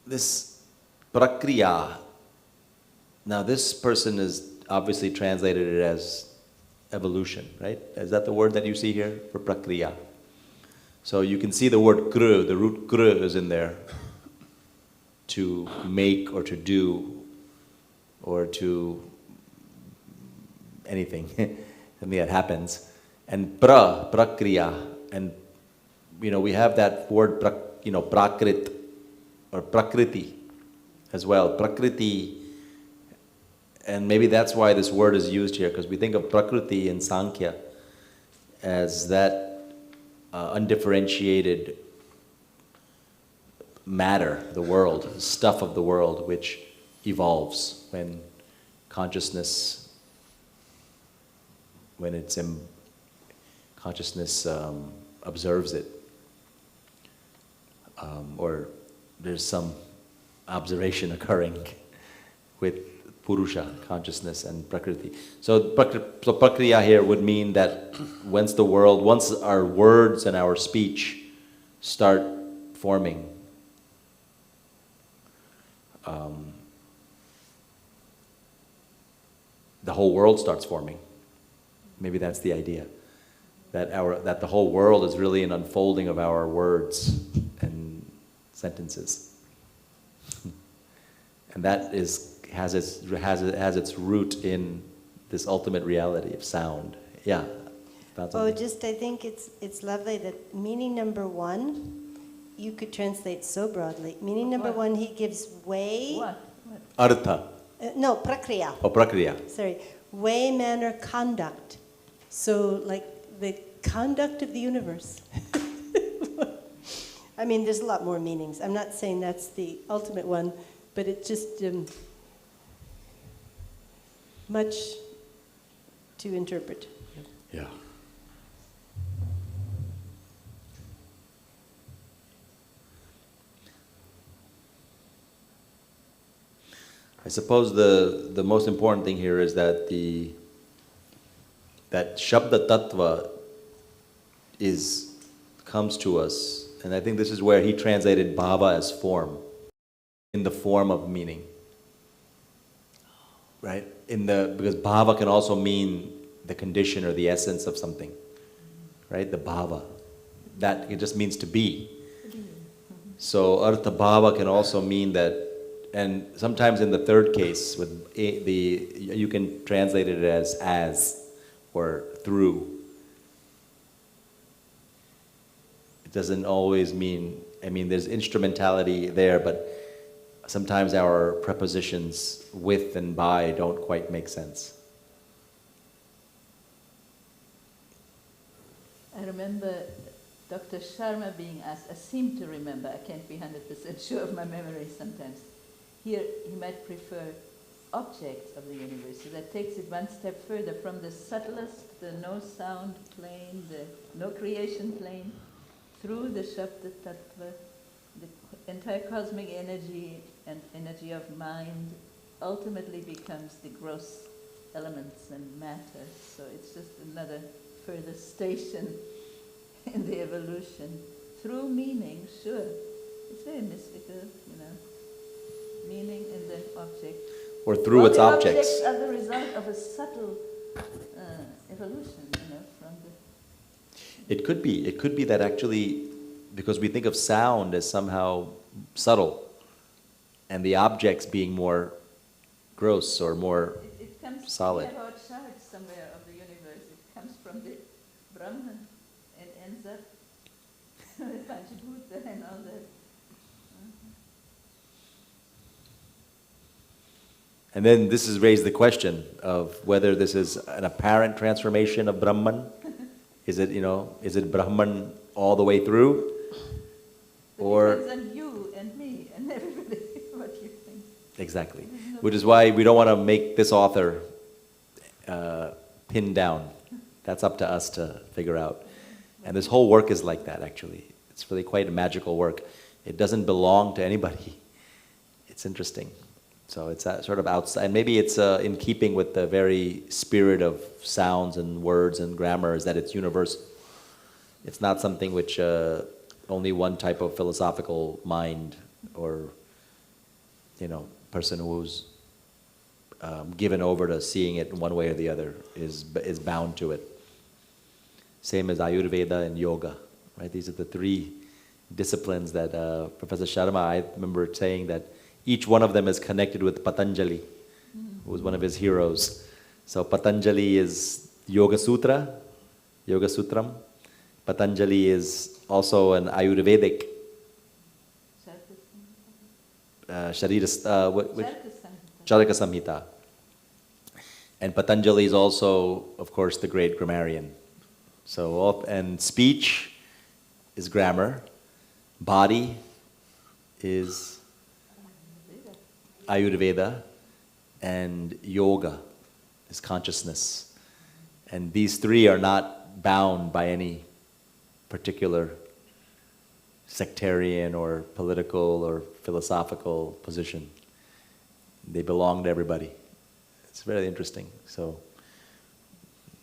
Speaker 10: This prakriyā, now this person is obviously translated it as evolution, right? Is that the word that you see here for prakriyā? So you can see the word kru, the root kru is in there, to make or to do or to anything, something that happens. And prakriyā, and we have that word prakrit or prakriti as well. Prakriti, and maybe that's why this word is used here, because we think of prakriti in Sankhya, as that undifferentiated matter, the world, stuff of the world, which evolves when consciousness, consciousness observes it, or there's some observation occurring with Purusha, consciousness, and Prakriti. So prakriyā here would mean that once our words and our speech start forming, the whole world starts forming. Maybe that's the idea. That the whole world is really an unfolding of our words and sentences. And that has its root in this ultimate reality of sound. Yeah.
Speaker 1: I think it's lovely that meaning number one, you could translate so broadly. Meaning number one, he gives way.
Speaker 3: What?
Speaker 10: Artha.
Speaker 1: No, prakriyā.
Speaker 10: Oh, prakriyā.
Speaker 1: Sorry. Way, manner, conduct. So, like the conduct of the universe. I mean, there's a lot more meanings. I'm not saying that's the ultimate one, but it's just much to interpret.
Speaker 10: Yeah. I suppose the most important thing here is that that śabda-tattvaṁ comes to us, and I think this is where he translated bhava as form, in the form of meaning. Right? Because bhava can also mean the condition or the essence of something. Right? The bhava. That it just means to be. So rtha-bhāvena can also mean that. And sometimes in the third case, you can translate it as or through. It doesn't always mean, there's instrumentality there, but sometimes our prepositions with and by don't quite make sense.
Speaker 11: I remember Dr. Sharma being asked, I seem to remember, I can't be 100% sure of my memory sometimes. Here, he might prefer objects of the universe. So that takes it one step further from the subtlest, the no sound plane, the no creation plane, through the śabda-tattvaṁ, the entire cosmic energy and energy of mind ultimately becomes the gross elements and matter. So it's just another further station in the evolution. Through meaning, sure. It's very mystical, meaning in the object.
Speaker 10: Or through its objects.
Speaker 11: Objects are the result of a subtle evolution, from the...
Speaker 10: It could be that actually, because we think of sound as somehow subtle, and the objects being more gross or more solid.
Speaker 11: We have our chart somewhere of the universe. It comes from the brahma and ends up with Panchabhuta and all that.
Speaker 10: And then this has raised the question of whether this is an apparent transformation of Brahman. Is it Brahman all the way through? Or
Speaker 11: it depends on you and me and everybody, what you think.
Speaker 10: Exactly. Which is why we don't want to make this author pinned down. That's up to us to figure out. And this whole work is like that, actually. It's really quite a magical work. It doesn't belong to anybody. It's interesting. So it's sort of outside, and maybe it's in keeping with the very spirit of sounds and words and grammar, is that it's universal. It's not something which only one type of philosophical mind or, person who's given over to seeing it in one way or the other is bound to it. Same as Ayurveda and yoga, right? These are the three disciplines that Professor Sharma, I remember saying that each one of them is connected with Patanjali, who was one of his heroes. So Patanjali is Yoga Sutram. Patanjali is also an Ayurvedic Charaka Samhita. And Patanjali is also, of course, the great grammarian. So, and speech is grammar, body is Ayurveda, and yoga is consciousness. And these three are not bound by any particular sectarian or political or philosophical position. They belong to everybody. It's very interesting. So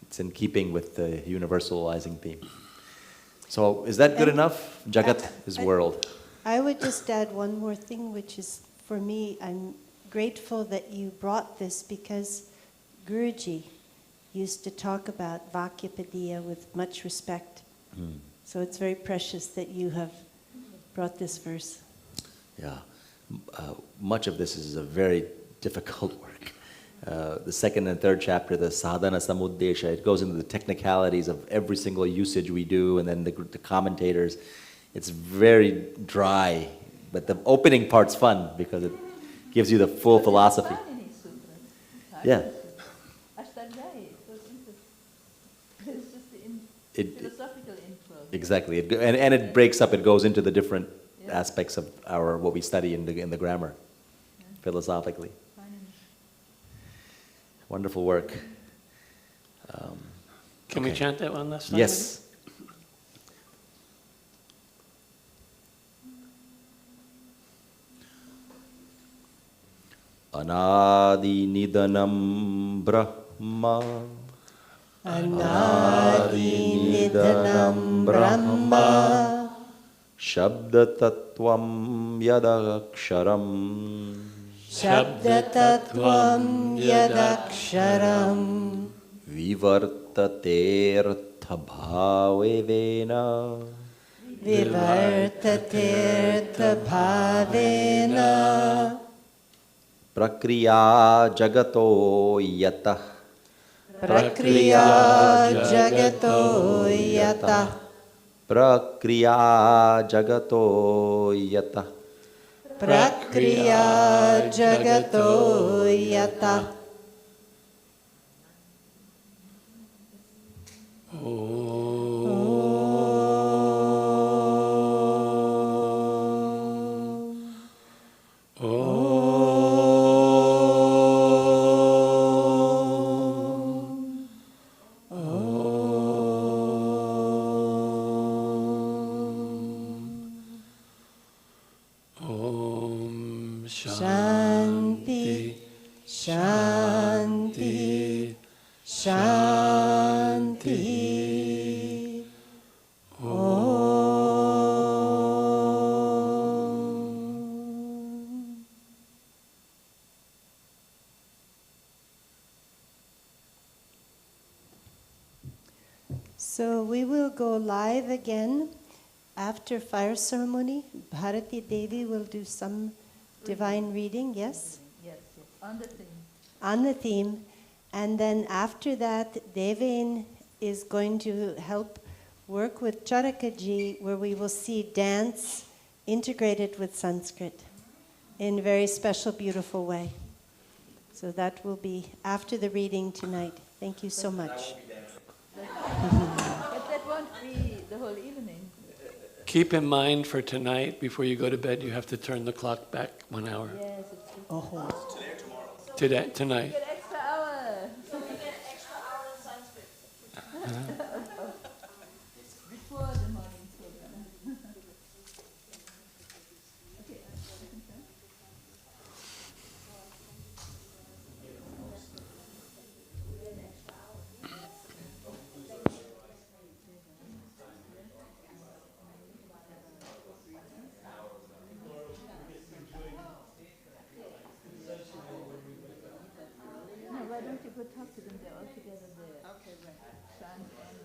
Speaker 10: it's in keeping with the universalizing theme. So is that good enough? Jagat is world.
Speaker 1: I would just add one more thing, which is, for me, I'm grateful that you brought this, because Guruji used to talk about Vākyapadīya with much respect. So it's very precious that you have brought this verse.
Speaker 10: Yeah. Much of this is a very difficult work. The second and third chapter, the sadhana samuddesha, it goes into the technicalities of every single usage we do, and then the commentators. It's very dry, but the opening part's fun because it gives you the full philosophy. Yeah.
Speaker 11: It's just the philosophical intro.
Speaker 10: Exactly. And it breaks up, it goes into the different aspects of what we study in the grammar, philosophically. Wonderful work.
Speaker 2: Can we chant that one last time?
Speaker 10: Yes. Anādi-nidhanaṁ brahma.
Speaker 1: Anādi-nidhanaṁ brahma.
Speaker 10: śabda-tattvaṁ akṣaram.
Speaker 1: śabda-tattvaṁ akṣaram.
Speaker 10: vivartate rtha-bhāvena.
Speaker 1: vivartate rtha-bhāvena.
Speaker 10: prakriyā jagato yataḥ.
Speaker 1: prakriyā jagato yataḥ.
Speaker 10: prakriyā jagato yataḥ.
Speaker 1: prakriyā jagato yataḥ. Shanti, Shanti, Shanti. Om. So we will go live again after fire ceremony. Bharati Devi will do some divine reading, yes?
Speaker 11: Yes, on the theme.
Speaker 1: On the theme. And then after that, Deven is going to help work with Charakaji, where we will see dance integrated with Sanskrit in a very special, beautiful way. So that will be after the reading tonight. Thank you so much.
Speaker 11: But that won't be the whole evening.
Speaker 2: Keep in mind for tonight, before you go to bed, you have to turn the clock back 1 hour.
Speaker 11: Yes, it's true.
Speaker 1: Oh.
Speaker 9: Today or tomorrow?
Speaker 2: Today, tonight.
Speaker 11: Get extra hour.
Speaker 4: So we get extra hour in Sanskrit.
Speaker 11: Before the morning program. Okay. No, why don't you go talk to them? They're all together there. Okay, right. Shanta and